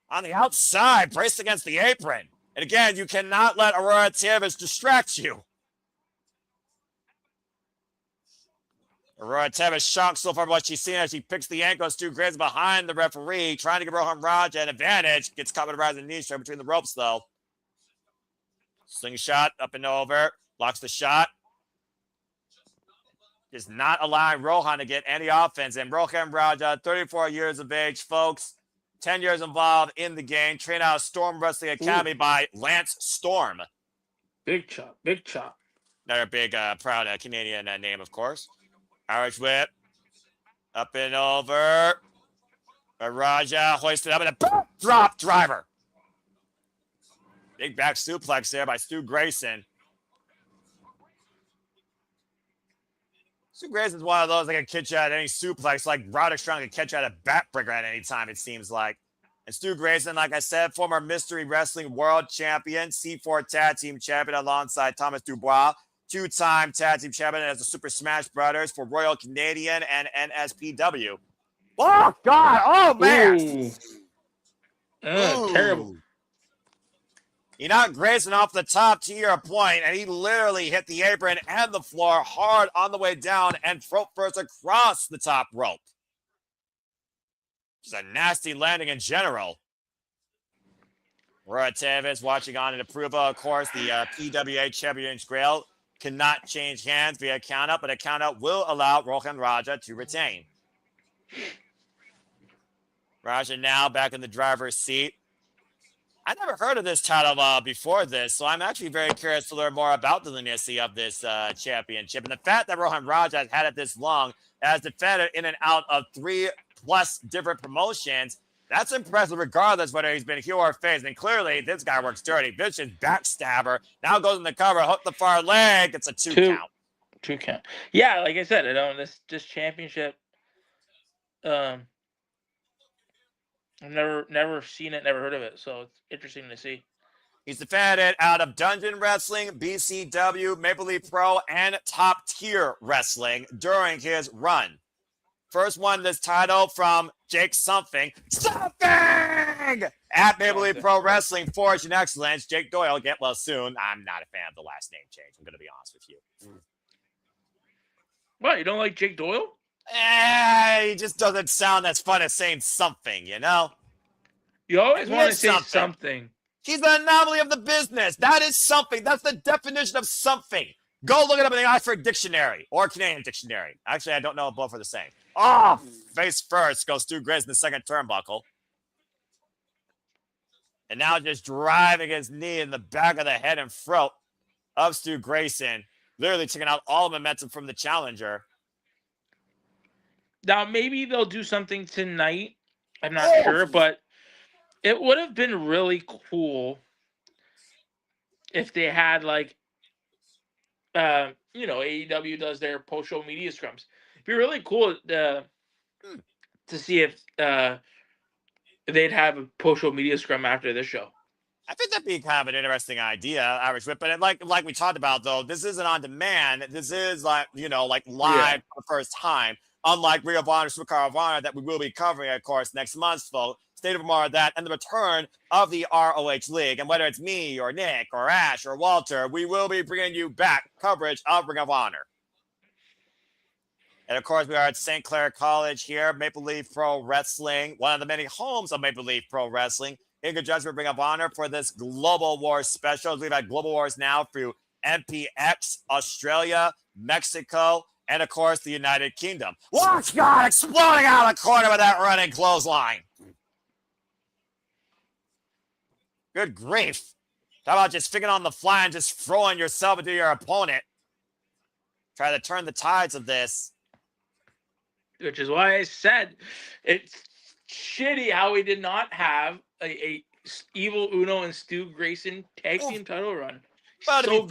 Speaker 1: On the outside, braced against the apron. And again, you cannot let Aurora Tieves distract you. Aurora Tieves shocked so far by what she's seen as she picks the ankle. Stu Grayson behind the referee, trying to give Rohan Raja an advantage. Gets caught with a rising knee straight between the ropes, though. Slingshot up and over. Blocks the shot. Is not allowing Rohan to get any offense. And Rohan Raja, 34 years of age, folks. 10 years involved in the game. Trained out of Storm Wrestling Academy by Lance Storm.
Speaker 4: Big chop. Big chop.
Speaker 1: Another big, proud Canadian name, of course. Irish whip. Up and over. Raja hoisted up and a backdrop driver. Big back suplex there by Stu Grayson. Stu Grayson's one of those that can catch you at any suplex, like Roderick Strong can catch you at a backbreaker at any time, it seems like. And Stu Grayson, like I said, former Mystery Wrestling World Champion, C4 Tag Team Champion alongside Thomas Dubois, two-time Tag Team Champion as the Super Smash Brothers for Royal Canadian and NSPW. Oh, God! Oh, man!
Speaker 4: Ooh. Terrible.
Speaker 1: He knocked Grayson off the top to your point, and he literally hit the apron and the floor hard on the way down and throat first across the top rope. Just a nasty landing in general. Aurora Tieves watching on in approval. Of course, the PWA Champions Grail cannot change hands via count-out, but a count-out will allow Rohan Raja to retain. Raja now back in the driver's seat. I never heard of this title before this, so I'm actually very curious to learn more about the lunacy of this championship. And the fact that Rohan Raja has had it this long, has defended in and out of 3+ different promotions, that's impressive regardless whether he's been heel or face. And clearly, this guy works dirty. Vicious backstabber. Now goes in the cover, hook the far leg. It's a 2 count.
Speaker 4: 2 count. Yeah, like I said, this championship, I've never seen it, never heard of it, so it's interesting to see.
Speaker 1: He's defended out of Dungeon Wrestling, BCW, Maple Leaf Pro, and Top Tier Wrestling during his run. First won this title from Jake Something at Maple Leaf Pro Wrestling, Forge and Excellence. Jake Doyle, get well soon. I'm not a fan of the last name change. I'm going to be honest with you.
Speaker 4: What, you don't like Jake Doyle?
Speaker 1: He just doesn't sound as fun as saying something, you know?
Speaker 4: You always want to say something.
Speaker 1: He's the anomaly of the business. That is something. That's the definition of something. Go look it up in the Oxford Dictionary or Canadian Dictionary. Actually, I don't know if both are the same. Oh, face first goes Stu Grayson in the second turnbuckle. And now just driving his knee in the back of the head and throat of Stu Grayson. Literally taking out all momentum from the challenger.
Speaker 4: Now, maybe they'll do something tonight. I'm not sure, but it would have been really cool if they had, like, AEW does their post-show media scrums. It'd be really cool to see if they'd have a post-show media scrum after this show.
Speaker 1: I think that'd be kind of an interesting idea, Irish Whip. But like we talked about, though, this isn't on demand. This is like live for the first time. Unlike Ring of Honor, Supercard of Honor, that we will be covering, of course, next month, folks. State of more of that, and the return of the ROH League. And whether it's me or Nick or Ash or Walter, we will be bringing you back coverage of Ring of Honor. And of course, we are at St. Clair College here, Maple Leaf Pro Wrestling, one of the many homes of Maple Leaf Pro Wrestling, in conjunction with Ring of Honor for this Global Wars special. We've had Global Wars now through MPX, Australia, Mexico, and of course, the United Kingdom. Watch God exploding out of the corner with that running clothesline. Good grief. How about just thinking on the fly and just throwing yourself into your opponent? Try to turn the tides of this.
Speaker 4: Which is why I said it's shitty how we did not have a Evil Uno and Stu Grayson tag team title run.
Speaker 1: Well,
Speaker 4: so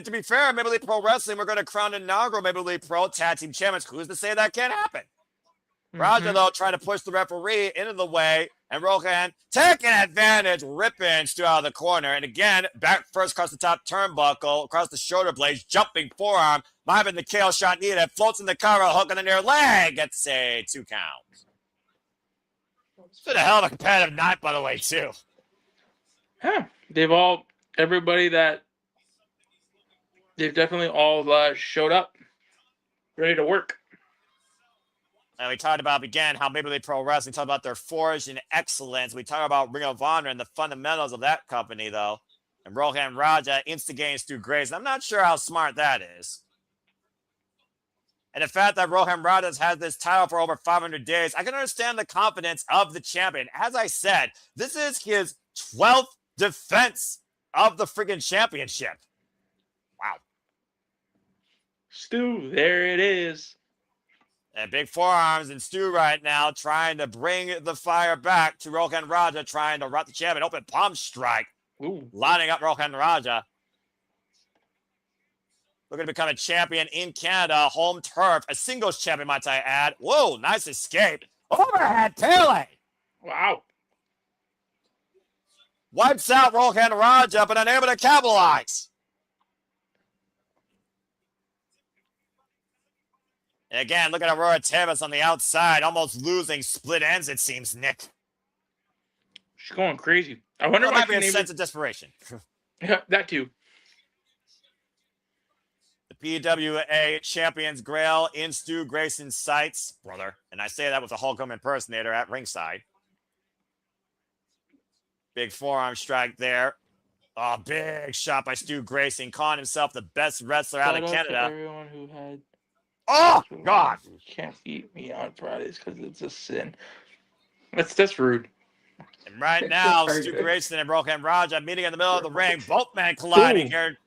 Speaker 1: to be fair, Maple Leaf Pro Wrestling, we're going to crown inaugural Maple Leaf Pro Tag Team Champions. Who's to say that can't happen? Roger, though, trying to push the referee into the way, and Rohan taking advantage, ripping Stu out of the corner. And again, back first across the top turnbuckle, across the shoulder blades, jumping forearm, might have been the KO shot needed, floats in the cover, hook on the near leg, gets a 2 count. It's been a hell of a competitive night, by the way, too.
Speaker 4: Yeah, they've definitely all showed up, ready to work.
Speaker 1: And we talked about, again, how Maple Leaf Pro Wrestling talked about their forge in excellence. We talked about Ring of Honor and the fundamentals of that company, though. And Rohan Raja instigating Stu Grayson. I'm not sure how smart that is. And the fact that Rohan Raja has had this title for over 500 days, I can understand the confidence of the champion. As I said, this is his 12th defense of the freaking championship. Wow.
Speaker 4: Stu, there it is.
Speaker 1: And big forearms and Stu right now trying to bring the fire back to Rohan Raja, trying to rock the champion. Open palm strike.
Speaker 4: Ooh.
Speaker 1: Lining up Rohan Raja. Looking to become a champion in Canada, home turf, a singles champion, might I add. Whoa, nice escape. Overhead Pele.
Speaker 4: Wow.
Speaker 1: Wipes out Rohan Raja, but unable to capitalize. And again, look at Aurora Tavis on the outside, almost losing split ends, it seems, Nick.
Speaker 4: She's going crazy. I wonder
Speaker 1: if
Speaker 4: why
Speaker 1: might be a sense of desperation.
Speaker 4: Yeah, that too.
Speaker 1: The PWA champions Grail in Stu Grayson's sights, brother. And I say that with a Hulk Hogan impersonator at ringside. Big forearm strike there. Oh, big shot by Stu Grayson, calling himself the best wrestler out of Canada.
Speaker 4: Everyone who had
Speaker 1: God.
Speaker 4: You can't eat me on Fridays because it's a sin. That's rude.
Speaker 1: And right now, Stu Grayson and Rohan Raja meeting in the middle of the ring. Both men colliding here.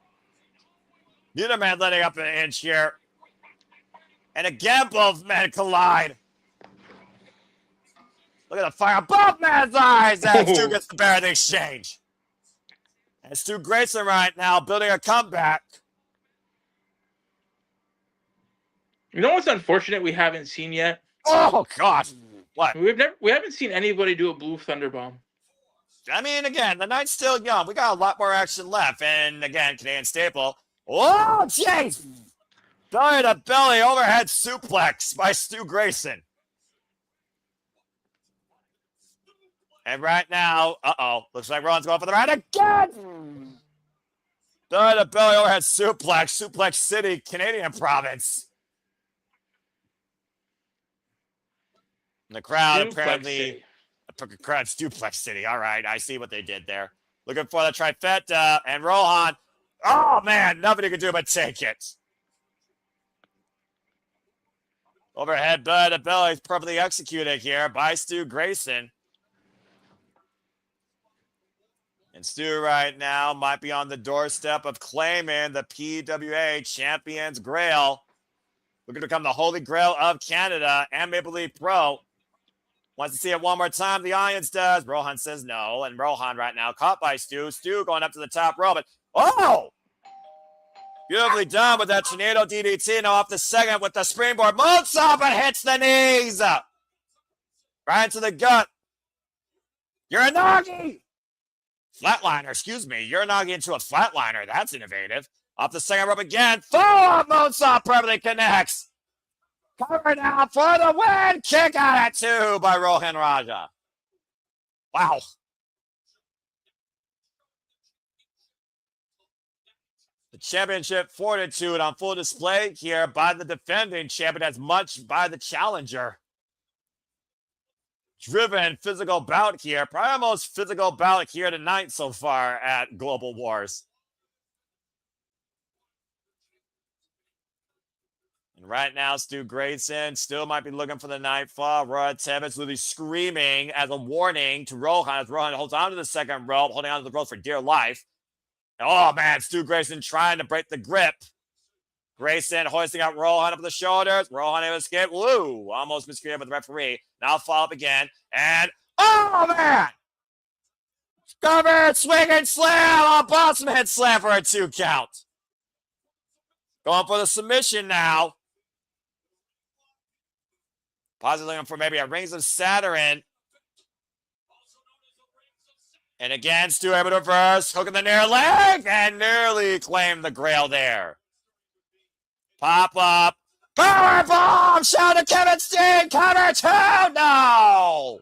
Speaker 1: Neither man letting up an inch here. And again, both men collide. Look at the fire. Both men's eyes as Stu gets the better of the exchange. And Stu Grayson right now building a comeback.
Speaker 4: You know what's unfortunate we haven't seen yet?
Speaker 1: Oh, God. What?
Speaker 4: We haven't seen anybody do a blue thunder bomb.
Speaker 1: I mean, again, the night's still young. We got a lot more action left. And again, Canadian staple. Oh, jeez. Belly to belly overhead suplex by Stu Grayson. And right now, looks like Rohan's going for the right again. Belly to belly overhead suplex, Suplex City, Canadian province. And the crowd apparently, Suplex City. All right, I see what they did there. Looking for the trifecta, and Rohan. Oh man, nothing he can do but take it. Overhead belly to belly is perfectly executed here by Stu Grayson. And Stu right now might be on the doorstep of claiming the PWA Champions Grail. Looking to become the Holy Grail of Canada and Maple Leaf Pro. Wants to see it one more time. The audience does. Rohan says no. And Rohan right now caught by Stu. Stu going up to the top rope. Oh! Beautifully done with that tornado DDT. Now off the second with the springboard. Moonsault, but hits the knees. Right into the gut. You're a Nagi. Flatliner, excuse me. You're not into a flatliner. That's innovative. Off the second rope again. Full-on moonsault perfectly connects. Cover now for the win. Kick out at 2 by Rohan Raja. Wow. The championship fortitude on full display here by the defending champion as much by the challenger. Driven physical bout here. Probably the most physical bout here tonight so far at Global Wars. And right now, Stu Grayson still might be looking for the nightfall. Roy Tevez literally screaming as a warning to Rohan as Rohan holds on to the second rope, holding on to the rope for dear life. And, oh, man, Stu Grayson trying to break the grip. Grayson hoisting up Rohan up the shoulders. Rohan able to escape. Woo! Almost miscreated by the referee. Now follow up again. And, oh, man! Cover, swing, and slam! A Bossman head slam for a 2 count. Going for the submission now. Possibly looking for maybe a Rings of Saturn. And again, Stu able to reverse, hooking the near leg, and nearly claimed the Grail there. Pop up. Power bomb! Shout to Kevin Steen! Cover 2! No!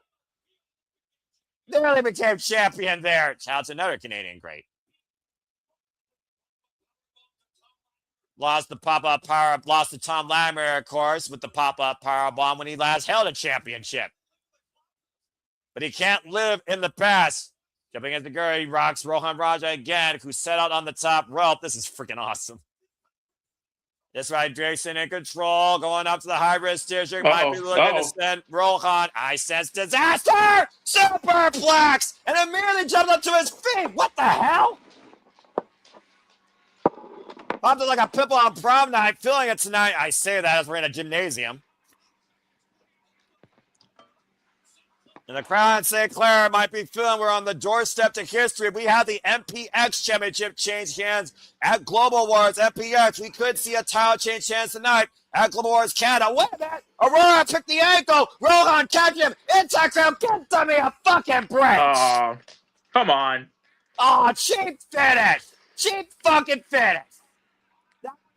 Speaker 1: Nearly became champion there. Shout out to another Canadian great. Lost the pop-up power, lost to Tom Latimer, of course, with the pop-up power bomb when he last held a championship. But he can't live in the past. Jumping into the girl, he rocks Rohan Raja again, who set out on the top rope. This is freaking awesome. This right, Grayson in control, going up to the high-risk district. Might be looking to send Rohan. I sense disaster! Superplex! And immediately jumped up to his feet. What the hell? Popped it like a pimple on prom night, feeling it tonight. I say that as we're in a gymnasium. And the crowd in St. Clair might be feeling we're on the doorstep to history. We have the MPX Championship change hands at Global Wars MPX. We could see a title change hands tonight at Global Wars Canada. Wait a minute. Aurora took the ankle. Rohan catch him. Inside crowd gives to me a fucking break.
Speaker 4: Oh, come on.
Speaker 1: Oh, cheap finish. Cheap fucking finish.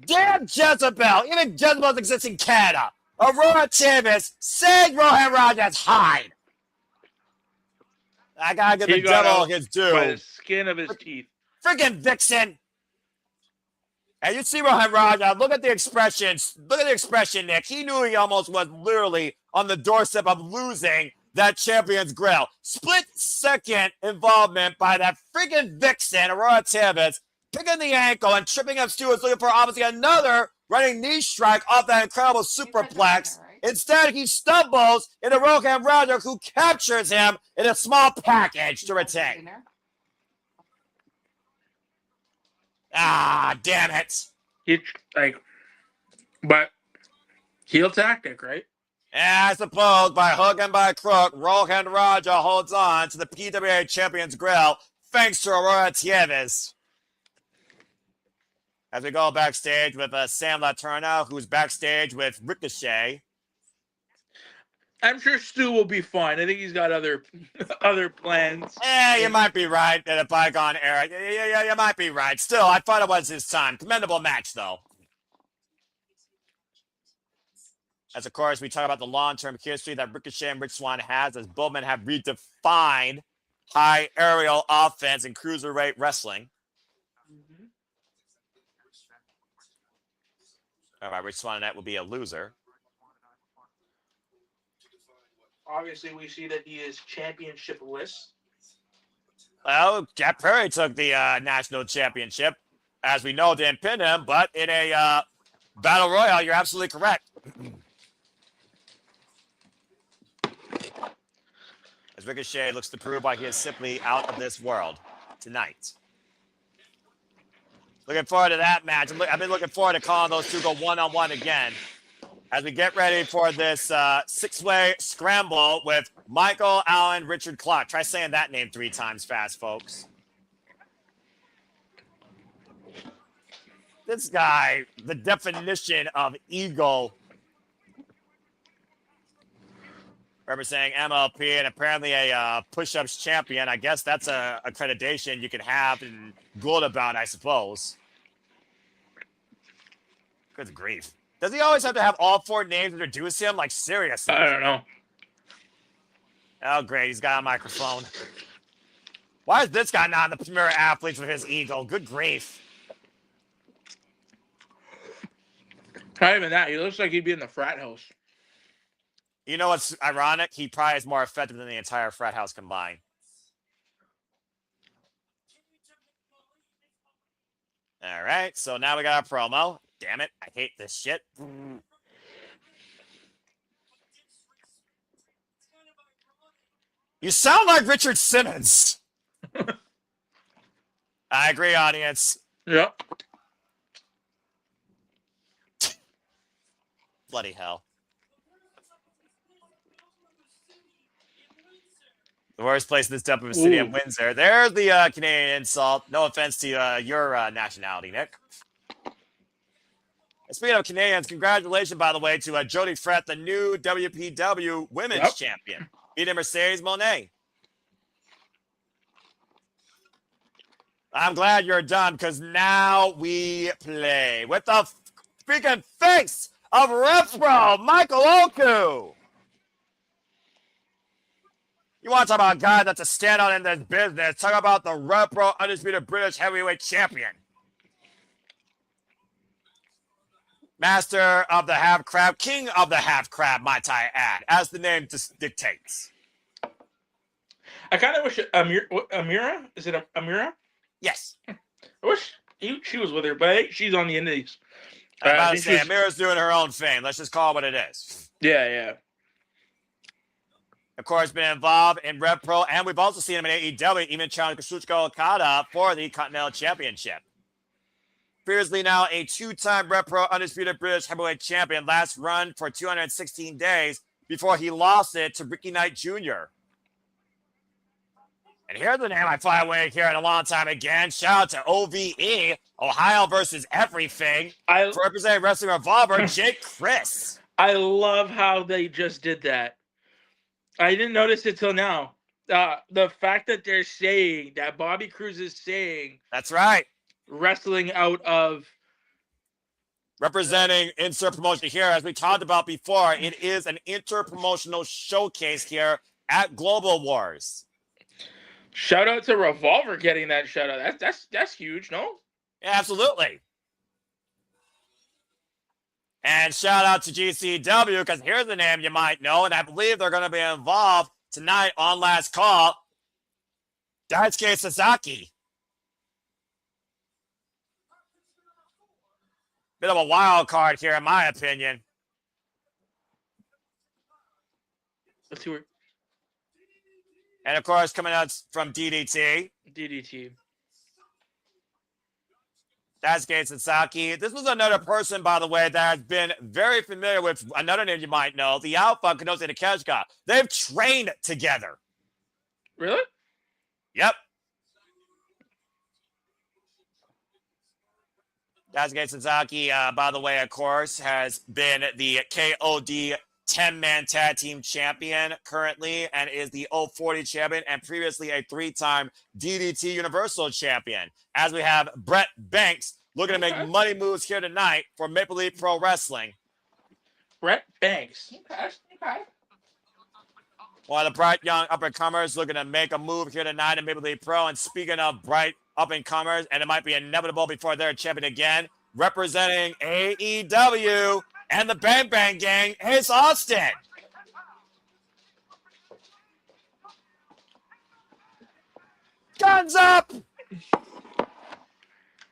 Speaker 1: Damn Jezebel. Even Jezebel exists in Canada. Aurora Tivis saying Rohan Raja's hide. I gotta give the devil his due.
Speaker 4: By the skin of his teeth.
Speaker 1: Freaking Vixen. And you see Rohan Raja, look at the expressions. Look at the expression, Nick. He knew he almost was literally on the doorstep of losing that Champion's Grail. Split second involvement by that freaking Vixen, Aurora Tivis, picking the ankle and tripping up Stu, looking for obviously another running knee strike off that incredible superplex. Instead, he stumbles into Rohan Raja, who captures him in a small package to retain. Ah, damn it.
Speaker 4: But heel tactic, right?
Speaker 1: I suppose by hook and by crook, Rohan Raja holds on to the PWA Champions Grail thanks to Aurora Tieves. As we go backstage with Sam Latourneau, who's backstage with Ricochet.
Speaker 4: I'm sure Stu will be fine. I think he's got other plans.
Speaker 1: Yeah, you might be right in a bygone era. Yeah, you might be right. Still, I thought it was his time. Commendable match, though. As, of course, we talk about the long-term history that Ricochet and Rich Swann has, as both men have redefined high aerial offense and cruiserweight wrestling.
Speaker 4: Mm-hmm.
Speaker 1: All right, Rich Swann and that will be a loser.
Speaker 4: Obviously, we see that he is championship-less.
Speaker 1: Well, Jack Perry took the national championship. As we know, didn't pin him, but in a battle royal, you're absolutely correct. As Ricochet looks to prove why he is simply out of this world tonight. Looking forward to that match. I've been looking forward to calling those two go one-on-one again. As we get ready for this six-way scramble with Michael, Allen, Richard Clark. Try saying that name 3 times fast, folks. This guy, the definition of ego. representing MLP and apparently a push-ups champion. I guess that's a accreditation you can have and gloat about, I suppose. Good grief. Does he always have to have all 4 names introduce him? Like, seriously.
Speaker 4: I don't know.
Speaker 1: Oh, great. He's got a microphone. Why is this guy not in the Premier Athletes with his ego? Good grief.
Speaker 4: Not even that. He looks like he'd be in the frat house.
Speaker 1: You know what's ironic? He probably is more effective than the entire frat house combined. All right, so now we got a promo. Damn it, I hate this shit. You sound like Richard Simmons. I agree, audience.
Speaker 4: Yep.
Speaker 1: Bloody hell. The worst place in this dump of a city of Windsor. There's the Canadian insult. No offense to your nationality, Nick. Speaking of Canadians, congratulations, by the way, to Jody Frett, the new WPW Women's Champion, beating Mercedes Moné. I'm glad you're done because now we play with the freaking face of Repro, Michael Oku. You want to talk about a guy that's a standout in this business? Talk about the Repro Undisputed British Heavyweight Champion. Master of the half crab, king of the half crab, might I add, as the name dictates.
Speaker 4: I kind of wish Amira, is it Amira?
Speaker 1: Yes.
Speaker 4: I wish she was with her, but I think she's on the indies.
Speaker 1: I'm about to say, Amira's doing her own thing. Let's just call it what it is.
Speaker 4: Yeah.
Speaker 1: Of course, been involved in Rev Pro, and we've also seen him in AEW, even challenging Kazuchika Okada for the Continental Championship. Previously now a 2-time Rev Pro Undisputed British Heavyweight Champion, last run for 216 days before he lost it to Ricky Knight Jr. And here's the name I fly away here in a long time again. Shout out to OVE, Ohio versus everything, for representing Wrestling Revolver, Jake Crist.
Speaker 4: I love how they just did that. I didn't notice it till now. The fact that they're saying that Bobby Cruz is saying,
Speaker 1: that's right,
Speaker 4: wrestling out of
Speaker 1: representing insert promotion here, as we talked about before, it is an inter-promotional showcase here at Global Wars.
Speaker 4: Shout out to Revolver getting that shout out. That's huge, no?
Speaker 1: Yeah, absolutely. And shout out to GCW, because here's the name you might know, and I believe they're going to be involved tonight on Last Call. Daisuke Sasaki. Bit of a wild card here, in my opinion.
Speaker 4: Let's see where.
Speaker 1: And of course, coming out from DDT. Daisuke Sasaki. This was another person, by the way, that has been very familiar with another name you might know, the Alpha Kanose Takeshika. They've trained together.
Speaker 4: Really?
Speaker 1: Yep. Daisuke Sasaki, by the way, of course, has been the KOD 10-man tag team champion currently and is the 040 champion and previously a 3-time DDT Universal champion. As we have Brett Banks looking to make money moves here tonight for Maple Leaf Pro Wrestling.
Speaker 4: Brett Banks. Okay.
Speaker 1: One of the bright young up-and-comers looking to make a move here tonight in Maple Leaf Pro. And speaking of bright up-and-comers, and it might be inevitable before they're champion again, representing AEW and the Bang Bang Gang, Ace Austin. Guns up!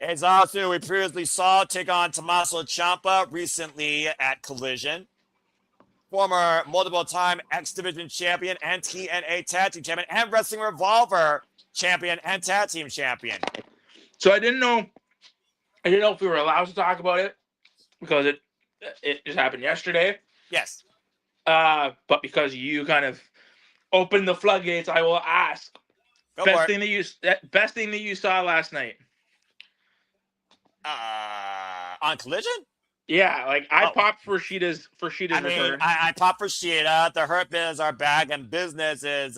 Speaker 1: Ace Austin, who we previously saw take on Tommaso Ciampa recently at Collision. Former multiple-time X Division champion and TNA Tag Team champion and Wrestling Revolver champion and Tag Team champion.
Speaker 4: So I didn't know if we were allowed to talk about it because it just happened yesterday.
Speaker 1: Yes.
Speaker 4: But because you kind of opened the floodgates, I will ask. Best thing that you saw last night.
Speaker 1: On Collision?
Speaker 4: Yeah, like I
Speaker 1: Oh.
Speaker 4: popped for Sheeta's
Speaker 1: I mean,
Speaker 4: return.
Speaker 1: I pop for Sheeta. The Hurt Business are back, and business is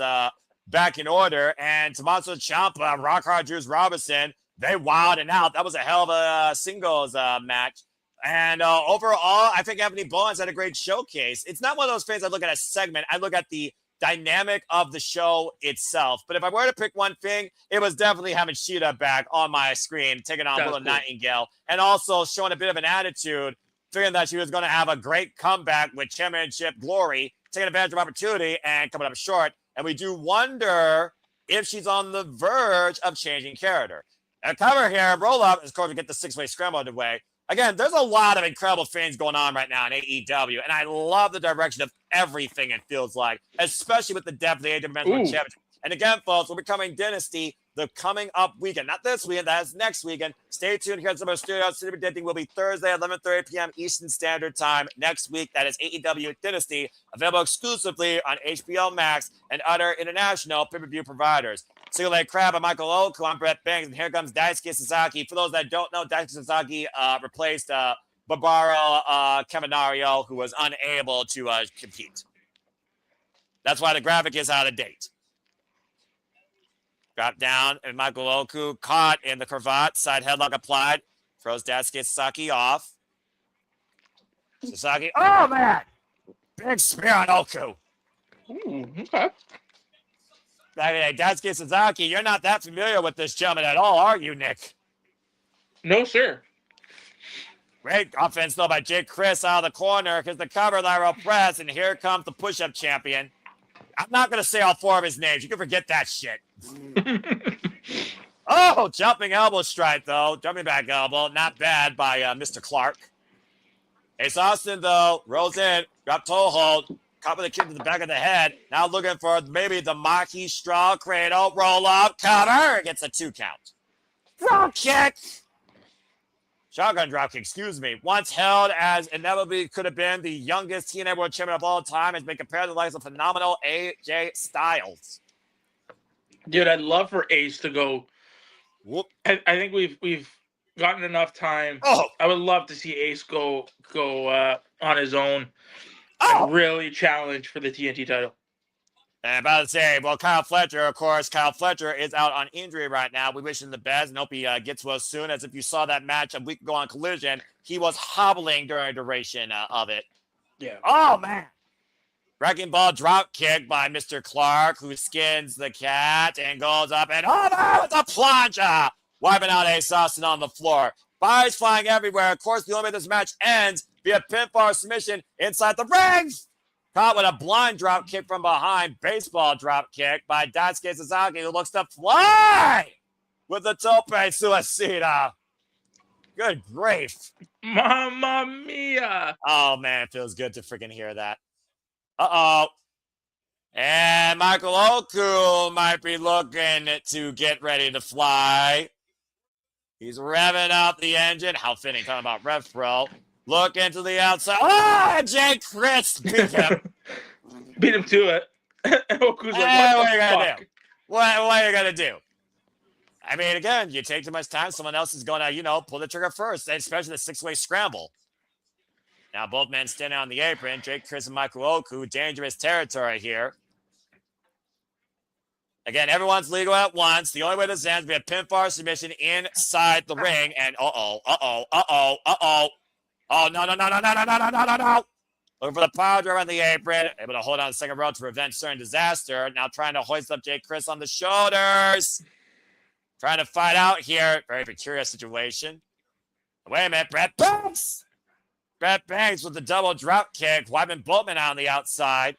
Speaker 1: back in order. And Tommaso Ciampa, Rock Hard Juice Robinson, they wilded out. That was a hell of a singles match. And overall, I think Anthony Bowens had a great showcase. It's not one of those things I look at a segment. I look at the dynamic of the show itself. But if I were to pick one thing, it was definitely having Sheeta back on my screen, taking on Willow Nightingale, and also showing a bit of an attitude, figuring that she was going to have a great comeback with championship glory, taking advantage of opportunity and coming up short. And we do wonder if she's on the verge of changing character. A cover here, roll up, of course, we get the six-way scramble underway. Again, there's a lot of incredible things going on right now in AEW, and I love the direction of everything it feels like, especially with the depth of the AEW Men's World Championship. And again, folks, we're becoming Dynasty the coming up weekend. Not this weekend, that's next weekend. Stay tuned here at Summer Studios. City Predicting will be Thursday at 11:30 p.m. Eastern Standard Time next week. That is AEW Dynasty, available exclusively on HBO Max and other international pay-per-view providers. Single Leg Crab and Michael Oku. I'm Brett Banks, and here comes Daisuke Sasaki. For those that don't know, Daisuke Sasaki replaced Barbaro Cavernario, who was unable to compete. That's why the graphic is out of date. Drop down, and Michael Oku caught in the cravat. Side headlock applied. Throws Daisuke Sasaki off. Sasaki, oh man! Big spear on Oku.
Speaker 4: Okay.
Speaker 1: Daisuke Sasaki, you're not that familiar with this gentleman at all, are you, Nick?
Speaker 4: No, sir.
Speaker 1: Great offense, though, by Jake Crist out of the corner because the cover Lyro press, and here comes the push-up champion. I'm not going to say all four of his names. You can forget that shit. Oh, jumping elbow strike, though. Jumping back elbow. Not bad by Mr. Clark. Ace Austin, though, rolls in. Drop toe hold. Caught with a kick to the back of the head. Now looking for maybe the Maki Straw Cradle. Roll up. Cover. Gets a 2 count. Drop kick. Shotgun dropkick, excuse me. Once held as inevitably could have been the youngest TNA World Champion of all time, has been compared to the likes of phenomenal AJ Styles.
Speaker 4: Dude, I'd love for Ace to go.
Speaker 1: Whoop.
Speaker 4: I think we've gotten enough time.
Speaker 1: Oh.
Speaker 4: I would love to see Ace go on his own and really challenge for the TNT title.
Speaker 1: And about to say, well, Kyle Fletcher, of course, Kyle Fletcher is out on injury right now. We wish him the best and hope he gets well soon. As if you saw that match a week ago on Collision, he was hobbling during the duration of it.
Speaker 4: Yeah.
Speaker 1: Oh, man. Wrecking ball drop kick by Mr. Clark, who skins the cat and goes up and over with a plunger, wiping out Ace Austin on the floor. Fires flying everywhere. Of course, the only way this match ends via pinfall submission inside the ring. Caught with a blind drop kick from behind. Baseball drop kick by Daisuke Sasaki, who looks to fly with the tope suicida. Good grief.
Speaker 4: Mamma mia.
Speaker 1: Oh, man, it feels good to freaking hear that. Uh-oh. And Michael Oku might be looking to get ready to fly. He's revving up the engine. How fitting, talking about Rev Pro. Look into the outside. Oh, Jake Crist beat him.
Speaker 4: Beat him to it. Oku's like,
Speaker 1: what
Speaker 4: what
Speaker 1: are you
Speaker 4: the
Speaker 1: gonna
Speaker 4: fuck?
Speaker 1: do? What are you gonna do? I mean, again, you take too much time, someone else is gonna, pull the trigger first, especially the 6-way scramble. Now both men standing on the apron. Jake Crist and Michael Oku, dangerous territory here. Again, everyone's legal at once. The only way this ends will be a pinfall submission inside the ring. And oh, no. Looking for the power driver on the apron. Able to hold on the second rope to prevent certain disaster. Now trying to hoist up Jake Crist on the shoulders. Trying to fight out here. Very precarious situation. Wait a minute. Brett Banks. Brett Banks with the double drop kick. Wiping Boatman out on the outside.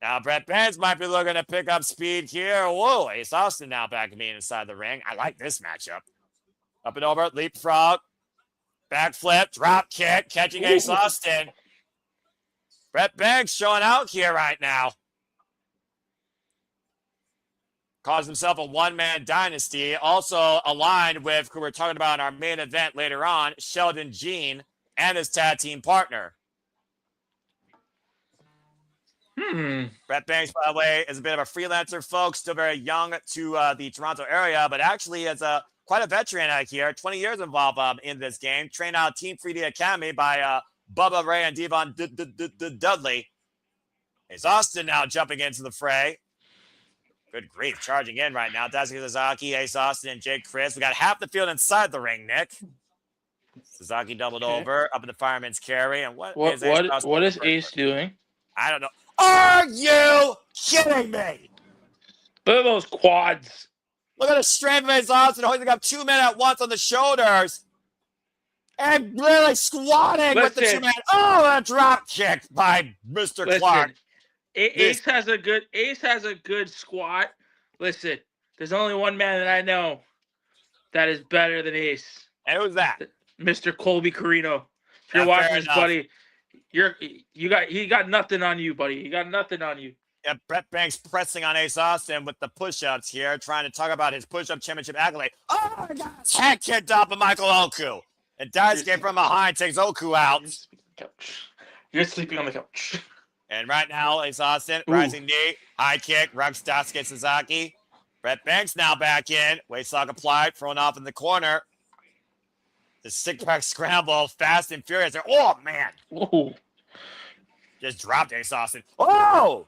Speaker 1: Now Brett Banks might be looking to pick up speed here. Whoa, Ace Austin now back to being inside the ring. I like this matchup. Up and over, leapfrog, backflip, drop kick, catching Ace Austin. Brett Banks showing out here right now. Calls himself a one-man dynasty. Also aligned with who we're talking about in our main event later on, Sheldon Jean and his tag team partner. Brett Banks, by the way, is a bit of a freelancer, folks. Still very young to the Toronto area, but actually has quite a veteran here. 20 years involved in this game. Trained out of Team 3D Academy by Bubba Ray and Devon Dudley. It's Austin now jumping into the fray. Good grief, charging in right now. Daisuke Sasaki, Ace Austin, and Jake Crist. We got half the field inside the ring, Nick. Sasaki doubled over up in the fireman's carry. And what is
Speaker 4: Ace doing?
Speaker 1: I don't know. Are you kidding me?
Speaker 4: Look at those quads.
Speaker 1: Look at the strength of Ace Austin holding up 2 men at once on the shoulders. And literally squatting with the 2 men. Oh, a drop kick by Mr. Clark.
Speaker 4: Ace has a good squat. Listen, there's only one man that I know that is better than Ace.
Speaker 1: And who's that?
Speaker 4: Mr. Colby Carino. If you're watching this, buddy, he got nothing on you, buddy. He got nothing on you.
Speaker 1: Yeah, Brett Banks pressing on Ace Austin with the push-ups here, trying to talk about his push-up championship accolade. Oh my God! Head kicked off of Michael Oku. And Daisuke from behind takes Oku out.
Speaker 4: You're sleeping on the couch.
Speaker 1: And right now, Ace Austin, rising knee, high kick, rugs Daisuke Sasaki. Brett Banks now back in. Waistlock applied, thrown off in the corner. The six-pack scramble, fast and furious. Oh, man.
Speaker 4: Ooh.
Speaker 1: Just dropped Ace Austin. Oh!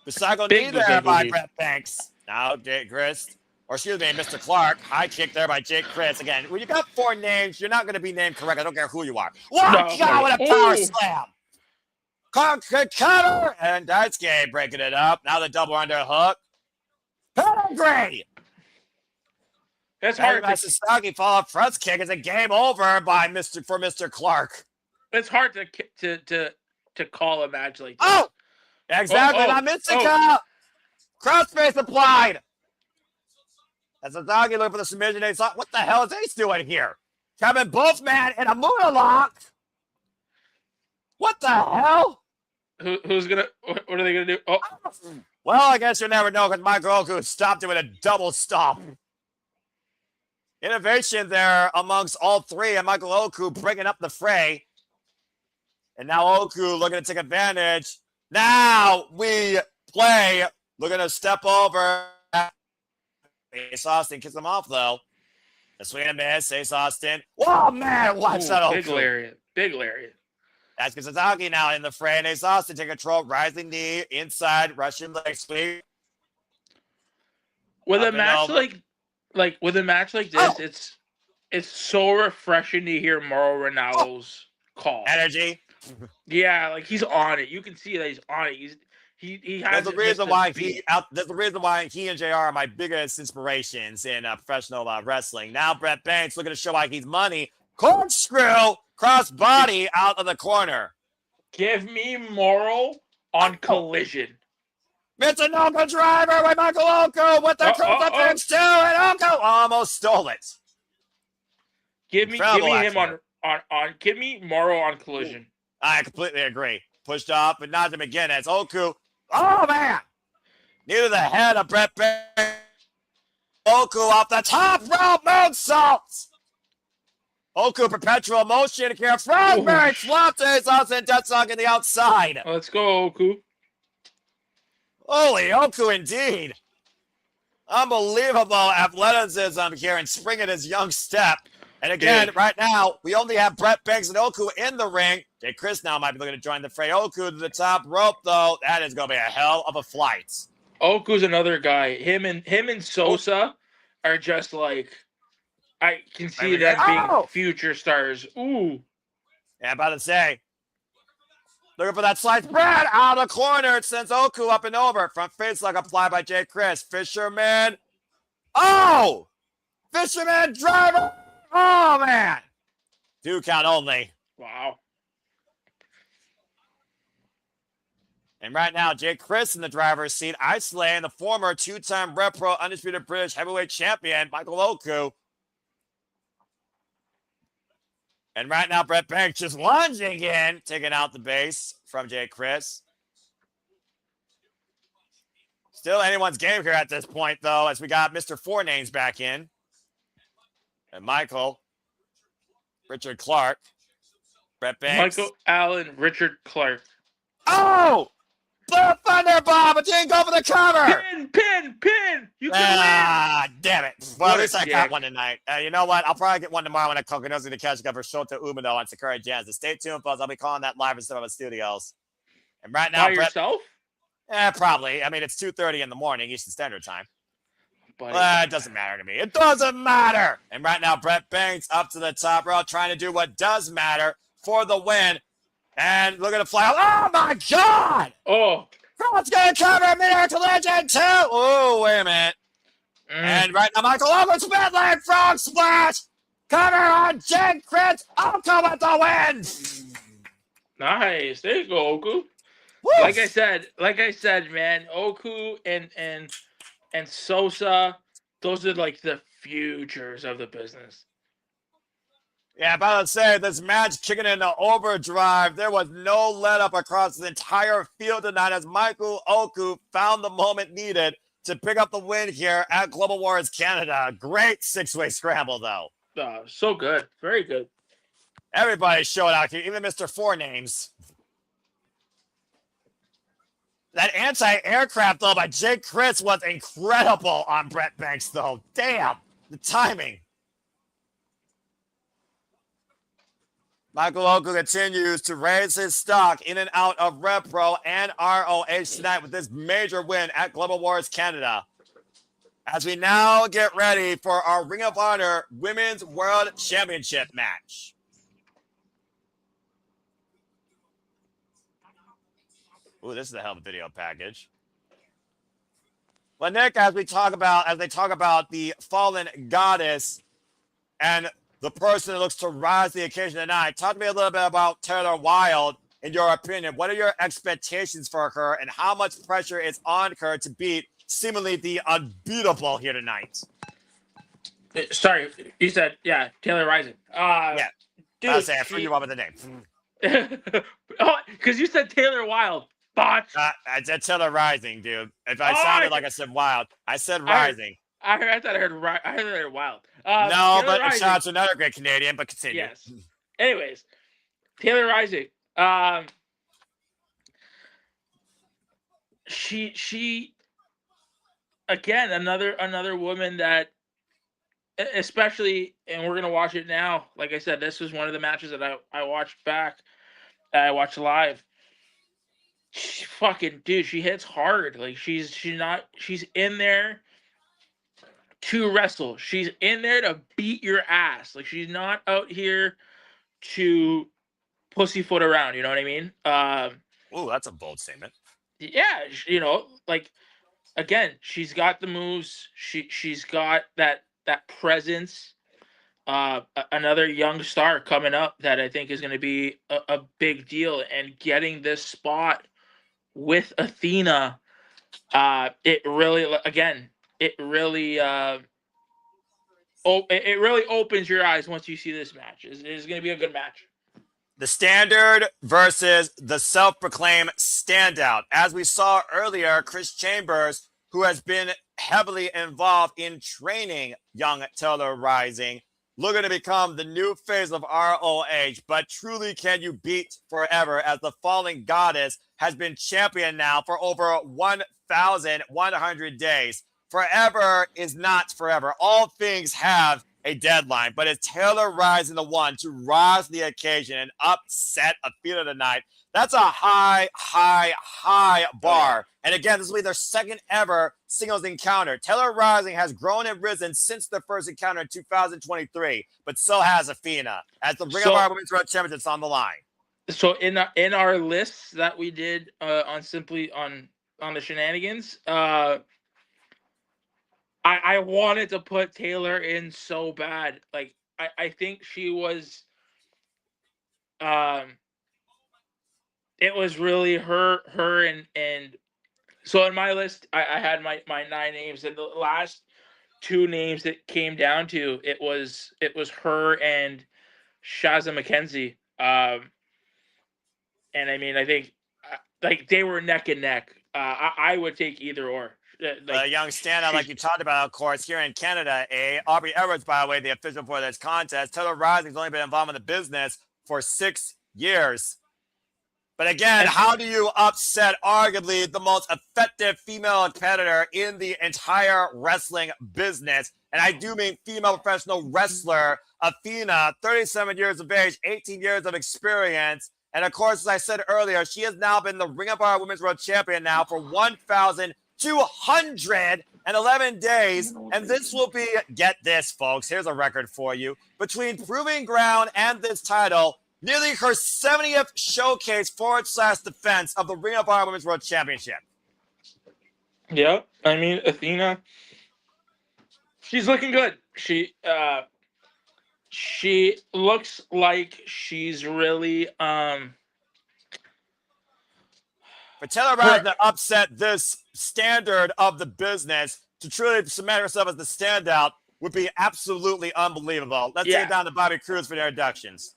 Speaker 1: The cycle knee there by Brett Banks. Now, Jake Crist. Or excuse me, Mr. Clark. High kick there by Jake Crist. Again, when you got 4 names, you're not going to be named correct. I don't care who you are. Wow, God, what a power slam. Clark cover. And Daisuke breaking it up. Now the double underhook. Pedigree.
Speaker 4: That's hard.
Speaker 1: Sasaki follow-up front kick. It's a game over by Mr. Clark.
Speaker 4: It's hard to call a match like that.
Speaker 1: Oh! Exactly. Not missing crossface applied. As Sasaki looking for the submission, Ace. What the hell is Ace doing here? Kevin Wolfman in a Moonalock. What the hell?
Speaker 4: Who's gonna? What are they gonna do? Oh.
Speaker 1: Well, I guess you'll never know because Michael Oku stopped it with a double stomp. Innovation there amongst all three, and Michael Oku bringing up the fray. And now Oku looking to take advantage. Now we play. Looking to step over. Ace Austin kicks him off, though. The swing and miss. Ace Austin. Oh, man. Watch that, Oku.
Speaker 4: Big lariat.
Speaker 1: That's Sasaki now in the fray. And Ace Austin take control. Rising knee. Inside. Russian leg sweep.
Speaker 4: With a match like this, it's so refreshing to hear Mauro Ranallo's call.
Speaker 1: Energy.
Speaker 4: Yeah, like he's on it. You can see that he's on it. He has.
Speaker 1: There's the reason why he and JR are my biggest inspirations in professional wrestling. Now Brett Banks looking to show like he's money. Corkscrew cross body out of the corner.
Speaker 4: Give me Mauro on Collision.
Speaker 1: Mitsunoka driver with Michael Oku with the crucifix too, and Oku almost stole it.
Speaker 4: Give me him give me Mauro on Collision.
Speaker 1: I completely agree. Pushed off, but not to begin as Oku. Oh man! Near the head of Brett Banks. Oku off the top rope moonsault. Oku perpetual motion here. Frogberry flopped Ace Austin Deathsong in the outside.
Speaker 4: Let's go, Oku.
Speaker 1: Holy Oku indeed. Unbelievable athleticism here and spring in his young step. And again, right now, we only have Brett Banks and Oku in the ring. Jake Crist now might be looking to join the fray. Oku to the top rope, though. That is going to be a hell of a flight.
Speaker 4: Oku's another guy. Him and Sosa are just like, I can see them being future stars. Ooh.
Speaker 1: Yeah, I'm about to say. Looking for that slice bread out of the corner. It sends Oku up and over. Front face like applied by Jake Crist. Fisherman. Oh! Fisherman driver. Oh, man. 2 count only.
Speaker 4: Wow.
Speaker 1: And right now, Jake Crist in the driver's seat, isolating the former 2-time Red Pro Undisputed British Heavyweight Champion, Michael Oku. And right now, Brett Banks just lunging in, taking out the base from Jake Crist. Still anyone's game here at this point, though, as we got Mr. Four Names back in. And Michael, Richard Clark, Brett Banks.
Speaker 4: Michael Allen, Richard Clark.
Speaker 1: Oh! Bhupinder bomb, but didn't go for the cover.
Speaker 4: Pin. You can win.
Speaker 1: Damn it. Well,
Speaker 4: What
Speaker 1: at
Speaker 4: a
Speaker 1: least I got
Speaker 4: dick.
Speaker 1: one tonight. You know what? I'll probably get one tomorrow when I call Nosy to catch up for Shota Umino on Sakura Jazz. So stay tuned, folks. I'll be calling that live in some of the studios. And right now,
Speaker 4: By yourself?
Speaker 1: Probably. I mean, it's 2:30 in the morning, Eastern Standard Time.
Speaker 4: Buddy.
Speaker 1: It doesn't matter to me. It doesn't matter. And right now, Brent Banks up to the top row, trying to do what does matter for the win. And look at the fly. Oh, my God.
Speaker 4: Oh.
Speaker 1: Crowd's going to cover Miracle Legend, too. Oh, wait a minute. And right now, Michael over Spitline Frog Splash. Cover on Jen Crist. Oko with the win.
Speaker 4: Nice. There you go, Oku.
Speaker 1: Woo.
Speaker 4: Like I said, man, Oku and Sosa, those are like the futures of the business.
Speaker 1: Yeah, about to say, this match kicking into overdrive. There was no let up across the entire field tonight as Michael Oku found the moment needed to pick up the win here at Global Wars Canada. Great six-way scramble, though.
Speaker 4: So good. Very good.
Speaker 1: Everybody showed out here, even Mr. Four Names. That anti-aircraft, though, by Jake Crist was incredible on Brent Banks, though. Damn, the timing. Michael Oku continues to raise his stock in and out of RevPro and ROH tonight with this major win at Global Wars Canada. As we now get ready for our Ring of Honor Women's World Championship match. Ooh, this is a hell of a video package. Well, Nick, as they talk about the fallen goddess and the person that looks to rise to the occasion tonight, talk to me a little bit about Taylor Wilde. In your opinion, what are your expectations for her, and how much pressure is on her to beat seemingly the unbeatable here tonight?
Speaker 4: Sorry, you said Taylor Rising.
Speaker 1: Yeah,
Speaker 4: dude,
Speaker 1: I was saying, I threw you up with the name.
Speaker 4: Oh, because you said Taylor Wilde. Botch.
Speaker 1: I said Taylor Rising, dude. If I sounded like I said Wild, I said Rising.
Speaker 4: I thought I heard Wild.
Speaker 1: No,
Speaker 4: Taylor
Speaker 1: but
Speaker 4: Rising.
Speaker 1: shout out to another great Canadian, but continue.
Speaker 4: Yes. Anyways, Taylor Rising. She again, another woman that, especially, and we're gonna watch it now. Like I said, this was one of the matches that I watched back. I watched live. She fucking dude, she hits hard. Like she's in there to wrestle. She's in there to beat your ass. Like she's not out here to pussyfoot around. You know what I mean?
Speaker 1: Ooh, that's a bold statement.
Speaker 4: Yeah, like again, she's got the moves. She's got that presence. Another young star coming up that I think is going to be a big deal, and getting this spot with Athena, it really opens your eyes once you see this match. It's going to be a good match.
Speaker 1: The standard versus the self-proclaimed standout. As we saw earlier, Chris Chambers, who has been heavily involved in training young Taylor Rising, looking to become the new face of ROH. But truly, can you beat forever, as the fallen goddess has been champion now for over 1,100 days. Forever is not forever. All things have a deadline, but is Taylor Rising the one to rise to the occasion and upset Athena tonight? That's a high bar. And again, this will be their second ever singles encounter. Taylor Rising has grown and risen since the first encounter in 2023, but so has Athena, as the Ring of Honor Women's World Championship's on the line.
Speaker 4: So in our lists that we did on the shenanigans, I wanted to put Taylor in so bad. Like I think she was it was really her and so in my list I had my 9 names, and the last 2 names that came down to it was her and Shazza McKenzie. And I mean, I think like they were neck and neck. I would take either or.
Speaker 1: A young standout, like you talked about, of course, here in Canada, Aubrey Edwards, by the way, the official for this contest. Taylor Rising's only been involved in the business for 6 years. But again, how do you upset arguably the most effective female competitor in the entire wrestling business? And I do mean female professional wrestler, Athena, 37 years of age, 18 years of experience. And of course, as I said earlier, she has now been the Ring of Honor Women's World Champion now for 1,211 days. And this will be, get this, folks, here's a record for you. Between Proving Ground and this title, nearly her 70th showcase / defense of the Ring of Honor Women's World Championship.
Speaker 4: Yep. I mean, Athena, she's looking good. She looks like she's really
Speaker 1: For Taylor Rising to upset this standard of the business to truly cement herself as the standout would be absolutely unbelievable. Let's take it down to Bobby Cruz for the introductions.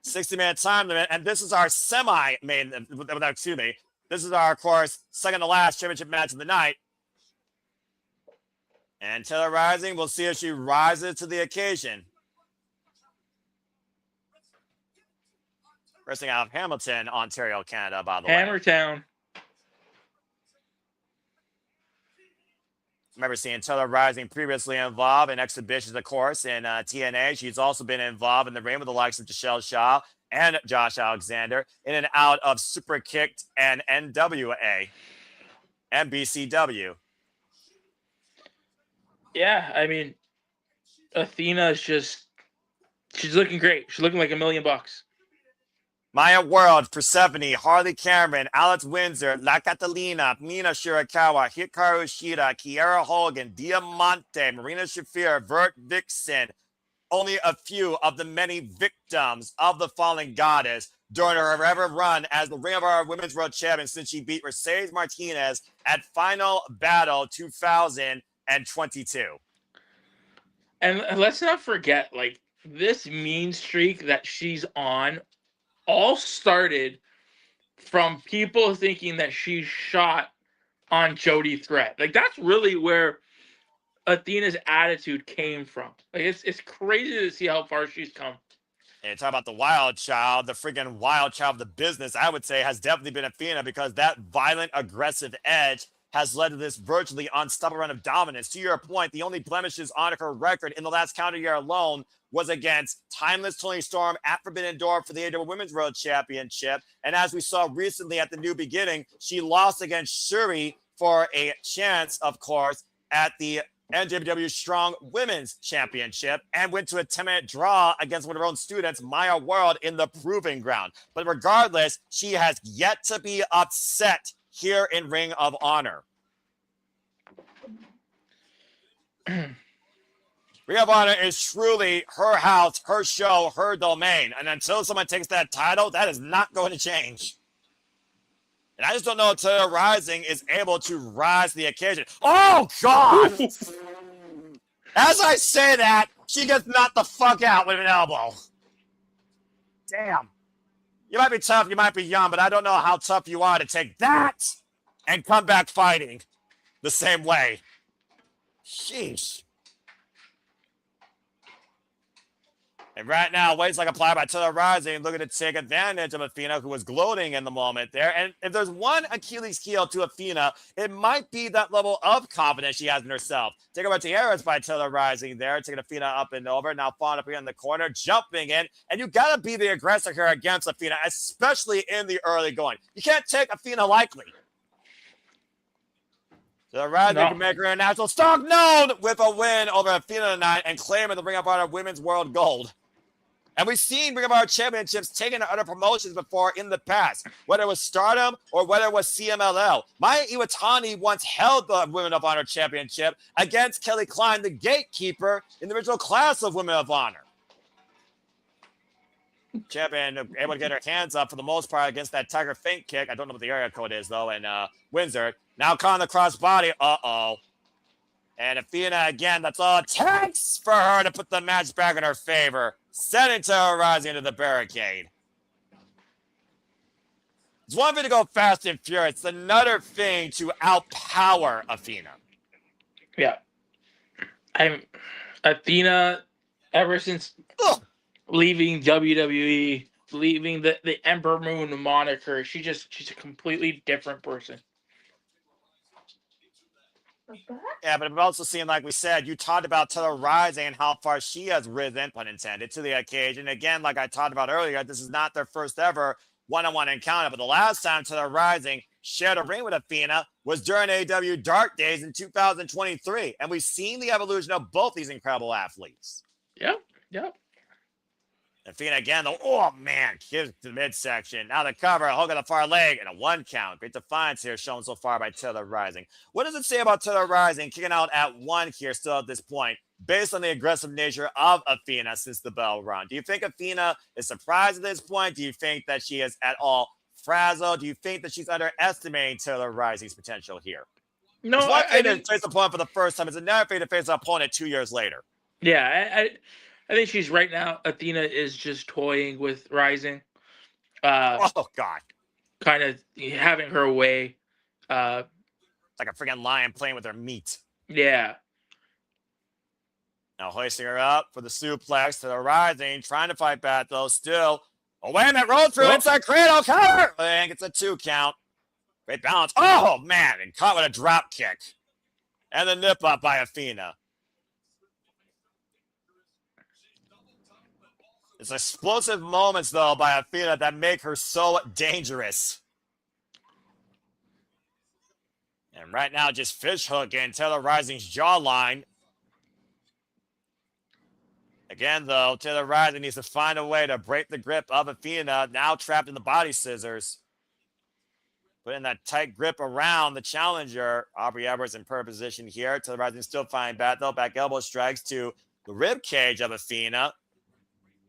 Speaker 1: 60-minute time limit, and this is our semi-main, excuse me, this is our, of course, second to last championship match of the night. And Taylor Rising, we'll see if she rises to the occasion. Wrestling out of Hamilton, Ontario, Canada, by the way.
Speaker 4: Hammertown.
Speaker 1: Remember seeing Taylor Rising previously involved in exhibitions, of course, in TNA. She's also been involved in the ring with the likes of Giselle Shaw and Josh Alexander, in and out of Super Kicked and NWA and BCW.
Speaker 4: Yeah, I mean, Athena is just, she's looking great. She's looking like $1 million.
Speaker 1: Maya World, Persephone, Harley Cameron, Alex Windsor, La Catalina, Mina Shirakawa, Hikaru Shida, Kiera Hogan, Diamante, Marina Shafir, Vert Vixen. Only a few of the many victims of the fallen goddess during her ever run as the Ring of Honor Women's World Champion since she beat Mercedes Martinez at Final Battle 2022.
Speaker 4: And let's not forget, like, this mean streak that she's on all started from people thinking that she shot on Jody Threat. Like, that's really where Athena's attitude came from. Like, it's crazy to see how far she's come.
Speaker 1: And talk about the wild child, the freaking wild child of the business, I would say has definitely been Athena, because that violent, aggressive edge has led to this virtually unstoppable run of dominance. To your point, the only blemishes on her record in the last calendar year alone was against Timeless Toni Storm at Forbidden Door for the AEW Women's World Championship. And as we saw recently at the New Beginning, she lost against Shuri for a chance, of course, at the NJPW Strong Women's Championship, and went to a 10-minute draw against one of her own students, Maya World, in the Proving Ground. But regardless, she has yet to be upset here in Ring of Honor. Ring of Honor is truly her house, her show, her domain. And until someone takes that title, that is not going to change. And I just don't know if Taylor Rising is able to rise to the occasion. Oh, God! As I say that, she gets knocked the fuck out with an elbow. Damn. You might be tough, you might be young, but I don't know how tough you are to take that and come back fighting the same way. Sheesh. And right now, weights like applied by Taylor Rising, looking to take advantage of Athena, who was gloating in the moment there. And if there's one Achilles heel to Athena, it might be that level of confidence she has in herself. Take over to Harris by Taylor Rising there, taking Athena up and over. Now falling up here in the corner, jumping in. And you got to be the aggressor here against Athena, especially in the early going. You can't take Athena lightly. Taylor Rising can make her international stock known with a win over Athena tonight and claiming the Ring of Honor Women's World Gold. And we've seen Ring of Honor championships taken to other promotions before in the past, whether it was Stardom or whether it was CMLL. Maya Iwatani once held the Women of Honor championship against Kelly Klein, the gatekeeper in the original class of Women of Honor. Champion able to get her hands up for the most part against that Tiger Feint kick. I don't know what the area code is, though, in Windsor. Now calling the crossbody. Uh-oh. And Athena, again, that's all it takes for her to put the match back in her favor. Sending Taylor Rising into the barricade. It's one thing to go fast and furious. It's another thing to outpower Athena.
Speaker 4: Yeah. Athena, ever since leaving WWE, leaving the Ember Moon moniker. She's a completely different person.
Speaker 1: Yeah, but it also seemed like we said, you talked about Taylor Rising and how far she has risen, pun intended, to the occasion. Again, like I talked about earlier, this is not their first ever one-on-one encounter, but the last time Taylor Rising shared a ring with Athena was during AEW Dark Days in 2023. And we've seen the evolution of both these incredible athletes.
Speaker 4: Yep.
Speaker 1: Athena again, though. Oh, man. Here's the midsection. Now the cover, hook on the far leg, and a 1 count. Great defiance here shown so far by Taylor Rising. What does it say about Taylor Rising kicking out at 1 here still at this point, based on the aggressive nature of Athena since the bell run? Do you think Athena is surprised at this point? Do you think that she is at all frazzled? Do you think that she's underestimating Taylor Rising's potential here?
Speaker 4: No,
Speaker 1: it's one
Speaker 4: I
Speaker 1: thing to face the opponent for the first time. It's another thing to face the opponent 2 years later.
Speaker 4: Yeah, I think she's right now. Athena is just toying with Rising.
Speaker 1: Oh God!
Speaker 4: Kind of having her way.
Speaker 1: Like a freaking lion playing with her meat.
Speaker 4: Yeah.
Speaker 1: Now hoisting her up for the suplex to the Rising, trying to fight back though. Still, oh wait a minute, roll through inside cradle cover, and gets a 2 count. Great balance. Oh man, and caught with a drop kick, and the nip up by Athena. It's explosive moments, though, by Athena that make her so dangerous. And right now, just fish hooking Taylor Rising's jawline. Again, though, Taylor Rising needs to find a way to break the grip of Athena, now trapped in the body scissors. Putting that tight grip around the challenger. Aubrey Edwards in per position here. Taylor Rising still finding back, though. Back elbow strikes to the rib cage of Athena.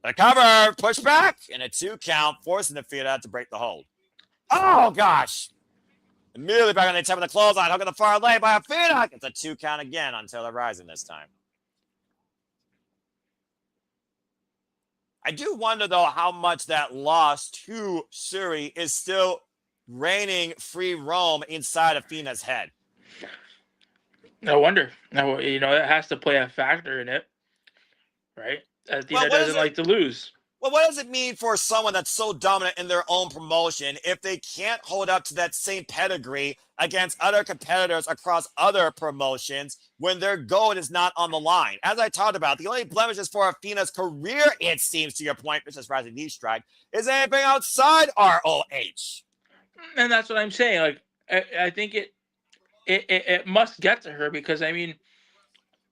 Speaker 1: The cover, push back, and a 2 count, forcing Athena to break the hold. Oh, gosh. Immediately back on the attempt of the clothesline, hooking the far leg by Athena. It's a 2 count again on Taylor Rising this time. I do wonder, though, how much that loss to Suri is still reigning free roam inside Athena's head.
Speaker 4: No wonder. No, it has to play a factor in it, right? Athena doesn't like to lose.
Speaker 1: Well, what does it mean for someone that's so dominant in their own promotion if they can't hold up to that same pedigree against other competitors across other promotions when their goal is not on the line? As I talked about, the only blemishes for Athena's career, it seems, to your point, Mrs. Rising knee strike, is anything outside ROH.
Speaker 4: And that's what I'm saying. Like, I think it must get to her because, I mean,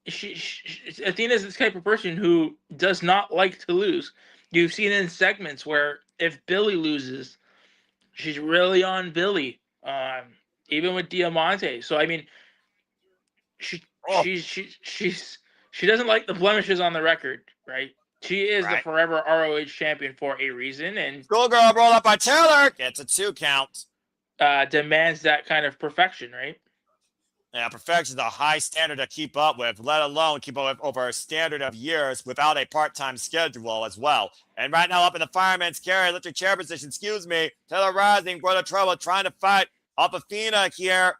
Speaker 4: Athena's this type of person who does not like to lose. You've seen in segments where if Billy loses, she's really on Billy. Even with Diamante. So I mean, she doesn't like the blemishes on the record, right? She is the forever ROH champion for a reason, and
Speaker 1: Schoolgirl roll up by Taylor gets a 2 count.
Speaker 4: Demands that kind of perfection, right?
Speaker 1: Yeah, perfection is a high standard to keep up with, let alone keep up with over a standard of years without a part-time schedule as well. And right now up in the fireman's carry, electric chair position, Taylor Rising, going to trouble, trying to fight up Athena here.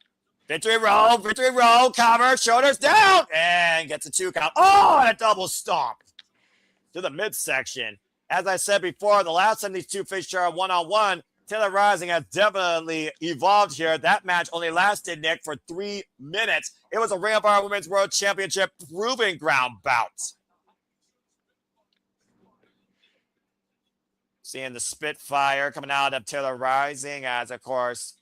Speaker 1: Victory roll, cover, shoulders down, and gets a 2 count. Oh, and a double stomp to the midsection. As I said before, the last time these two faced each other one-on-one, Taylor Rising has definitely evolved here. That match only lasted, Nick, for 3 minutes. It was a Ring of Honor Women's World Championship proving ground bout. Seeing the Spitfire coming out of Taylor Rising as, of course,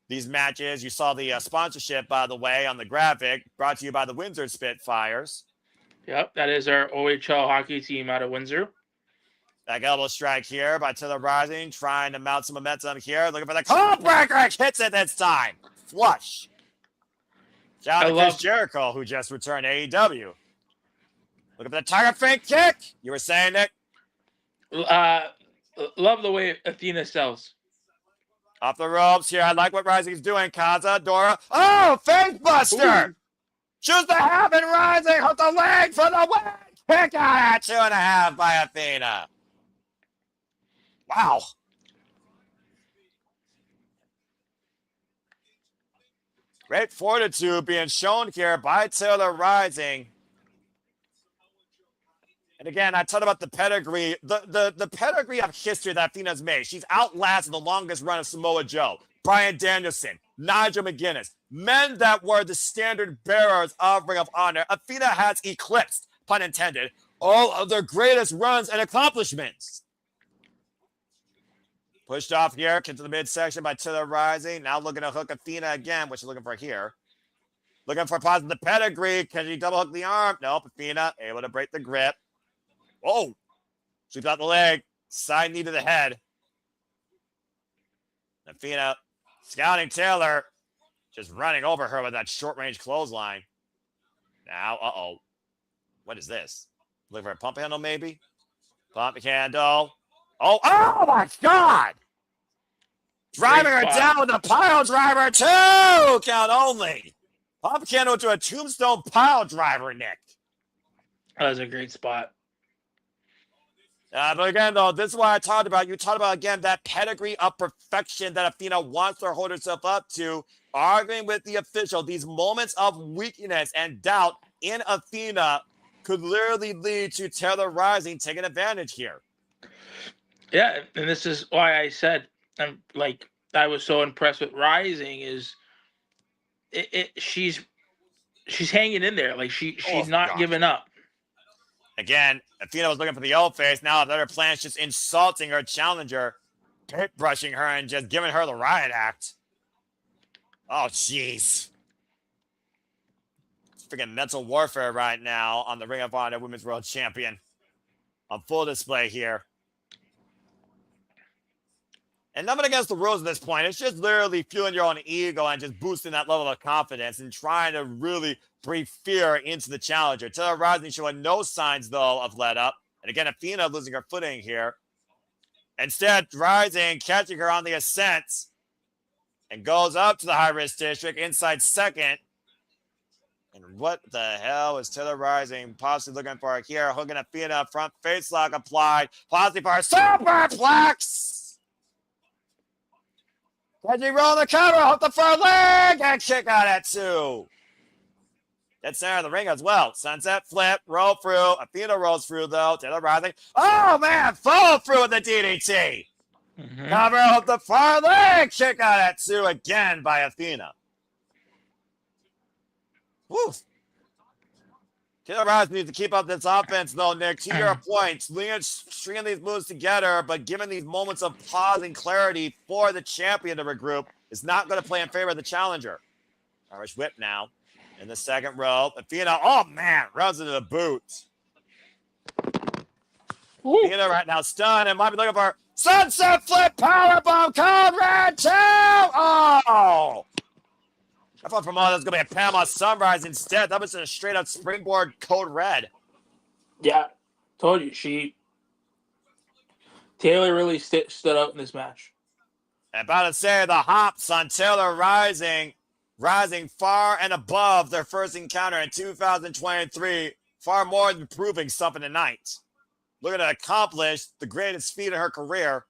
Speaker 1: these matches. You saw the sponsorship, by the way, on the graphic, brought to you by the Windsor Spitfires.
Speaker 4: Yep, that is our OHL hockey team out of Windsor.
Speaker 1: Back elbow strike here by Taylor Rising, trying to mount some momentum here. Looking for the cold breaker. Hits it this time. Flush. Shout out to Chris Jericho, who just returned to AEW. Looking for the Tiger Feint kick. You were saying, Nick?
Speaker 4: Love the way Athena sells.
Speaker 1: Off the ropes here. I like what Rising's doing. Kaza, Dora. Oh, face buster. Choose the half and Rising. Hook the leg for the win. Kick out at 2.5 by Athena. Wow. Great fortitude being shown here by Taylor Rising. And again, I talked about the pedigree, the pedigree of history that Athena's made. She's outlasted the longest run of Samoa Joe, Bryan Danielson, Nigel McGuinness, men that were the standard bearers of Ring of Honor. Athena has eclipsed, pun intended, all of their greatest runs and accomplishments. Pushed off here, kicked to the midsection by Taylor Rising. Now looking to hook Athena again, what she's looking for here. Looking for positive pedigree. Can she double hook the arm? Nope. Athena able to break the grip. Oh, sweeps out the leg. Side knee to the head. Athena scouting Taylor. Just running over her with that short-range clothesline. Now, what is this? Looking for a pump handle, maybe? Pump handle. Oh my God! Driving her down with a pile driver, 2 count only. Pump handle to a tombstone pile driver, Nick.
Speaker 4: That was a great spot.
Speaker 1: But again, though, this is what I talked about. You talked about, again, that pedigree of perfection that Athena wants to hold herself up to, arguing with the official. These moments of weakness and doubt in Athena could literally lead to Taylor Rising taking advantage here.
Speaker 4: Yeah, and this is why I said, I was so impressed with Rising is she's hanging in there. Like she's not giving up.
Speaker 1: Again, Athena was looking for the old face. Now the other plan's just insulting her challenger, pit brushing her and just giving her the riot act. Oh, jeez. It's freaking mental warfare right now on the Ring of Honor Women's World Champion. On full display here. And nothing against the rules at this point. It's just literally fueling your own ego and just boosting that level of confidence and trying to really breathe fear into the challenger. Taylor Rising showing no signs, though, of let up. And again, Athena losing her footing here. Instead, Rising catching her on the ascent and goes up to the high-risk district inside second. And what the hell is Taylor Rising possibly looking for here? Hooking Athena, front face lock applied. Possibly for a superplex. Catching roll the cover, hook the front leg, and kick out at 2. Dead center of the ring as well. Sunset flip, roll through. Athena rolls through, though. Taylor Rising. Oh, man, follow through with the DDT.
Speaker 4: Mm-hmm.
Speaker 1: Cover, hook the far leg, kick out at 2 again by Athena. Woo. Taylor Rising needs to keep up this offense, though, Nick. To your point, stringing these moves together, but giving these moments of pause and clarity for the champion to regroup is not going to play in favor of the challenger. Irish whip now in the second row. Athena, oh, man, runs into the boot. Athena right now stunned and might be looking for sunset flip powerbomb code red 2. Oh! I thought from all that's going to be a Panama Sunrise instead. That was a straight-up springboard code red.
Speaker 4: Yeah, told you. Taylor really stood out in this match.
Speaker 1: About to say the hops on Taylor rising far and above their first encounter in 2023, far more than proving something tonight. Looking to accomplish the greatest feat in her career.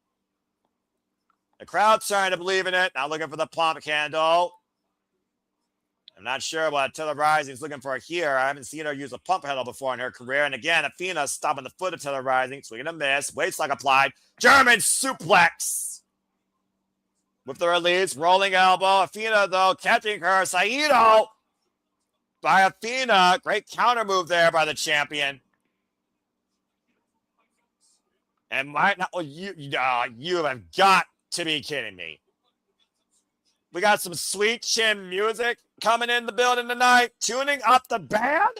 Speaker 1: The crowd's trying to believe in it. Now looking for the pump handle. I'm not sure what Taylor Rising is looking for here. I haven't seen her use a pump handle before in her career. And again, Athena stopping the foot of Taylor Rising, swinging a miss, waistlock applied, German suplex. With the release, rolling elbow. Athena, though, catching her. Saito by Athena. Great counter move there by the champion. And might not. Oh, you have got to be kidding me. We got some sweet chin music coming in the building tonight. Tuning up the band.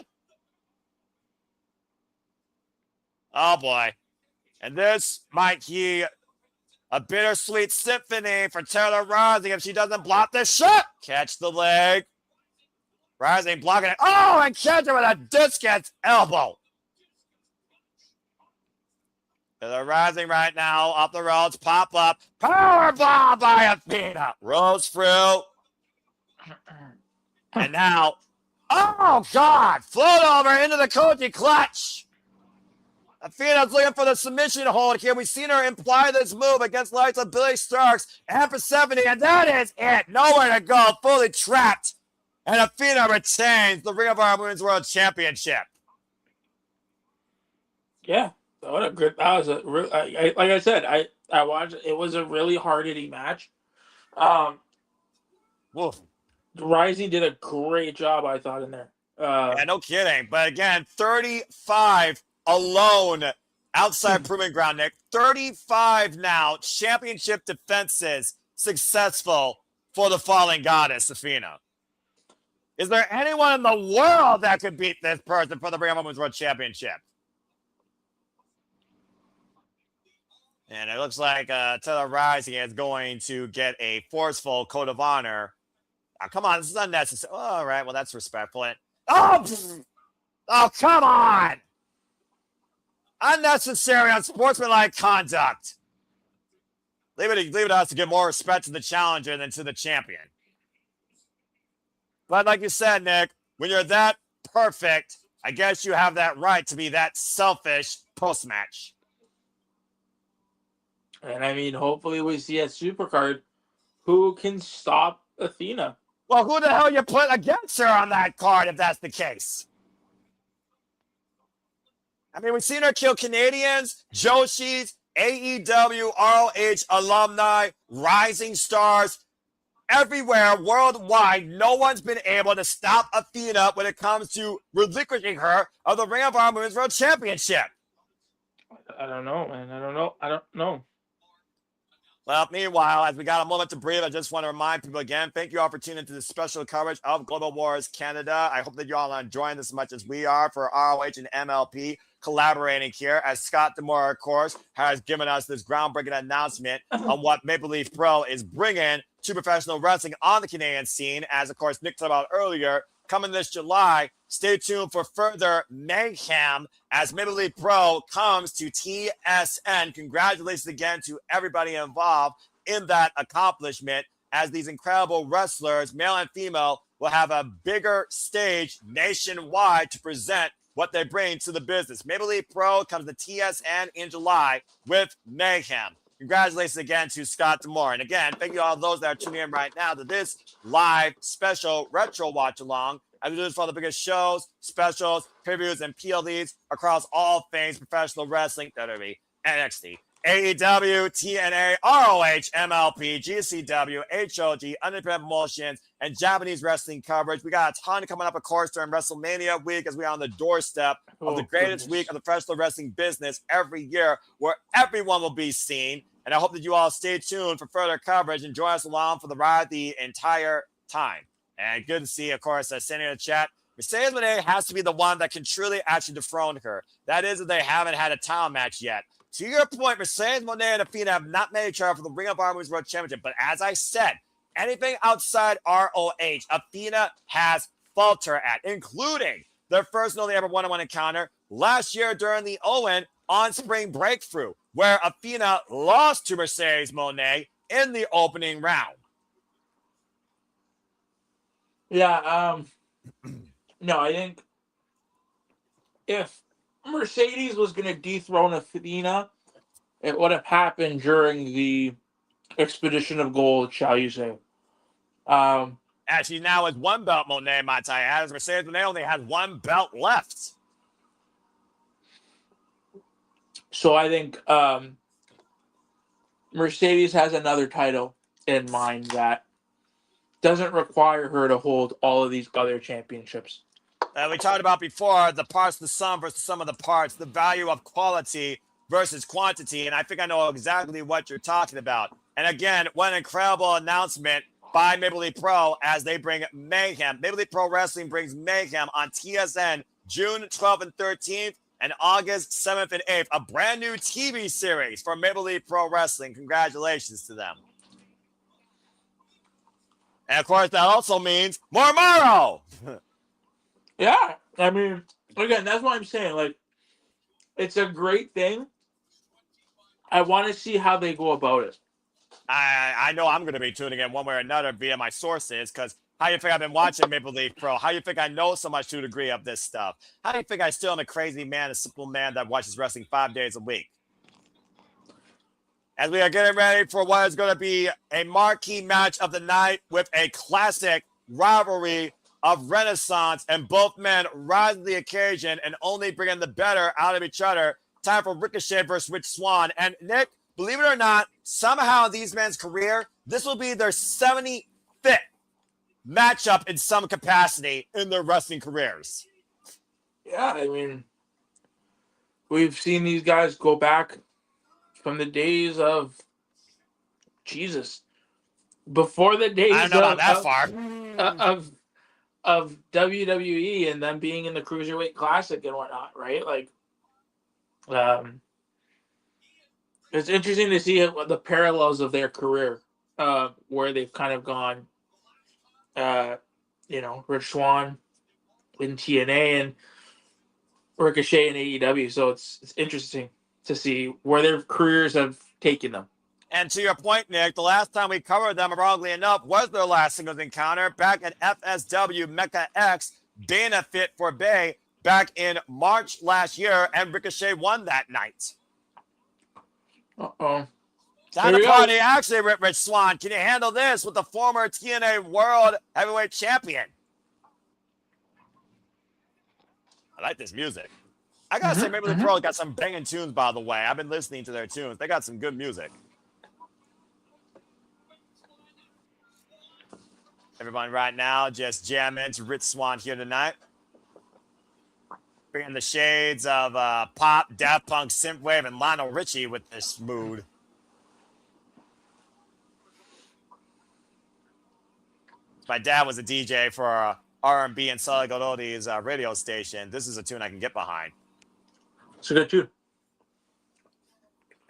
Speaker 1: Oh, boy. And this might be a bittersweet symphony for Taylor Rising if she doesn't block this shot. Catch the leg. Rising blocking it. Oh, and catch her with a discus elbow. Taylor Rising right now. Up the roads. Pop up. Powerbomb by Athena. Rolls through. And now. Oh, God. Float over into the Koji clutch. Athena's looking for the submission hold here. We've seen her imply this move against likes of Billy Starks and for 70, and that is it. Nowhere to go. Fully trapped. And Athena retains the Ring of Honor Women's World Championship.
Speaker 4: Yeah, what a good. That was a real. Like I said, I watched. It was a really hard hitting match.
Speaker 1: Woof.
Speaker 4: Rising did a great job, I thought, in there.
Speaker 1: Yeah, no kidding. But again, 35 alone outside proving ground, Nick. 35 now. Championship defenses successful for the fallen goddess, Athena. Is there anyone in the world that could beat this person for the Ring of Women's World Championship? And it looks like Taylor Rising is going to get a forceful code of honor. Oh, come on, this is unnecessary. Oh, all right, well, that's respectful. Oh, come on! Unnecessary, unsportsmanlike conduct. Leave it to us to give more respect to the challenger than to the champion. But like you said, Nick, when you're that perfect, I guess you have that right to be that selfish post-match.
Speaker 4: And I mean, hopefully we see a supercard who can stop Athena.
Speaker 1: Well, who the hell you put against her on that card if that's the case? I mean, we've seen her kill Canadians, Joshis, AEW, ROH alumni, rising stars. Everywhere, worldwide, no one's been able to stop Athena when it comes to relinquishing her of the Ring of Honor Women's World Championship.
Speaker 4: I don't know, man. I don't know.
Speaker 1: Well, meanwhile, as we got a moment to breathe, I just want to remind people again, thank you all for tuning into this special coverage of Global Wars Canada. I hope that you all are enjoying this as much as we are for ROH and MLP collaborating here, as Scott D'Amore, of course, has given us this groundbreaking announcement on what Maple Leaf Pro is bringing to professional wrestling on the Canadian scene. As, of course, Nick talked about earlier, coming this July, stay tuned for further mayhem as Maple Leaf Pro comes to TSN. Congratulations again to everybody involved in that accomplishment, as these incredible wrestlers, male and female, will have a bigger stage nationwide to present what they bring to the business. Maple Leaf Pro comes to TSN in July with mayhem. Congratulations again to Scott D'Amore. And again, thank you all those that are tuning in right now to this live special retro watch along. As we do this for the biggest shows, specials, previews, and PLDs across all things professional wrestling, WWE, NXT, AEW, TNA, ROH, MLP, GCW, HOG, Independent Promotions, and Japanese wrestling coverage. We got a ton coming up, of course, during WrestleMania week as we are on the doorstep of the greatest week of the professional wrestling business every year, where everyone will be seen. And I hope that you all stay tuned for further coverage and join us along for the ride the entire time. And good to see, of course, standing in the chat, Mercedes Moné has to be the one that can truly actually dethrone her. That is, if they haven't had a title match yet. To your point, Mercedes Moné and Athena have not made each other for the Ring of Honor Women's World Championship. But as I said, anything outside ROH, Athena has faltered at, including their first and only ever one-on-one encounter last year during the Owen on Spring Breakthrough, where Athena lost to Mercedes Moné in the opening round.
Speaker 4: Yeah, no, I think if Mercedes was going to dethrone Athena, it would have happened during the Expedition of Gold, shall you say.
Speaker 1: Actually, now has one belt, Moné, might I add, as Mercedes Moné only has one belt left.
Speaker 4: So I think Mercedes has another title in mind that doesn't require her to hold all of these other championships.
Speaker 1: We talked about before, the parts of the sum versus the sum of the parts, the value of quality versus quantity, and I think I know exactly what you're talking about. And again, what an incredible announcement by Maple Leaf Pro as they bring mayhem. Maple Leaf Pro Wrestling brings mayhem on TSN June 12th and 13th and August 7th and 8th, a brand new TV series for Maple Leaf Pro Wrestling. Congratulations to them. And of course, that also means more Morrow.
Speaker 4: Yeah, I mean, again, that's what I'm saying. Like, it's a great thing. I want to see how they go about it.
Speaker 1: I know I'm going to be tuning in one way or another via my sources, because how do you think I've been watching Maple Leaf Pro? How do you think I know so much to a degree of this stuff? How do you think I still am a crazy man, a simple man that watches wrestling 5 days a week? As we are getting ready for what is going to be a marquee match of the night with a classic rivalry of Renaissance, and both men rise to the occasion and only bringing the better out of each other time for Ricochet versus Rich Swann. And Nick, believe it or not, somehow in these men's career, this will be their 75th matchup in some capacity in their wrestling careers.
Speaker 4: Yeah, I mean, we've seen these guys go back from the days of Jesus, before the days
Speaker 1: I don't know about that far.
Speaker 4: of WWE and them being in the Cruiserweight Classic and whatnot, right? Like, it's interesting to see the parallels of their career, where they've kind of gone. Rich Swann in TNA and Ricochet in AEW. So it's interesting to see where their careers have taken them.
Speaker 1: And to your point, Nick, the last time we covered them, ironically enough, was their last singles encounter back at FSW Mecca X Benefit for Bay back in March last year, and Ricochet won that night.
Speaker 4: Uh-oh.
Speaker 1: Time to party, actually, Rich Swann. Can you handle this with the former TNA World Heavyweight Champion? I like this music. I gotta say, maybe the Pearl got some banging tunes, by the way. I've been listening to their tunes. They got some good music. Everyone right now just jamming to Rich Swann here tonight. Bringing the shades of pop, Daft Punk, synthwave, and Lionel Richie with this mood. My dad was a DJ for R&B and Salgadori's radio station. This is a tune I can get behind.
Speaker 4: It's a good tune.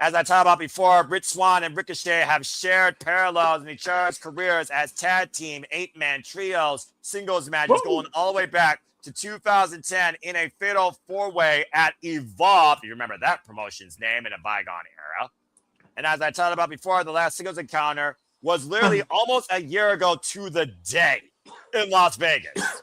Speaker 1: As I talked about before, Rich Swann and Ricochet have shared parallels in each other's careers as tag team, 8-man trios, singles matches going all the way back to 2010 in a fatal 4-way at Evolve. You remember that promotion's name in a bygone era. And as I talked about before, the last singles encounter was literally almost a year ago to the day in Las Vegas.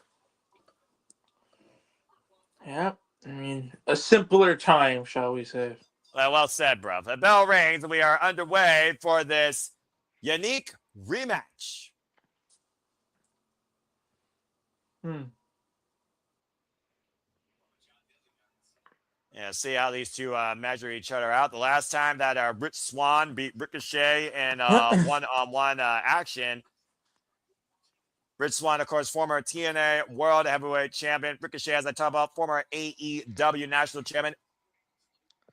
Speaker 4: Yeah, I mean, a simpler time, shall we say.
Speaker 1: Well said, bro. The bell rings and we are underway for this unique rematch. Yeah, see how these two measure each other out. The last time that Rich Swann beat Ricochet in one-on-one action. Rich Swann, of course, former TNA World Heavyweight Champion. Ricochet, as I talk about, former AEW National Champion.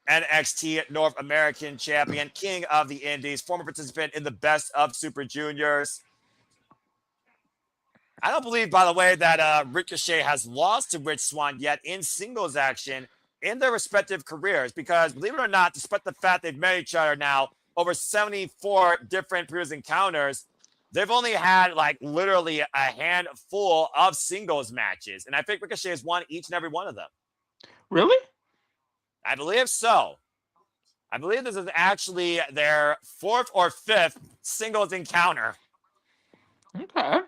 Speaker 1: NXT North American Champion, King of the Indies, former participant in the Best of Super Juniors. I don't believe, by the way, that Ricochet has lost to Rich Swann yet in singles action in their respective careers, because believe it or not, despite the fact they've met each other now over 74 different previous encounters, they've only had like literally a handful of singles matches. And I think Ricochet has won each and every one of them.
Speaker 4: Really?
Speaker 1: I believe so. I believe this is actually their 4th or 5th singles encounter.
Speaker 4: Okay.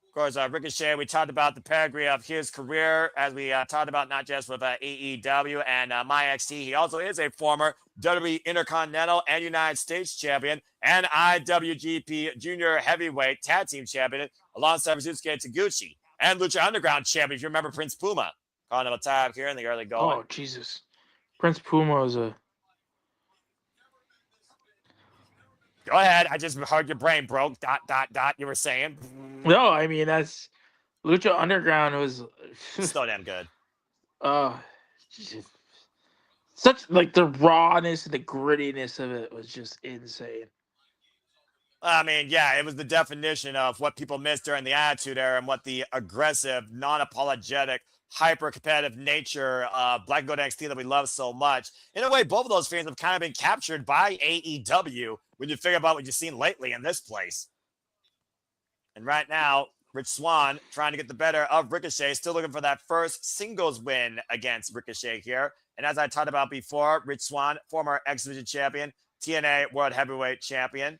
Speaker 1: Of course, Ricochet, we talked about the pedigree of his career as we talked about not just with AEW and MyXT. He also is a former WWE Intercontinental and United States Champion and IWGP Junior Heavyweight Tag Team Champion alongside Rizusuke Taguchi and Lucha Underground Champion, if you remember Prince Puma. Calling him a tab here in the early going.
Speaker 4: Oh, Jesus. Prince Puma is a...
Speaker 1: Go ahead. I just heard your brain broke. ... You were saying.
Speaker 4: No, I mean, that's... Lucha Underground was...
Speaker 1: so damn good.
Speaker 4: Such, like, the rawness and the grittiness of it was just insane.
Speaker 1: I mean, yeah, it was the definition of what people missed during the Attitude Era and what the aggressive, non-apologetic, hyper-competitive nature of Black and Gold NXT that we love so much. In a way, both of those fans have kind of been captured by AEW when you figure about what you've seen lately in this place. And right now, Rich Swann trying to get the better of Ricochet, still looking for that first singles win against Ricochet here. And as I talked about before, Rich Swann, former X-Division champion, TNA World Heavyweight Champion.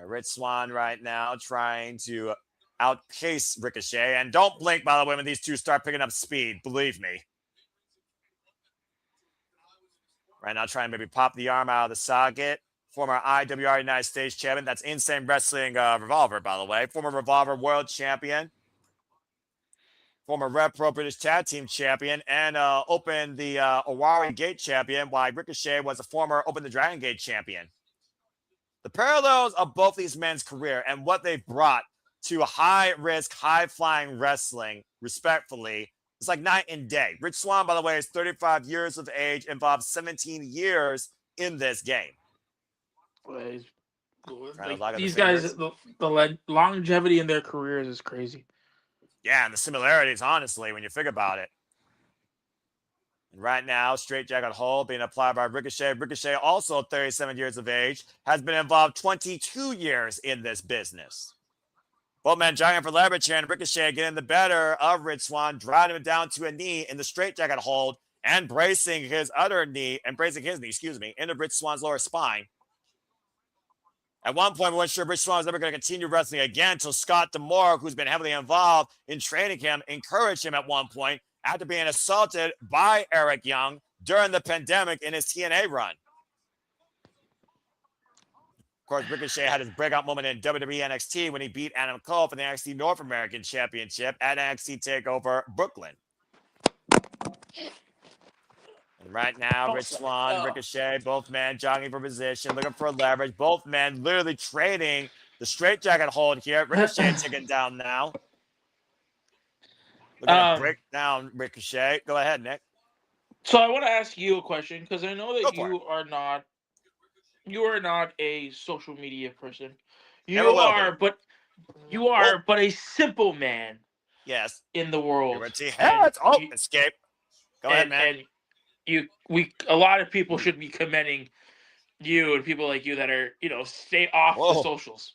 Speaker 1: Rich Swann right now trying to outpace Ricochet. And don't blink, by the way, when these two start picking up speed. Believe me. Right now trying to maybe pop the arm out of the socket. Former IWR United States Champion. That's Insane Wrestling Revolver, by the way. Former Revolver World Champion. former Red Pro British Tag Team Champion, and Open the Owari Gate Champion, while Ricochet was a former Open the Dragon Gate Champion. The parallels of both these men's career and what they brought to high-risk, high-flying wrestling, respectfully, it's like night and day. Rich Swann, by the way, is 35 years of age, involved 17 years in this game.
Speaker 4: Like, these guys, the longevity in their careers is crazy.
Speaker 1: Yeah, and the similarities, honestly, when you think about it. And right now, straight jacket hold being applied by Ricochet. Ricochet, also 37 years of age, has been involved 22 years in this business. Both men jogging for leverage here, and Ricochet getting the better of Rich Swann, driving him down to a knee in the straight jacket hold, and bracing his knee, into Rich Swann's lower spine. At one point, we weren't sure Rich Swann was ever going to continue wrestling again until Scott D'Amore, who's been heavily involved in training him, encouraged him at one point after being assaulted by Eric Young during the pandemic in his TNA run. Of course, Ricochet had his breakout moment in WWE NXT when he beat Adam Cole for the NXT North American Championship at NXT TakeOver Brooklyn. And right now, Rich Swann, Ricochet, both men jogging for position, looking for leverage. Both men literally trading the straitjacket hold here. Ricochet taken down now. Looking to break down Ricochet. Go ahead, Nick.
Speaker 4: So I want to ask you a question because I know that you are not a social media person. You are but a simple man.
Speaker 1: Yes.
Speaker 4: In the world.
Speaker 1: Escape. Go ahead, man.
Speaker 4: And a lot of people should be commending you and people like you that are, stay off the socials.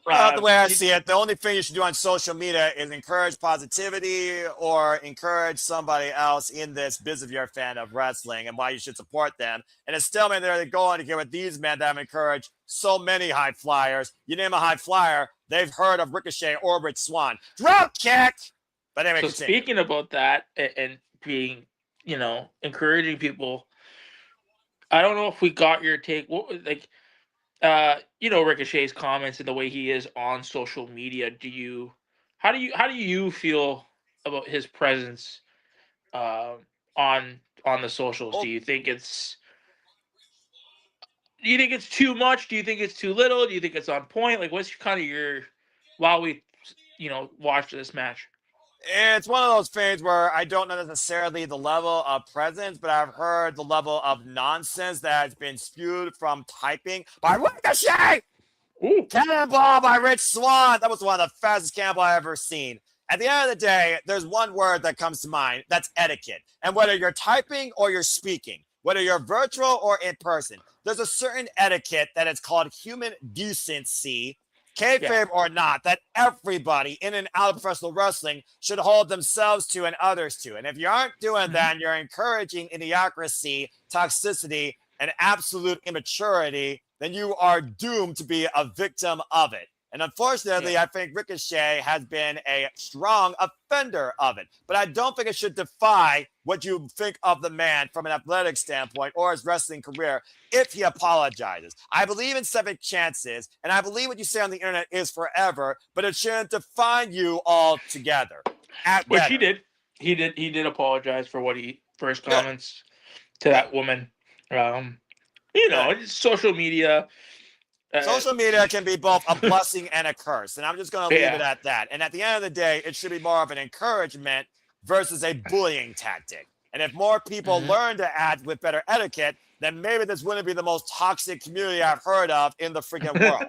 Speaker 1: The way I see it, the only thing you should do on social media is encourage positivity or encourage somebody else in this business if you're a fan of wrestling and why you should support them. And it's still been there to go on to get with these men that have encouraged so many high flyers. You name a high flyer, they've heard of Ricochet or Rich Swann. Drop kick! But anyway,
Speaker 4: so speaking about that and being, encouraging people, I don't know if we got your take. Ricochet's comments and the way he is on social media. How do you feel about his presence on the socials? Do you think it's too much? Do you think it's too little? Do you think it's on point? Like, what's kind of your while we watch this match?
Speaker 1: It's one of those things where I don't know necessarily the level of presence, but I've heard the level of nonsense that has been spewed from typing by Ricochet. Ooh. Cannonball by Rich Swann. That was one of the fastest cannonball I've ever seen. At the end of the day, there's one word that comes to mind. That's etiquette. And whether you're typing or you're speaking, whether you're virtual or in person, there's a certain etiquette that is called human decency, kayfabe or not, that everybody in and out of professional wrestling should hold themselves to and others to. And if you aren't doing that, you're encouraging idiocracy, toxicity, and absolute immaturity, then you are doomed to be a victim of it. And unfortunately, I think Ricochet has been a strong offender of it. But I don't think it should defy what you think of the man from an athletic standpoint or his wrestling career if he apologizes. I believe in second chances, and I believe what you say on the internet is forever, but it shouldn't define you altogether.
Speaker 4: Which he did. He did apologize for his comments to that woman. It's social media.
Speaker 1: Social media can be both a blessing and a curse, and I'm just going to leave it at that. And at the end of the day, it should be more of an encouragement versus a bullying tactic. And if more people learn to act with better etiquette, then maybe this wouldn't be the most toxic community I've heard of in the freaking world.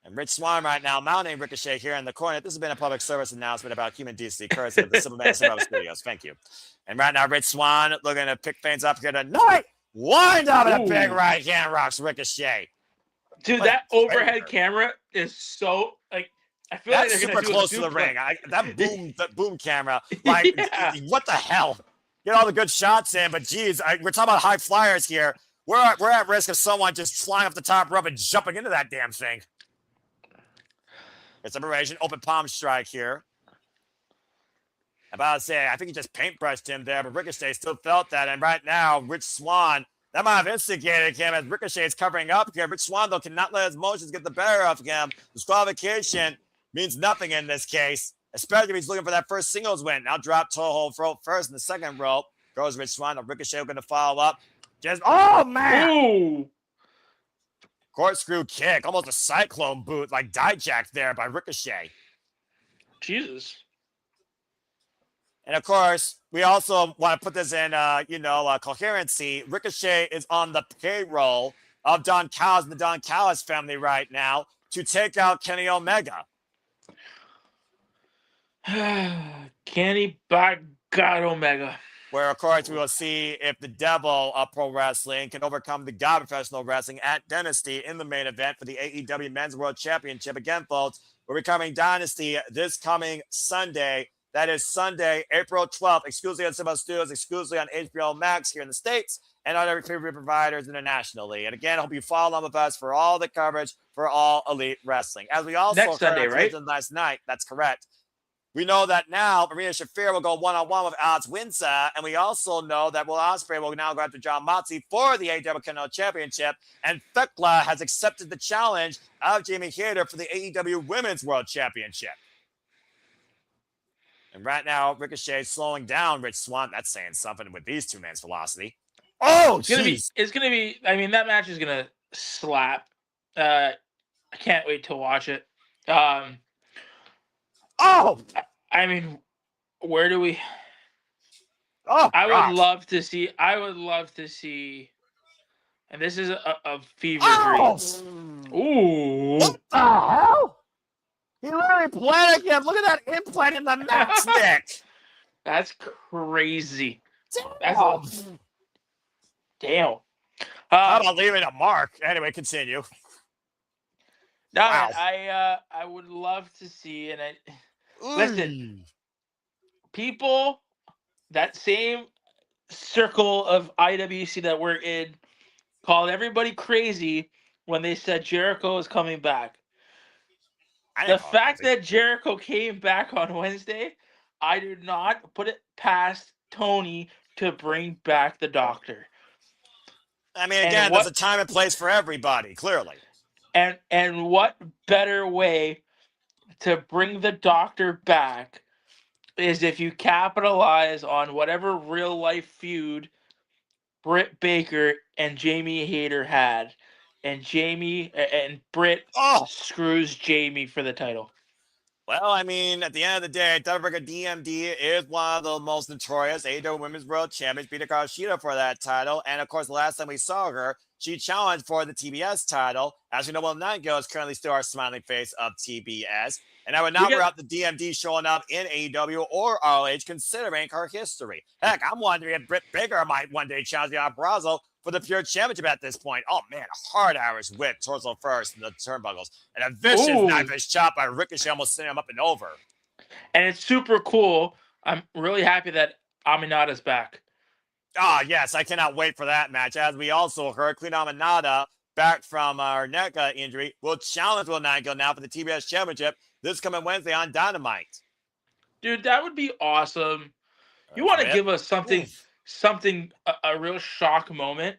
Speaker 1: And Rich Swann right now mounting Ricochet here in the corner. This has been a public service announcement about human decency, courtesy of the Simple Man Studios. Thank you. And right now, Rich Swann looking to pick things up here tonight. Wind up in a big right hand rocks Ricochet.
Speaker 4: Dude, that overhead camera is so I feel
Speaker 1: that's
Speaker 4: like they're
Speaker 1: super close to the ring. That boom camera, what the hell? Get all the good shots in, but geez, we're talking about high flyers here. We're at risk of someone just flying off the top rope and jumping into that damn thing. It's separation, open palm strike here. About to say, I think he just paintbrushed him there, but Ricochet still felt that. And right now, Rich Swann, that might have instigated him as Ricochet is covering up here. Rich Swann, though, cannot let his emotions get the better of him. Disqualification means nothing in this case, especially if he's looking for that first singles win. Now drop toe hold rope first in the second rope. Goes Rich Swann. The Ricochet going to follow up. Oh, man.
Speaker 4: Ooh.
Speaker 1: Corkscrew kick. Almost a cyclone boot like Dijak there by Ricochet.
Speaker 4: Jesus.
Speaker 1: And of course, we also want to put this in, coherency. Ricochet is on the payroll of Don Callis and the Don Callis family right now to take out Kenny Omega.
Speaker 4: Kenny by God Omega.
Speaker 1: Where, of course, we will see if the devil of pro wrestling can overcome the god of professional wrestling at Dynasty in the main event for the AEW Men's World Championship. Again, folks, we're covering Dynasty this coming Sunday. That is Sunday, April 12th, exclusively on Simba Studios, exclusively on HBO Max here in the States, and on every pay-per-view providers internationally. And again, I hope you follow along with us for all the coverage for all Elite Wrestling. As we also
Speaker 4: Next Sunday, right?
Speaker 1: Last night, that's correct. We know that now Marina Shafir will go one-on-one with Alex Windsor, and we also know that Will Ospreay will now go after John Moxley for the AEW Canelo Championship, and Thekla has accepted the challenge of Jamie Hayter for the AEW Women's World Championship. And right now, Ricochet slowing down Rich Swann. That's saying something with these two men's velocity. Oh,
Speaker 4: it's gonna be. I mean, that match is gonna slap. I can't wait to watch it. I mean, where do we? I would love to see. And this is a fever dream. Ooh!
Speaker 1: What the hell? He literally planted him. Look at that implant in the neck.
Speaker 4: That's crazy.
Speaker 1: Damn.
Speaker 4: Damn.
Speaker 1: How about leaving a mark? Anyway, continue.
Speaker 4: No,
Speaker 1: wow.
Speaker 4: I would love to see, and listen, people, that same circle of IWC that we're in called everybody crazy when they said Jericho is coming back. The fact that Jericho came back on Wednesday, I do not put it past Tony to bring back the Doctor.
Speaker 1: I mean, again, there's a time and place for everybody, clearly.
Speaker 4: And what better way to bring the Doctor back is if you capitalize on whatever real life feud Britt Baker and Jamie Hayter had. And Britt screws Jamie for the title.
Speaker 1: Well, I mean, at the end of the day, Dynamite DMD is one of the most notorious AEW Women's World Champions, beating Kushida for that title. And of course, the last time we saw her, she challenged for the TBS title. As you know, Will Nightingale is currently still our smiling face of TBS. And I would not rule out the DMD showing up in AEW or ROH, considering her history. Heck, I'm wondering if Britt Baker might one day challenge the Purrazzo for the Pure Championship at this point. Oh, man, a hard Irish whip, torso first, and the turnbuckles. And a vicious knife-edge chop by Ricochet, almost sending him up and over.
Speaker 4: And it's super cool. I'm really happy that Aminata's back.
Speaker 1: Yes, I cannot wait for that match. As we also heard, Queen Aminata, back from her neck injury, will challenge Will Nightingale now for the TBS Championship this coming Wednesday on Dynamite.
Speaker 4: Dude, that would be awesome. You want to give us something, a real shock moment?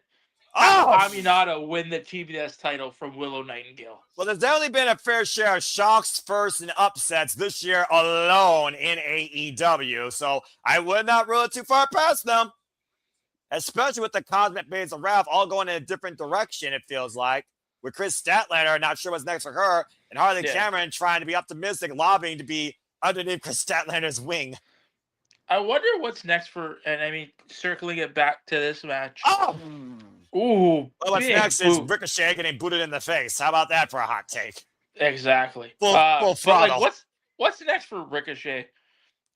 Speaker 4: Aminata win the TBS title from Willow Nightingale.
Speaker 1: Well, there's definitely been a fair share of shocks, firsts, and upsets this year alone in AEW, so I would not rule it too far past them. Especially with the Cosmic Bays of Wrath all going in a different direction, it feels like. With Chris Statlander, not sure what's next for her, and Harley Cameron trying to be optimistic, lobbying to be underneath Chris Statlander's wing.
Speaker 4: I wonder what's next for, and I mean, circling it back to this match. Ooh.
Speaker 1: Well, what's next is Ricochet getting booted in the face. How about that for a hot take?
Speaker 4: Exactly.
Speaker 1: Full throttle.
Speaker 4: Like, what's next for Ricochet?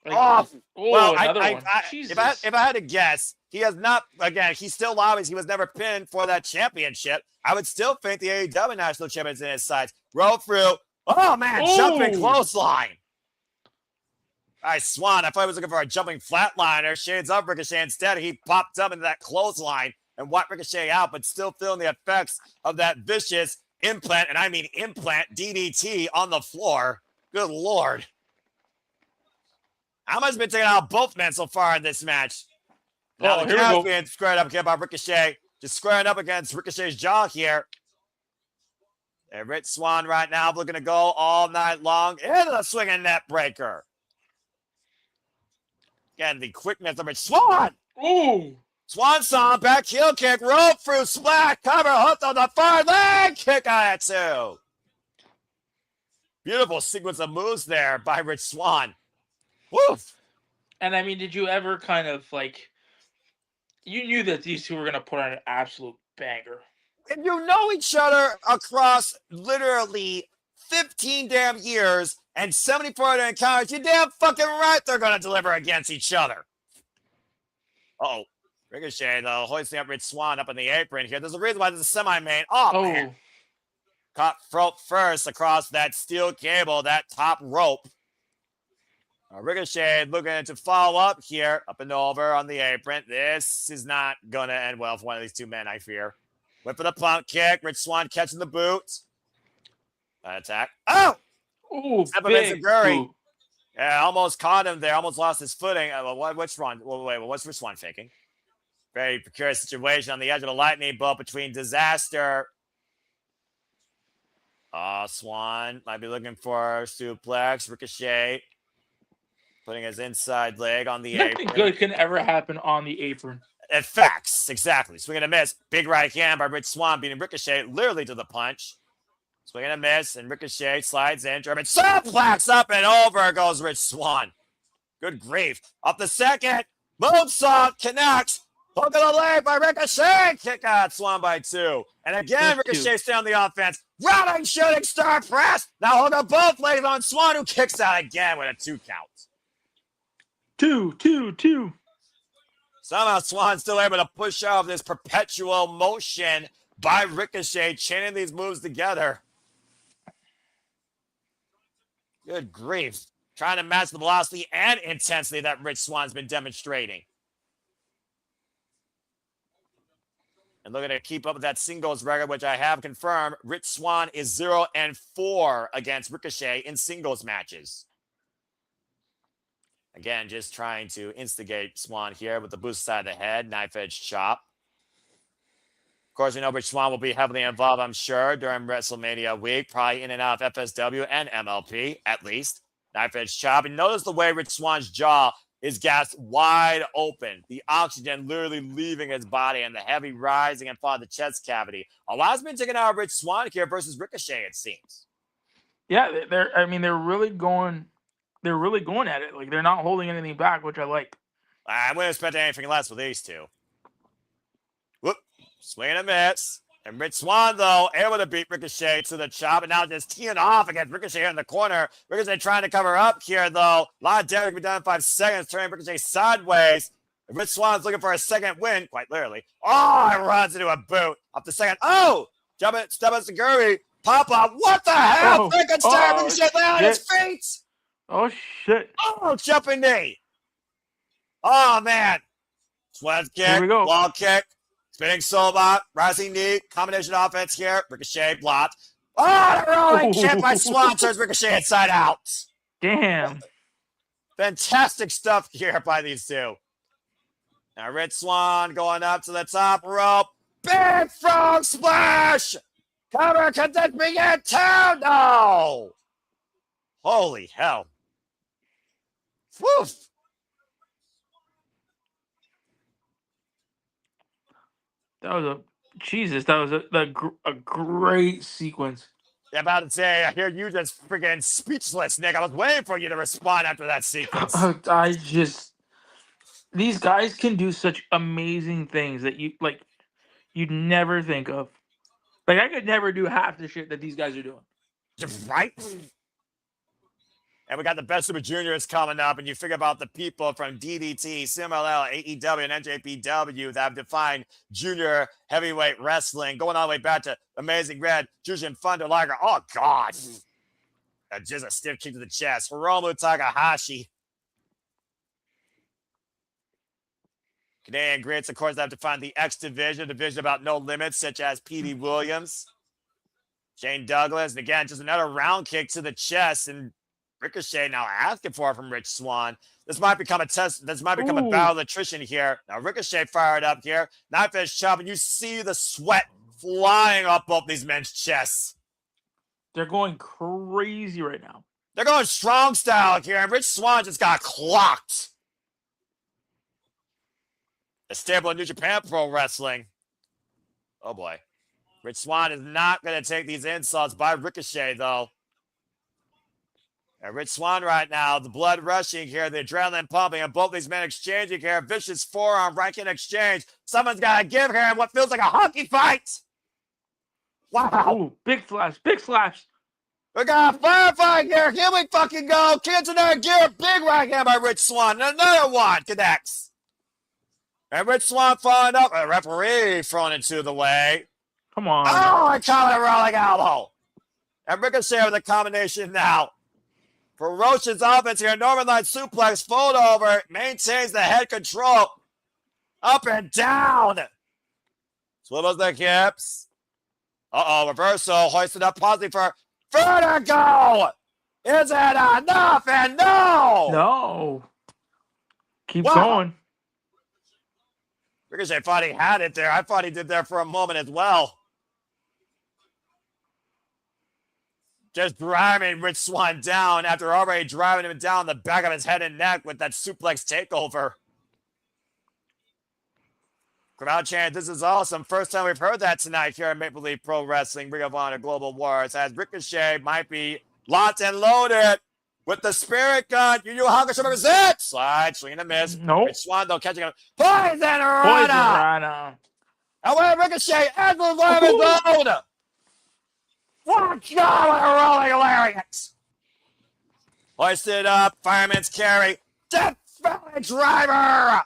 Speaker 1: Like, well,
Speaker 4: another one.
Speaker 1: If I had to guess, he has not, again, he still lobbies. He was never pinned for that championship. I would still think the AEW National Champion's in his sights. Roll through. Oh, man, jumping clothesline. All right, Swann, I thought he was looking for a jumping flatliner. Shades up Ricochet. Instead, he popped up into that clothesline and wiped Ricochet out, but still feeling the effects of that vicious implant, and I mean implant, DDT on the floor. Good Lord. How much has been taken out both men so far in this match? Now the crowd's being squared up again by Ricochet. Just squaring up against Ricochet's jaw here. And Rich Swann right now looking to go all night long into the swinging net breaker. Again, the quickness of Rich Swann.
Speaker 4: Ooh.
Speaker 1: Swan song, back heel kick, rope through, splash, cover, hooked on the far leg, kick on it too. Beautiful sequence of moves there by Rich Swann. Woof.
Speaker 4: And I mean, did you ever kind of like, you knew that these two were going to put on an absolute banger.
Speaker 1: If you know each other across literally 15 damn years and 74 encounters, you're damn fucking right they're going to deliver against each other. Uh-oh. Ricochet, though, hoisting up Rich Swann up in the apron here. There's a reason why this is semi-main. Oh, man. Caught throat first across that steel cable, that top rope. Ricochet looking to follow up here, up and over on the apron. This is not going to end well for one of these two men, I fear. Went for the pump kick. Rich Swann catching the boot. Attack. Oh!
Speaker 4: Ooh,
Speaker 1: big boot. Yeah, almost caught him there. Almost lost his footing. What's Rich Swann faking? Very precarious situation on the edge of a lightning bolt between Disaster. Swann might be looking for a suplex. Ricochet putting his inside leg on the apron.
Speaker 4: Nothing good can ever happen on the apron.
Speaker 1: Facts, exactly. Swing and a miss. Big right hand by Rich Swann beating Ricochet literally to the punch. Swing and a miss, and Ricochet slides in. German suplex up and over goes Rich Swann. Good grief. Up the second. Moonsault connects. Hook of the leg by Ricochet. Kick out Swann by 2. And again, Ricochet stay on the offense. Running shooting star press. Now hook up both legs on Swann, who kicks out again with a 2 count.
Speaker 4: 2.
Speaker 1: Somehow Swann's still able to push off this perpetual motion by Ricochet, chaining these moves together. Good grief. Trying to match the velocity and intensity that Rich Swann's been demonstrating. And looking to keep up with that singles record, which I have confirmed. Rich Swann is 0-4 against Ricochet in singles matches. Again, just trying to instigate Swann here with the boost side of the head, knife edge chop. Of course, we know Rich Swann will be heavily involved, I'm sure, during WrestleMania week, probably in and out of FSW and MLP, at least. Knife edge chop. And notice the way Rich Swann's jaw is gasped wide open. The oxygen literally leaving his body and the heavy rising and fall of the chest cavity. A lot's been taken out of Rich Swann here versus Ricochet, it seems.
Speaker 4: Yeah, they're really going at it. Like, they're not holding anything back, which I like.
Speaker 1: I wouldn't expect anything less with these two. Whoop. Swing and a miss. And Rich Swann, though, able to beat Ricochet to the chop, and now just teeing off against Ricochet in the corner. Ricochet trying to cover up here, though. A lot of damage can be done in 5 seconds, turning Ricochet sideways. And Rich Swann's looking for a second win, quite literally. Oh, it runs into a boot. Up the second. Oh! Jump it, step it, Seguri. Pop up. What the hell? Frankenstein. Ricochet lay on his feet.
Speaker 4: Oh, shit.
Speaker 1: Oh, jumping knee. Oh, man. Swann's kick. Wall kick. Spinning Solbot, rising knee, combination offense here. Ricochet blocked. Oh, the rolling kick by Swann turns Ricochet inside out.
Speaker 4: Damn.
Speaker 1: Fantastic stuff here by these two. Now Rich Swann going up to the top rope. Big frog splash. Cover, contest begin 2. No. Holy hell. Woof.
Speaker 4: That was a great sequence.
Speaker 1: Yeah, about to say, I hear you just freaking speechless, Nick. I was waiting for you to respond after that sequence.
Speaker 4: These guys can do such amazing things that you'd never think of. Like, I could never do half the shit that these guys are doing.
Speaker 1: Right? And we got the Best Super Juniors coming up, and you figure about the people from DDT, CMLL, AEW, and NJPW that have defined junior heavyweight wrestling, going all the way back to Amazing Red, Jushin Thunder Liger. Oh, God. Just a stiff kick to the chest. Hiromu Takahashi. Canadian greats, of course, that have defined the X division, division about no limits, such as P.D. Williams, Shane Douglas. And again, just another round kick to the chest, and Ricochet now asking for it from Rich Swann. This might become a test. This might become a battle of attrition here. Now Ricochet fired up here. Knife edge chop, and you see the sweat flying up both these men's chests.
Speaker 4: They're going crazy right now.
Speaker 1: They're going strong style here, and Rich Swann just got clocked. A staple of New Japan Pro Wrestling. Oh boy. Rich Swann is not going to take these insults by Ricochet, though. And Rich Swann right now, the blood rushing here, the adrenaline pumping, and both these men exchanging here. Vicious forearm ranking exchange. Someone's got to give him what feels like a hockey fight. Wow.
Speaker 4: Ooh, big slaps, big slaps.
Speaker 1: We got a firefight here. Here we fucking go. Kingston gear, big right hand by Rich Swann. Another one connects. And Rich Swann following up. A referee thrown into the way.
Speaker 4: Come on.
Speaker 1: Oh, I caught a rolling elbow. And Ricochet with a combination now. Ferocious offense here. Northern Light suplex, fold over. Maintains the head control. Up and down. Swivels the hips. Uh-oh, reversal. Hoisted up positive for vertigo. Is it enough? And no.
Speaker 4: No. Keep
Speaker 1: Wow.
Speaker 4: going.
Speaker 1: Ricochet thought he had it there. I thought he did there for a moment as well. Just driving Rich Swann down after already driving him down the back of his head and neck with that suplex takeover. Crowd chant, this is awesome. First time we've heard that tonight here at Maple Leaf Pro Wrestling, Ring of Honor Global Wars, as Ricochet might be locked and loaded with the spirit gun. Yu Yu Hakusho represents. Slide, swing and a miss.
Speaker 4: Nope.
Speaker 1: Rich Swann, though, catching him. Poison
Speaker 4: Poison
Speaker 1: Rana.
Speaker 4: Rana.
Speaker 1: And where Ricochet ends the limit zone. What God, what a rolling lariat. Hoisted up, fireman's carry. Death Valley driver.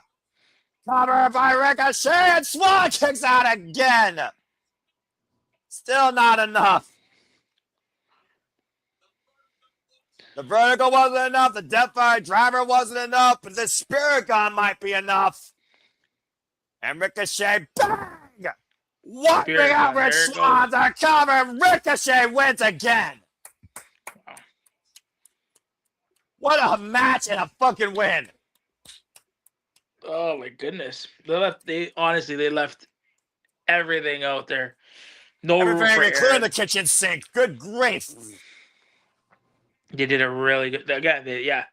Speaker 1: Covered by Ricochet, and Swann kicks out again. Still not enough. The vertical wasn't enough. The Deathfire driver wasn't enough. But the Spirit Gun might be enough. And Ricochet, bang! Wiping out Rich Swann to cover. Ricochet wins again.
Speaker 4: Wow.
Speaker 1: What a match and a fucking win.
Speaker 4: Oh my goodness. They honestly left everything out there. No room
Speaker 1: Everything
Speaker 4: for
Speaker 1: including
Speaker 4: error.
Speaker 1: the kitchen sink. Good grief.
Speaker 4: They did a really good again,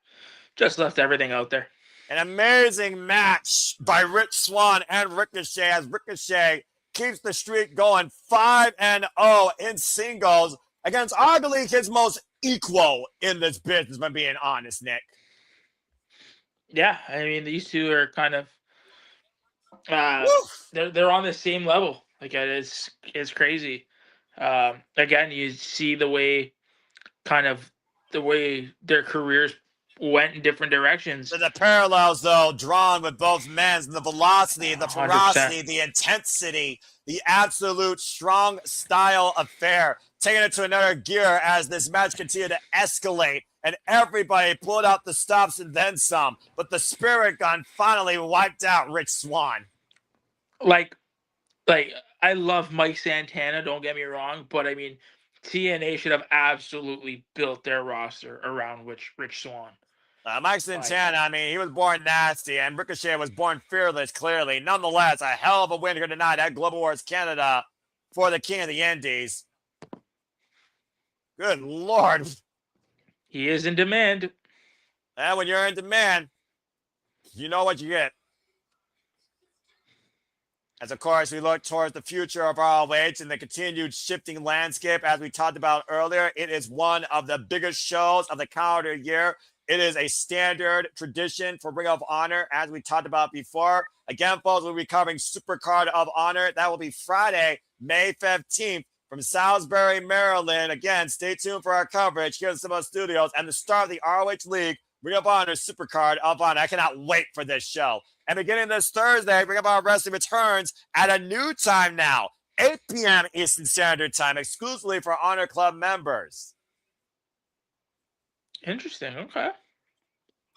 Speaker 4: just left everything out there.
Speaker 1: An amazing match by Rich Swann and Ricochet as Ricochet keeps the streak going 5-0 in singles against arguably his most equal in this business, if I'm being honest, Nick.
Speaker 4: Yeah, I mean these two are kind of they're on the same level. Like it's crazy. Again, you see the way their careers went in different directions.
Speaker 1: So the parallels, though, drawn with both men, the velocity, the
Speaker 4: 100%.
Speaker 1: ferocity, the intensity, the absolute strong style affair, taking it to another gear as this match continued to escalate, and everybody pulled out the stops and then some. But the Spirit Gun finally wiped out Rich Swann.
Speaker 4: Like I love Mike Santana, don't get me wrong, but I mean TNA should have absolutely built their roster around Rich Swann.
Speaker 1: Mike Santana, I mean, he was born nasty, and Ricochet was born fearless, clearly. Nonetheless, a hell of a win here tonight at Global Wars Canada for the King of the Indies. Good Lord.
Speaker 4: He is in demand.
Speaker 1: And when you're in demand, you know what you get. As, of course, we look towards the future of ROH and the continued shifting landscape, as we talked about earlier, it is one of the biggest shows of the calendar year. It is a standard tradition for Ring of Honor, as we talked about before. Again, folks, we'll be covering Supercard of Honor. That will be Friday, May 15th from Salisbury, Maryland. Again, stay tuned for our coverage here at Sumo Studios and the start of the ROH League, Ring of Honor Supercard of Honor. I cannot wait for this show. And beginning this Thursday, Ring of Honor Wrestling returns at a new time now, 8 p.m. Eastern Standard Time, exclusively for Honor Club members.
Speaker 4: Interesting. Okay.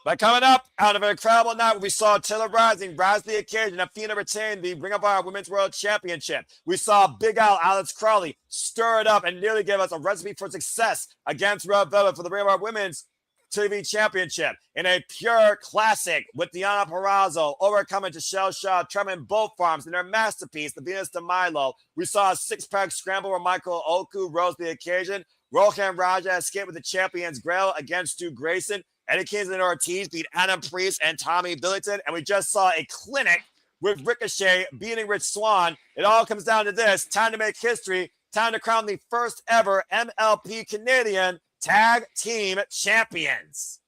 Speaker 1: But coming up, out of an incredible night, we saw Taylor Rising rise to the occasion. Athena retained the Ring of Honor Women's World Championship. We saw Big Al, Alex Crowley, stir it up and nearly give us a recipe for success against Red Velvet for the Ring of Honor Women's TV Championship in a pure classic with Deonna Purrazzo overcoming Micheal Shaw, Trevin both farms in their masterpiece, the Venus de Milo. We saw a six-pack scramble where Michael Oku rose to the occasion. Rohan Raja escaped with the champions Grail against Stu Grayson. Eddie Kingston and Ortiz beat Adam Priest and Tommy Billington. And we just saw a clinic with Ricochet beating Rich Swann. It all comes down to this. Time to make history. Time to crown the first ever MLP Canadian Tag Team Champions.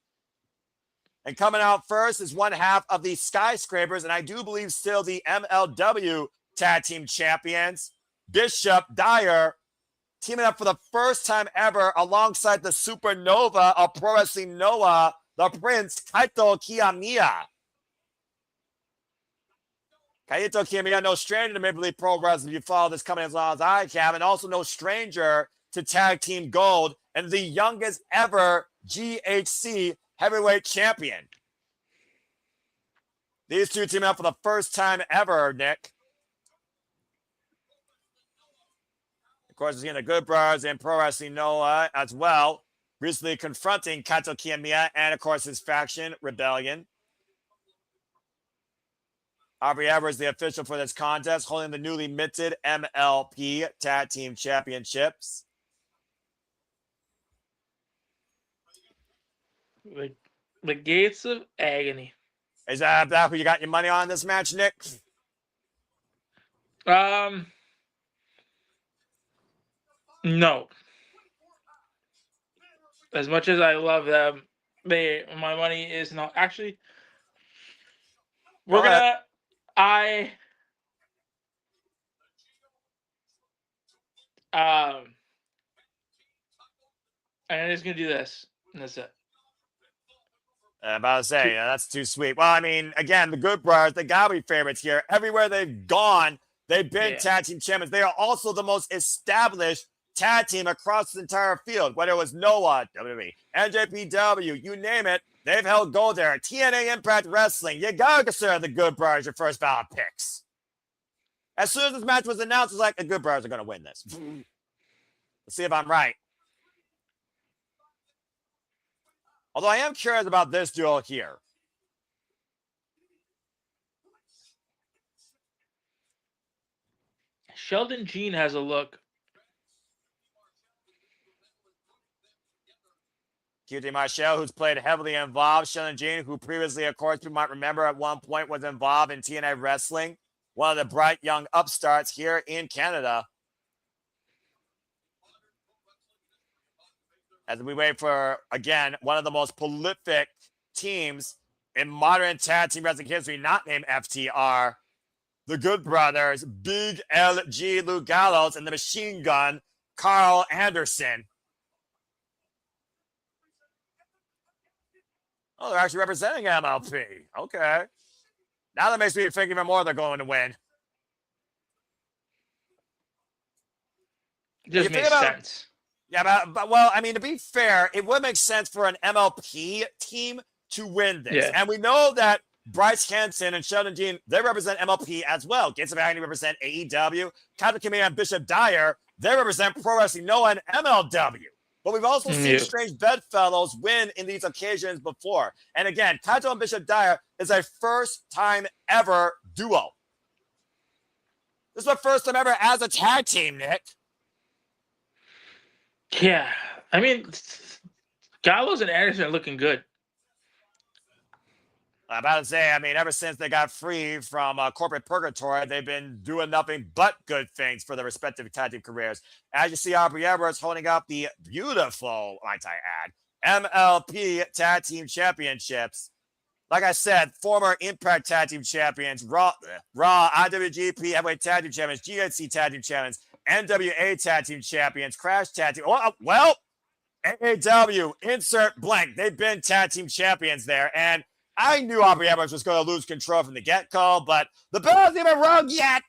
Speaker 1: And coming out first is one half of the Skyscrapers, and I do believe still the MLW Tag Team Champions, Bishop Dyer, teaming up for the first time ever alongside the Supernova of Pro Wrestling Noah, the Prince, Kaito KiyoMiya. Kaito KiyoMiya, no stranger to Maple Leaf Pro Wrestling if you follow this company as long as I have, and also no stranger to Tag Team Gold and the youngest ever GHC Heavyweight Champion. These two teaming up for the first time ever, Nick. Of course, we're seeing the Good Brothers in Pro Wrestling Noah as well, recently confronting Kaito KiyoMiya and, of course, his faction, Rebellion. Aubrey Edwards, the official for this contest, holding the newly minted MLP Tag Team Championships.
Speaker 4: The Gates of Agony.
Speaker 1: Is that who you got your money on this match, Nick?
Speaker 4: No. As much as I love them, my money is not. Actually, we're gonna. I'm just gonna do this, and that's it.
Speaker 1: I'm about to say, that's too sweet. Well, I mean, again, the Good Brothers, they gotta be favorites here. Everywhere they've gone, they've been tag team champions. They are also the most established tag team across the entire field, whether it was Noah, WWE, NJPW, you name it, they've held gold there. TNA Impact Wrestling, you gotta consider the Good Brothers your first ballot picks. As soon as this match was announced, it's like, the Good Brothers are gonna win this. Let's see if I'm right. Although I am curious about this duel here.
Speaker 4: Sheldon Jean has a look.
Speaker 1: QT Micheal, who's played heavily involved. Sheldon Jean, who previously, of course, you might remember at one point was involved in TNA Wrestling. One of the bright young upstarts here in Canada. As we wait for, again, one of the most prolific teams in modern tag team wrestling history, not named FTR, the Good Brothers, Big LG Lou Gallows, and the Machine Gun, Carl Anderson. Oh, they're actually representing MLP. Okay. Now that makes me think even more they're going to win.
Speaker 4: Just makes sense.
Speaker 1: Yeah, but well, I mean, to be fair, it would make sense for an MLP team to win this.
Speaker 4: Yeah.
Speaker 1: And we know that Bryce Hanson and Sheldon Jean, they represent MLP as well. Gates of Agony represent AEW. Kaito KiyoMiya and Bishop Dyer, they represent Pro Wrestling Noah and MLW. But we've also seen Strange Bedfellows win in these occasions before. And again, Kaito and Bishop Dyer is a first-time ever duo. This is the first time ever as a tag team, Nick.
Speaker 4: Yeah, I mean, Gallows and Anderson are looking good.
Speaker 1: I'm about to say, I mean, ever since they got free from corporate purgatory, they've been doing nothing but good things for their respective tag team careers. As you see, Aubrey Edwards holding up the beautiful, might I add, MLP Tag Team Championships. Like I said, former Impact Tag Team Champions, Raw IWGP Heavyweight Tag Team Champions, GHC Tag Team Champions, NWA Tag Team Champions, Crash Tag Team. Well, AAW, insert blank. They've been Tag Team Champions there. And I knew Aubrey Edwards was going to lose control from the get-go, but the bell isn't even rung yet.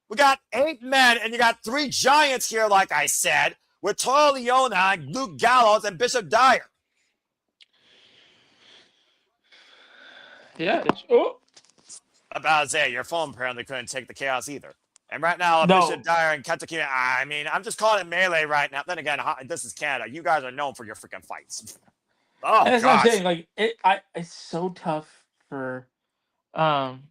Speaker 1: We got 8 men, and you got 3 giants here, like I said, with Toyo Leona, Luke Gallows, and Bishop Dyer.
Speaker 4: Yeah. Oh.
Speaker 1: About to say, your phone apparently couldn't take the chaos either. And right now,
Speaker 4: No.
Speaker 1: Bishop Dyer and Kaito KiyoMiya, I mean, I'm just calling it melee right now. Then again, this is Canada. You guys are known for your freaking fights. Oh,
Speaker 4: And that's what I'm
Speaker 1: gosh.
Speaker 4: saying. Like it's so tough for
Speaker 1: I'm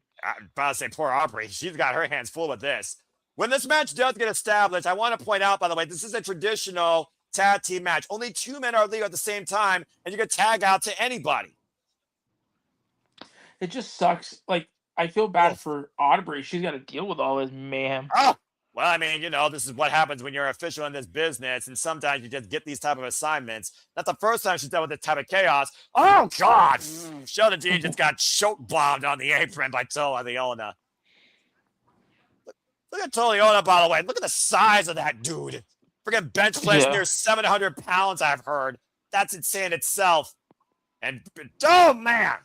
Speaker 1: about to say poor Aubrey. She's got her hands full with this. When this match does get established, I want to point out, by the way, this is a traditional tag team match. Only 2 men are legal at the same time, and you can tag out to anybody.
Speaker 4: it just sucks. Like I feel bad
Speaker 1: Oof.
Speaker 4: for Aubrey. She's got to deal with all this mayhem.
Speaker 1: Oh, well, I mean, this is what happens when you're an official in this business, and sometimes you just get these type of assignments. Not the first time she's dealt with this type of chaos. Oh, God! Sheldon G just got choke bombed on the apron by Leona. Look at Leona, by the way. Look at the size of that dude. Freaking bench press near 700 pounds, I've heard. That's insane itself. And, oh, man!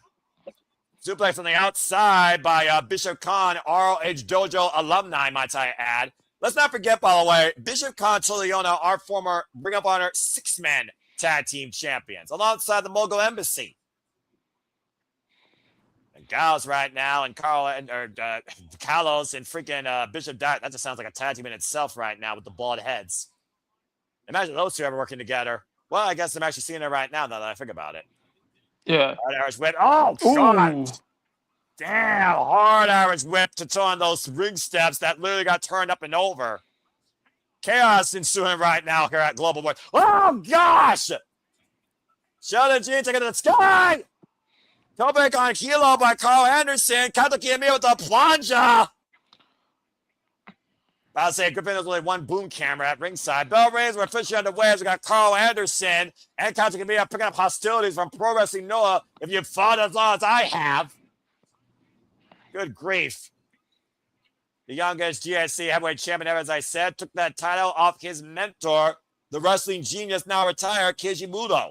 Speaker 1: Suplex on the outside by Bishop Khan, ROH Dojo alumni, might I add. Let's not forget, by the way, Bishop Khan and Leona are former Ring of Honor 6-man tag team champions alongside the Mogul Embassy. And Gals right now and Carlos and freaking Bishop Dyer. That just sounds like a tag team in itself right now with the bald heads. Imagine those two ever working together. Well, I guess I'm actually seeing it right now that I think about it.
Speaker 4: Yeah.
Speaker 1: Hard Irish whip. Oh, God. Damn. Hard Irish whip to turn those ring steps that literally got turned up and over. Chaos ensuing right now here at Global Boy. Oh, gosh. Sheldon G taking to the sky. Topic on Kilo by Carl Anderson. Kaito KiyoMiya with the plunger. I'll say Griffin's only one boom camera at ringside. Bell rings were officially underway as we got Carl Anderson and Kaito KiyoMiya picking up hostilities from Pro Wrestling Noah. If you've fought as long as I have. Good grief. The youngest GIC heavyweight champion ever, as I said, took that title off his mentor, the wrestling genius now retired, Keiji Muto.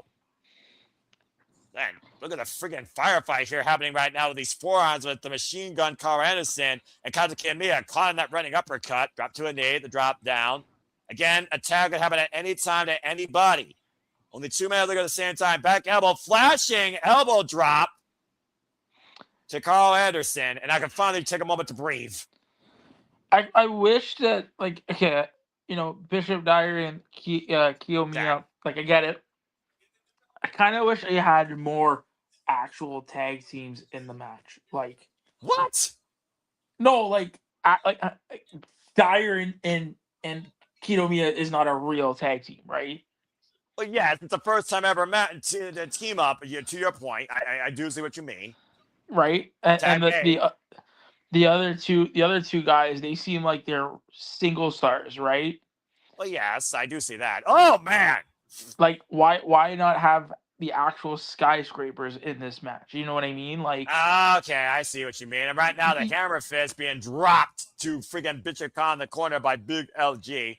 Speaker 1: Man, look at the freaking firefight here happening right now with these forearms with the machine gun Carl Anderson and Kaito KiyoMiya caught in that running uppercut. Drop to a knee, the drop down. Again, a tag could happen at any time to anybody. Only 2 men at the same time. Back elbow, flashing elbow drop to Carl Anderson. And I can finally take a moment to breathe.
Speaker 4: I wish that, like, okay, Bishop Dyer and KiyoMiya, like, I get it. I kind of wish they had more actual tag teams in the match. Like
Speaker 1: what?
Speaker 4: No, like Dyer and KiyoMiya is not a real tag team, right?
Speaker 1: Well, yes, it's the first time ever met to team up. To your point, I do see what you mean.
Speaker 4: Right, and the other two guys, they seem like they're single stars, right?
Speaker 1: Well, yes, I do see that. Oh man.
Speaker 4: Like, why not have the actual skyscrapers in this match? You know what I mean? Like,
Speaker 1: okay, I see what you mean. And right now, the hammer fist being dropped to freaking Bishop Khan in the corner by Big LG.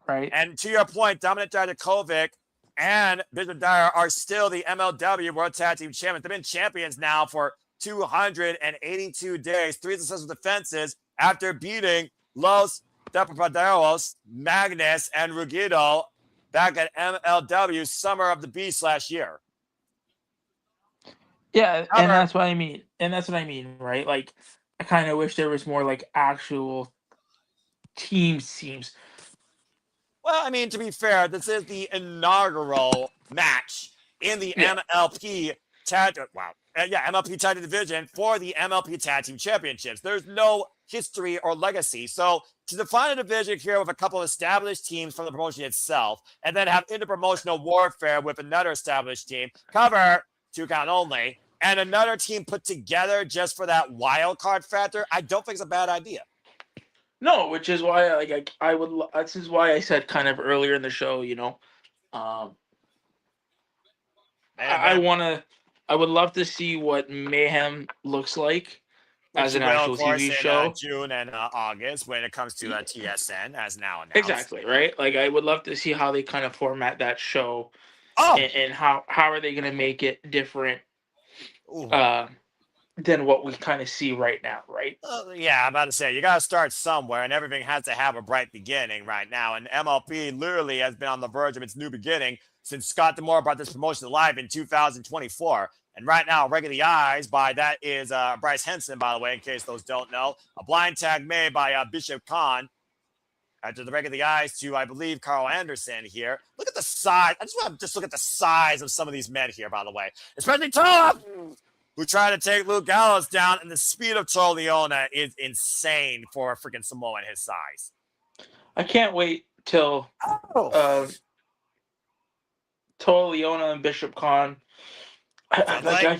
Speaker 4: Right.
Speaker 1: And to your point, Dominic Dijakovic and Bishop Dyer are still the MLW World Tag Team Champions. They've been champions now for 282 days, 3 successful defenses after beating Los Deportados, Magnus, and Rugido back at MLW Summer of the Beast last year.
Speaker 4: Yeah, and that's what I mean. Right? Like, I kind of wish there was more like actual teams.
Speaker 1: Well, I mean, to be fair, this is the inaugural match in the MLP Tag. MLP Tag Division for the MLP Tag Team Championships. There's no history or legacy. So to define a division here with a couple of established teams from the promotion itself, and then have interpromotional warfare with another established team, cover 2 count only, and another team put together just for that wild card factor, I don't think it's a bad idea.
Speaker 4: No, which is why this is why I said kind of earlier in the show, I would love to see what Mayhem looks like as an actual TV show.
Speaker 1: In June and August when it comes to TSN, as now announced.
Speaker 4: Exactly, right? Like, I would love to see how they kind of format that show, and how are they going to make it different than what we kind of see right now, right?
Speaker 1: Yeah, I'm about to say, you got to start somewhere, and everything has to have a bright beginning right now. And MLP literally has been on the verge of its new beginning since Scott D'Amore brought this promotion to life in 2024. And right now, Regular Eyes by that is Bryce Hanson, by the way, in case those don't know. A blind tag made by Bishop Khan. after the break of the ice to, I believe, Carl Anderson here. Look at the size. I just want to look at the size of some of these men here, by the way. Especially Tola, who tried to take Luke Gallows down, and the speed of Leona is insane for a freaking Samoan his size.
Speaker 4: I can't wait till Leona and Bishop Khan. I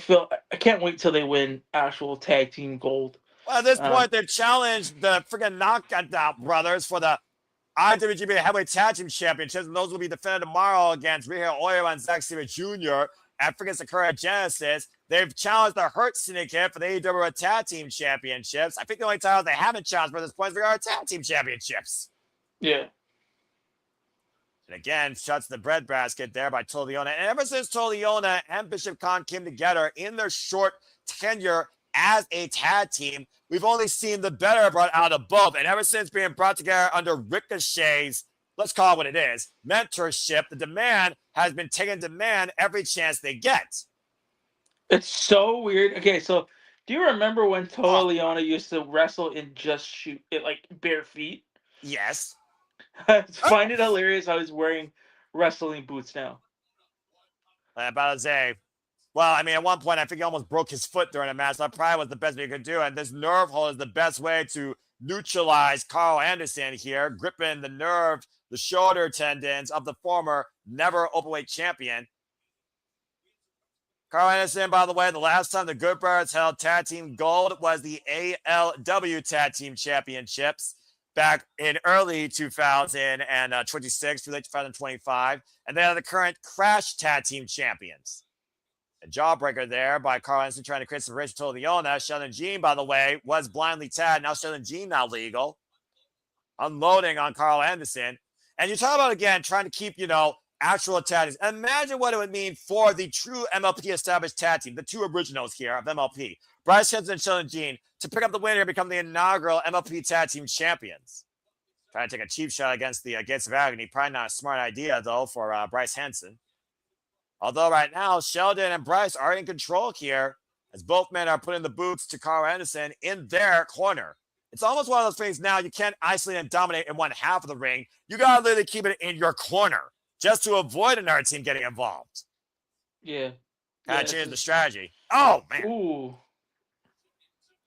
Speaker 4: can't wait till they win actual tag team gold.
Speaker 1: Well, at this point, they've challenged the freaking Knockout Brothers for the IWGP Heavyweight Tag Team Championships, and those will be defended tomorrow against Micheal and Zack Sabre Jr. at freaking Sakura Genesis. They've challenged the Hurt Syndicate for the AEW Tag Team Championships. I think the only titles they haven't challenged for this point is the Tag Team Championships.
Speaker 4: Yeah.
Speaker 1: And again, shuts the breadbasket there by Leona. And ever since Leona and Bishop Khan came together in their short tenure as a tag team, we've only seen the better brought out of both. And ever since being brought together under Ricochet's, let's call it what it is, mentorship, the demand has been taken demand every chance they get.
Speaker 4: It's so weird. Okay, so do you remember when Leona used to wrestle in just shoot it like bare feet?
Speaker 1: Yes.
Speaker 4: I find it hilarious how he's wearing wrestling boots now.
Speaker 1: About to say, well, I mean, at one point, I think he almost broke his foot during a match. That probably was the best we could do. And this nerve hold is the best way to neutralize Carl Anderson here, gripping the shoulder tendons of the former never openweight champion. Carl Anderson, by the way, the last time the Good Brothers held tag team gold was the ALW Tag Team Championships back in early 2026 to late 2025. And they are the current Crash Tag Team Champions. A jawbreaker there by Carl Anderson trying to create some racial to Leona. Sheldon Jean, by the way, was blindly tagged. Now Sheldon Jean now legal. Unloading on Carl Anderson. And you talk about, again, trying to keep, actual tag teams. Imagine what it would mean for the true MLP established tag team, the two originals here of MLP, Bryce Hanson and Sheldon Jean, to pick up the winner and become the inaugural MLP Tag Team Champions. Trying to take a cheap shot against the Gates of Agony. Probably not a smart idea, though, for Bryce Hanson. Although right now, Sheldon and Bryce are in control here, as both men are putting the boots to Carl Anderson in their corner. It's almost one of those things now, you can't isolate and dominate in one half of the ring. You got to literally keep it in your corner just to avoid another team getting involved.
Speaker 4: Yeah.
Speaker 1: Kind of change the strategy. Oh, man.
Speaker 4: Ooh.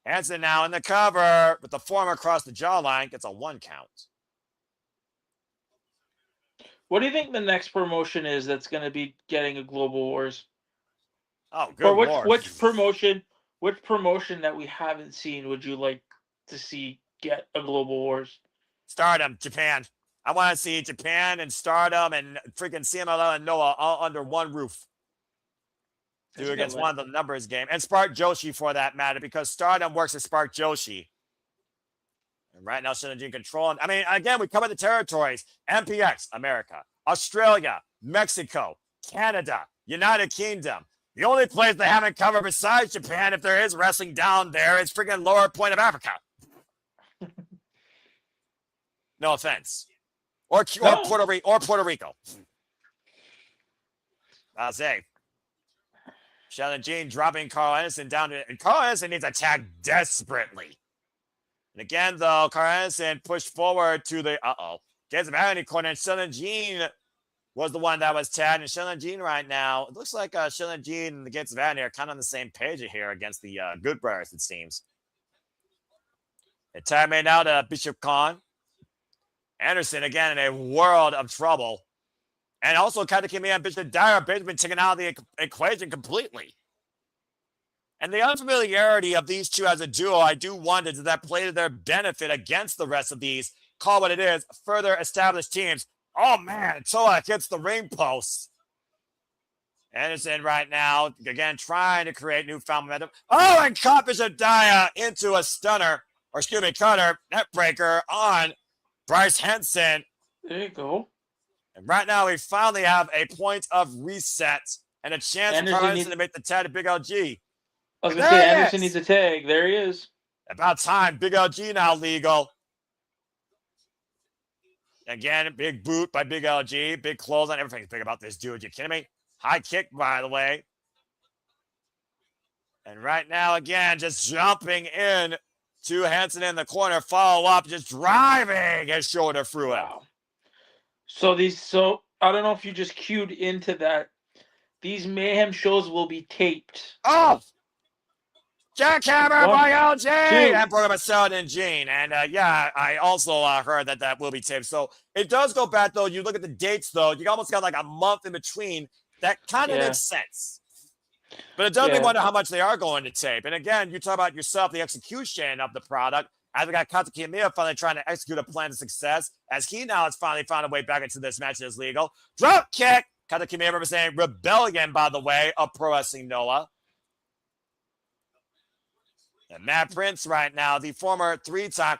Speaker 1: Hanson now in the cover with the form across the jawline. Gets a 1 count.
Speaker 4: What do you think the next promotion is that's going to be getting a Global Wars?
Speaker 1: Oh, good
Speaker 4: Or
Speaker 1: Lord.
Speaker 4: which promotion that we haven't seen would you like to see get a Global Wars?
Speaker 1: Stardom, Japan. I want to see Japan and Stardom and freaking CMLL and Noah all under one roof. Do against one of the numbers game. And Spark Joshi for that matter, because Stardom works with Spark Joshi. And right now, Sheldon controlling. I mean, again, we cover the territories. MPX, America, Australia, Mexico, Canada, United Kingdom. The only place they haven't covered besides Japan, if there is wrestling down there, is freaking lower point of Africa. No offense. Or Puerto Rico. I'll say. Sheldon Jean dropping Carl Anderson down to, and Carl Anderson needs a tag desperately. And again, though, Carl Anderson pushed forward to the Gates of Agony corner, and Sheldon Jean was the one that was tagged. And Sheldon Jean right now, it looks like Sheldon Jean and the Gates of Agony are kind of on the same page here against the Good Brothers, it seems. And tag made now to Bishop Khan. Anderson again in a world of trouble. And also KiyoMiya and Bishop Dyer basically been taken out of the equation completely. And the unfamiliarity of these two as a duo, I do wonder, does that play to their benefit against the rest of these, call what it is, further established teams? Oh, man, Toa hits the ring post. Anderson right now, again, trying to create newfound momentum. Oh, and caught Bishop Dyer into a stunner, or excuse me, cutter, net breaker on Bryce Hanson.
Speaker 4: There you go.
Speaker 1: And right now, we finally have a point of reset and a chance for Anderson to make the tag to Big LG.
Speaker 4: I was going to say, Anderson needs a tag. There he is.
Speaker 1: About time. Big LG now legal. Again, big boot by Big LG. Big close on everything's big about this dude. You kidding me? High kick, by the way. And right now, again, just jumping in to Hanson in the corner. Follow up, just driving his shoulder through it.
Speaker 4: Wow. So I don't know if you just cued into that. These Mayhem shows will be taped.
Speaker 1: Oh! Jackhammer by LG!
Speaker 4: 2.
Speaker 1: And program by Sheldon and Gene. And yeah, I also heard that will be taped. So it does go back, though. You look at the dates, though. You almost got like a month in between. That kind of makes sense. But it does make me wonder how much they are going to tape. And again, you talk about yourself, the execution of the product. As we got KiyoMiya finally trying to execute a plan of success, as he now has finally found a way back into this match that is legal. Drop kick! KiyoMiya representing Rebellion, by the way, of Pro Wrestling Noah. And Matt Prince right now, the former 3-time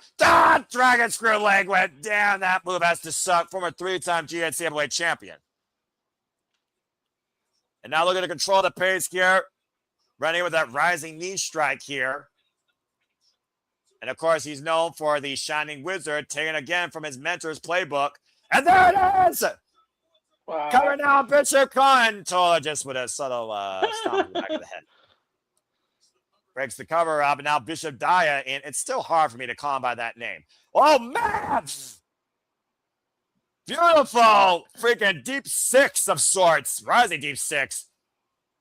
Speaker 1: Dragon Screw leg went down. That move has to suck. Former 3-time GNC heavyweight champion. And now looking to control the pace here. Running with that rising knee strike here. And of course, he's known for the Shining Wizard, taken again from his mentor's playbook. And there it is!
Speaker 4: Wow.
Speaker 1: Cover now, Bishop Khan. Tola just with a subtle stomp in the back of the head. Breaks the cover up, and now Bishop Dyer in. It's still hard for me to call him by that name. Oh, man! Beautiful freaking deep six of sorts. Rising deep six.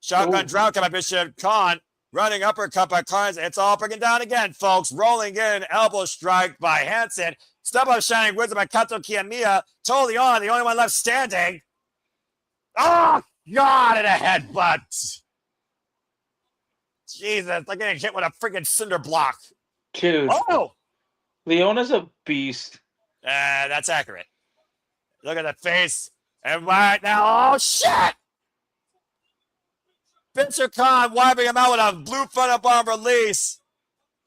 Speaker 1: Shotgun drop by Bishop Khan. Running uppercut by Carnes. It's all breaking down again, folks. Rolling in. Elbow strike by Hanson. Step up Shining Wizard by KiyoMiya. Totally on. The only one left standing. Oh, God, and a headbutt. Jesus, like getting hit with a freaking cinder block.
Speaker 4: Dude.
Speaker 1: Oh!
Speaker 4: Leona's a beast.
Speaker 1: That's accurate. Look at the face. And right now, oh, shit! Bishop Khan wiping him out with a blue frontal bomb release.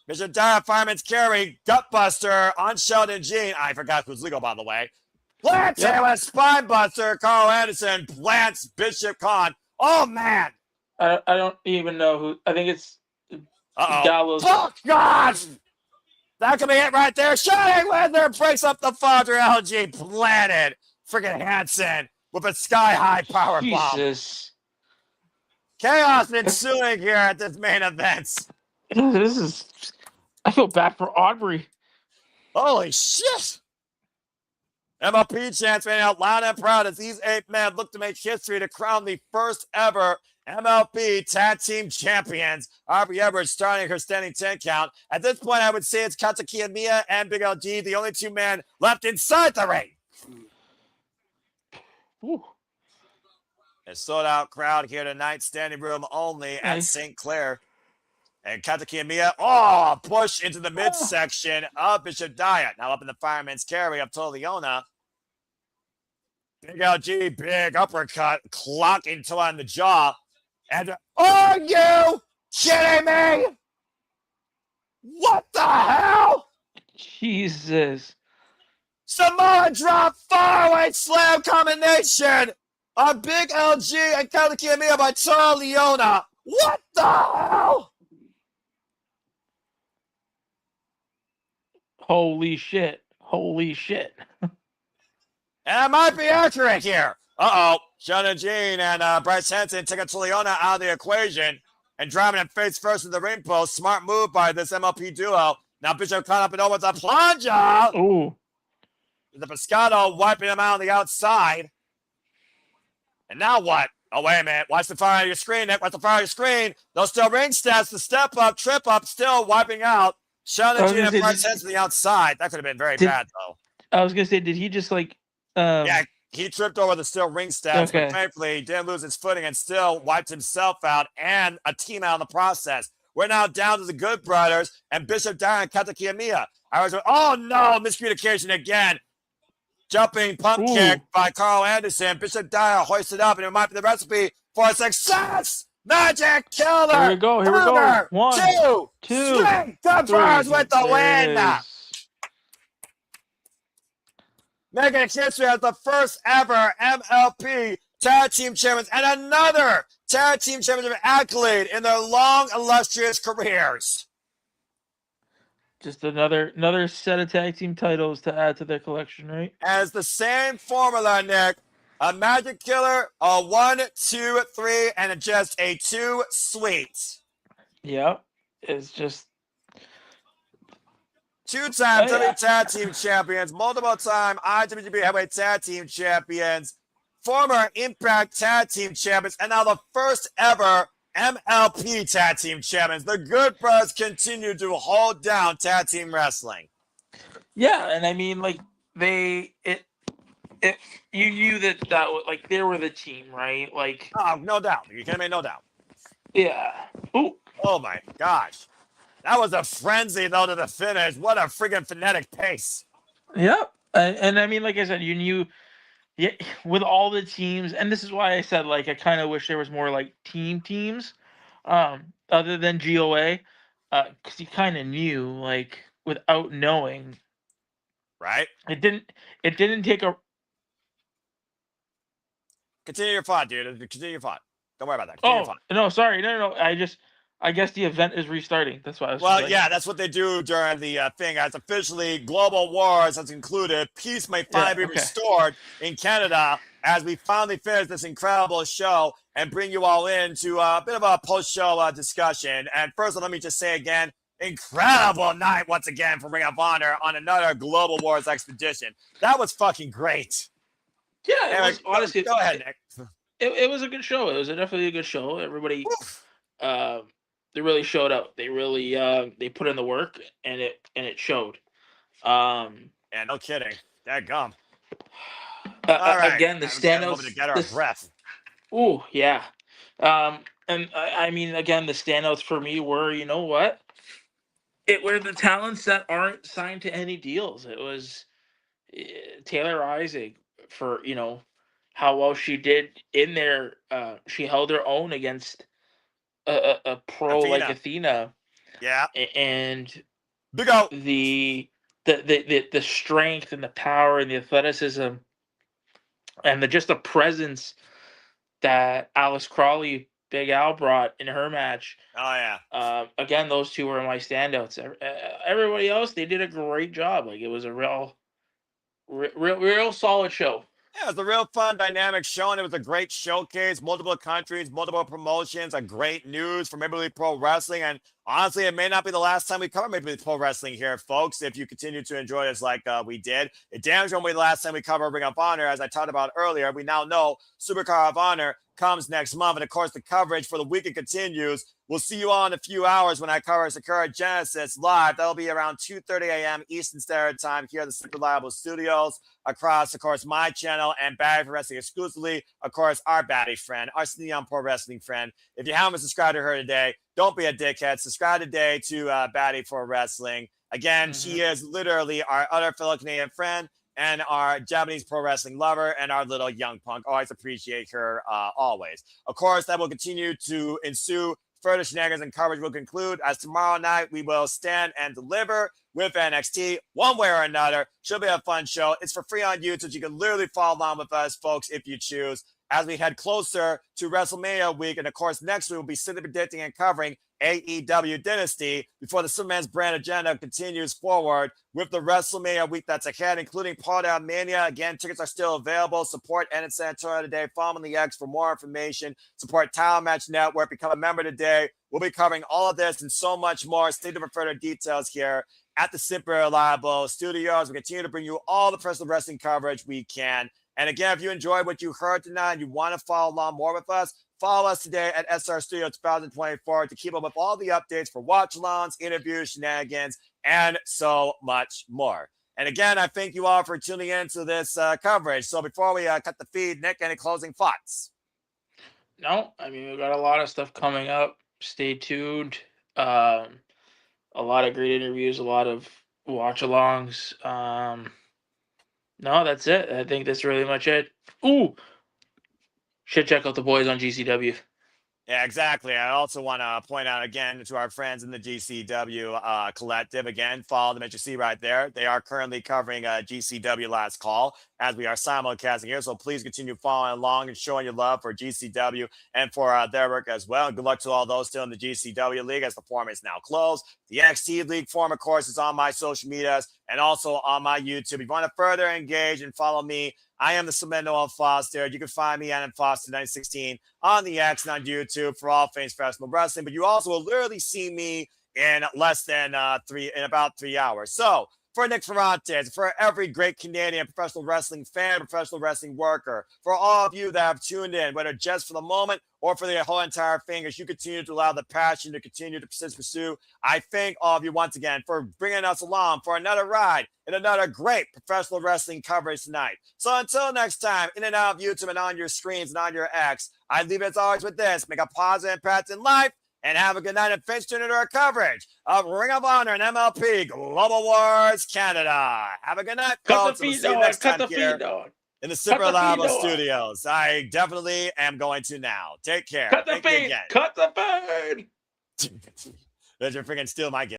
Speaker 1: Bishop Dyer, fireman's carry, gutbuster on Sheldon Gene. I forgot who's legal, by the way. Plants him with a spine buster. Carl Anderson plants Bishop Khan. Oh, man.
Speaker 4: I don't even know who. I think it's Gallows.
Speaker 1: Oh, God! That could be it right there. Shining Wizard breaks up the father LG. Planted. Freaking Hanson with a sky-high power bomb.
Speaker 4: Jesus.
Speaker 1: Chaos ensuing here at this main event.
Speaker 4: This is. I feel bad for Aubrey.
Speaker 1: Holy shit! MLP chants ran out loud and proud as these 8 men look to make history to crown the first ever MLP Tag Team Champions. Aubrey Edwards starting her standing 10 count. At this point, I would say it's KiyoMiya and Big LG, the only 2 men left inside the ring.
Speaker 4: Ooh.
Speaker 1: A sold-out crowd here tonight, standing room only at St. Clair. And KiyoMiya, push into the midsection of Bishop Dyer. Now up in the fireman's carry of Leona. Big LG, big uppercut, clocking Tola on the jaw. And are you kidding me? What the hell?
Speaker 4: Jesus.
Speaker 1: Samoa drop, faraway slam combination on Big LG and KiyoMiya by Leona. What the hell?
Speaker 4: Holy shit. Holy shit.
Speaker 1: And I might be accurate here. Sheldon Gene and Bryce Hanson take Leona out of the equation and driving him face first in the ring post. Smart move by this MLP duo. Now Bishop caught up and over the plunger.
Speaker 4: Ooh.
Speaker 1: The Pescado wiping him out on the outside. And now what? Oh, wait a minute. Watch the fire on your screen, Nick. Watch the fire on your screen. Those still ring steps. The step up, trip up, still wiping out. Sheldon Gene and Bryce Hanson to the outside. That could have been very bad, though.
Speaker 4: I was going to say, did he just like...
Speaker 1: Yeah, he tripped over the steel ring steps,
Speaker 4: Okay.
Speaker 1: but thankfully he didn't lose his footing and still wiped himself out and a team out in the process. We're now down to the Good Brothers and Bishop Dyer and KiyoMiya. I was oh no, miscommunication again. Jumping pump kick by Carl Anderson. Bishop Dyer hoisted up, and it might be the recipe for success. Magic Killer.
Speaker 4: Here we go. Here we go. 1, 2,
Speaker 1: 3. Good Brothers with the win. Making history as the first ever MLP Tag Team Champions and another Tag Team Championship accolade in their long, illustrious careers.
Speaker 4: Just another set of tag team titles to add to their collection, right?
Speaker 1: As the same formula, Nick. A Magic Killer, a 1, 2, 3, and just a 2 sweet.
Speaker 4: Yeah. It's just
Speaker 1: Two-time
Speaker 4: Oh, yeah.
Speaker 1: WWE Tag Team Champions, multiple-time IWGP Heavyweight Tag Team Champions, former Impact Tag Team Champions, and now the first ever MLP Tag Team Champions. The Good Brothers continue to hold down tag team wrestling.
Speaker 4: Yeah, and I mean, like you knew that was like they were the team, right? Like,
Speaker 1: Oh, no doubt. You can't make no doubt.
Speaker 4: yeah. Ooh.
Speaker 1: Oh my gosh. That was a frenzy, though, to the finish. What a friggin' phonetic pace.
Speaker 4: Yep. And I mean, like I said, you knew, yeah, with all the teams, and this is why I said, like, I kind of wish there was more like teams, other than GOA, because you kind of knew, like, without knowing.
Speaker 1: Right?
Speaker 4: It didn't take a.
Speaker 1: Continue your thought, dude. Continue your thought. Don't worry about that. Continue your
Speaker 4: Oh
Speaker 1: thought.
Speaker 4: no, sorry, no. I guess the event is restarting. That's why I was.
Speaker 1: Well,
Speaker 4: like,
Speaker 1: yeah, that's what they do during the thing. As officially, Global Wars has concluded. Peace may finally be restored in Canada as we finally finish this incredible show and bring you all into a bit of a post-show discussion. And first, let me just say again, incredible night once again for Ring of Honor on another Global Wars expedition. That was fucking great.
Speaker 4: Yeah,
Speaker 1: Anyway,
Speaker 4: was, honestly,
Speaker 1: go ahead, Nick.
Speaker 4: It was a good show. It was definitely a good show. Everybody, they really showed up. They really they put in the work, and it showed.
Speaker 1: Yeah, no kidding. Dadgum.
Speaker 4: All right. Again, the standouts.
Speaker 1: To get our breath.
Speaker 4: Oh yeah, and I mean, again, the standouts for me were, you know what? It were the talents that aren't signed to any deals. It was Taylor Isaac for, you know, how well she did in there. She held her own against a pro
Speaker 1: Athena.
Speaker 4: like Athena.
Speaker 1: Yeah.
Speaker 4: And
Speaker 1: Big O.
Speaker 4: the strength and the power and the athleticism and just the presence that Alice Crawley, Big Al, brought in her match.
Speaker 1: Oh yeah.
Speaker 4: Again, those two were my standouts. Everybody else, they did a great job. Like, it was a real solid show.
Speaker 1: Yeah, it was a real fun, dynamic show, and it was a great showcase. Multiple countries, multiple promotions, a great news for Maple Leaf Pro Wrestling. And honestly, it may not be the last time we cover Maple Leaf Pro Wrestling here, folks, if you continue to enjoy this like we did. It damn sure won't be the last time we cover Ring of Honor. As I talked about earlier, we now know Supercar of Honor comes next month. And of course, the coverage for the weekend continues. We'll see you all in a few hours when I cover Sakura Genesis live. That'll be around 2:30 a.m. Eastern Standard Time here at the Super Reliable Studios across, of course, my channel and Batty for Wrestling exclusively. Of course, our Batty friend, our Sneon Pro Wrestling friend. If you haven't subscribed to her today, don't be a dickhead. Subscribe today to Batty for Wrestling. Again, she is literally our other fellow Canadian friend and our Japanese pro wrestling lover and our little young punk. Always appreciate her, always. Of course, that will continue to ensue. Further shenanigans and coverage will conclude as tomorrow night we will stand and deliver with NXT one way or another. Should be a fun show. It's for free on YouTube. You can literally follow along with us, folks, if you choose. As we head closer to WrestleMania week, and of course, next week we'll be simply predicting and covering AEW Dynasty before the Superman's brand agenda continues forward with the WrestleMania week that's ahead, including Part Out Mania. Again, tickets are still available. Support Ed and San Antonio today. Follow on the X for more information. Support Title Match Network. Become a member today. We'll be covering all of this and so much more. Stay tuned for further details here at the Super Reliable Studios. We continue to bring you all the professional wrestling coverage we can. And again, if you enjoyed what you heard tonight and you want to follow along more with us, follow us today at SR Studio 2024 to keep up with all the updates for watch-alongs, interviews, shenanigans, and so much more. And again, I thank you all for tuning in to this coverage. So before we cut the feed, Nick, any closing thoughts?
Speaker 4: No, I mean, we've got a lot of stuff coming up. Stay tuned. A lot of great interviews, a lot of watch-alongs. No, that's it. I think that's really much it. Ooh, should check out the boys on GCW.
Speaker 1: Yeah, exactly. I also want to point out again to our friends in the GCW collective. Again, follow them as you see right there. They are currently covering GCW Last Call as we are simulcasting here. So please continue following along and showing your love for GCW and for their work as well. And good luck to all those still in the GCW League as the forum is now closed. The NXT League forum, of course, is on my social medias and also on my YouTube. If you want to further engage and follow me, I am the Cement Noel Foster. You can find me at Foster 916 on the X and on YouTube for all things professional wrestling. But you also will literally see me in less than in about 3 hours. So for Nick Ferrantes, for every great Canadian professional wrestling fan, professional wrestling worker, for all of you that have tuned in, whether just for the moment or for the whole entire thing, as you continue to allow the passion to continue to pursue, I thank all of you once again for bringing us along for another ride and another great professional wrestling coverage tonight. So until next time, in and out of YouTube and on your screens and on your X, I leave it as always with this: make a positive impact in life, and have a good night and finish tuning into our coverage of Ring of Honor and MLP Global Wars Canada. Have a good night, folks. We'll see you next time here in the Super Labo Studios. I definitely am going to now. Take care.
Speaker 4: Cut the feed. Cut the feed.
Speaker 1: There's your freaking steal my gift.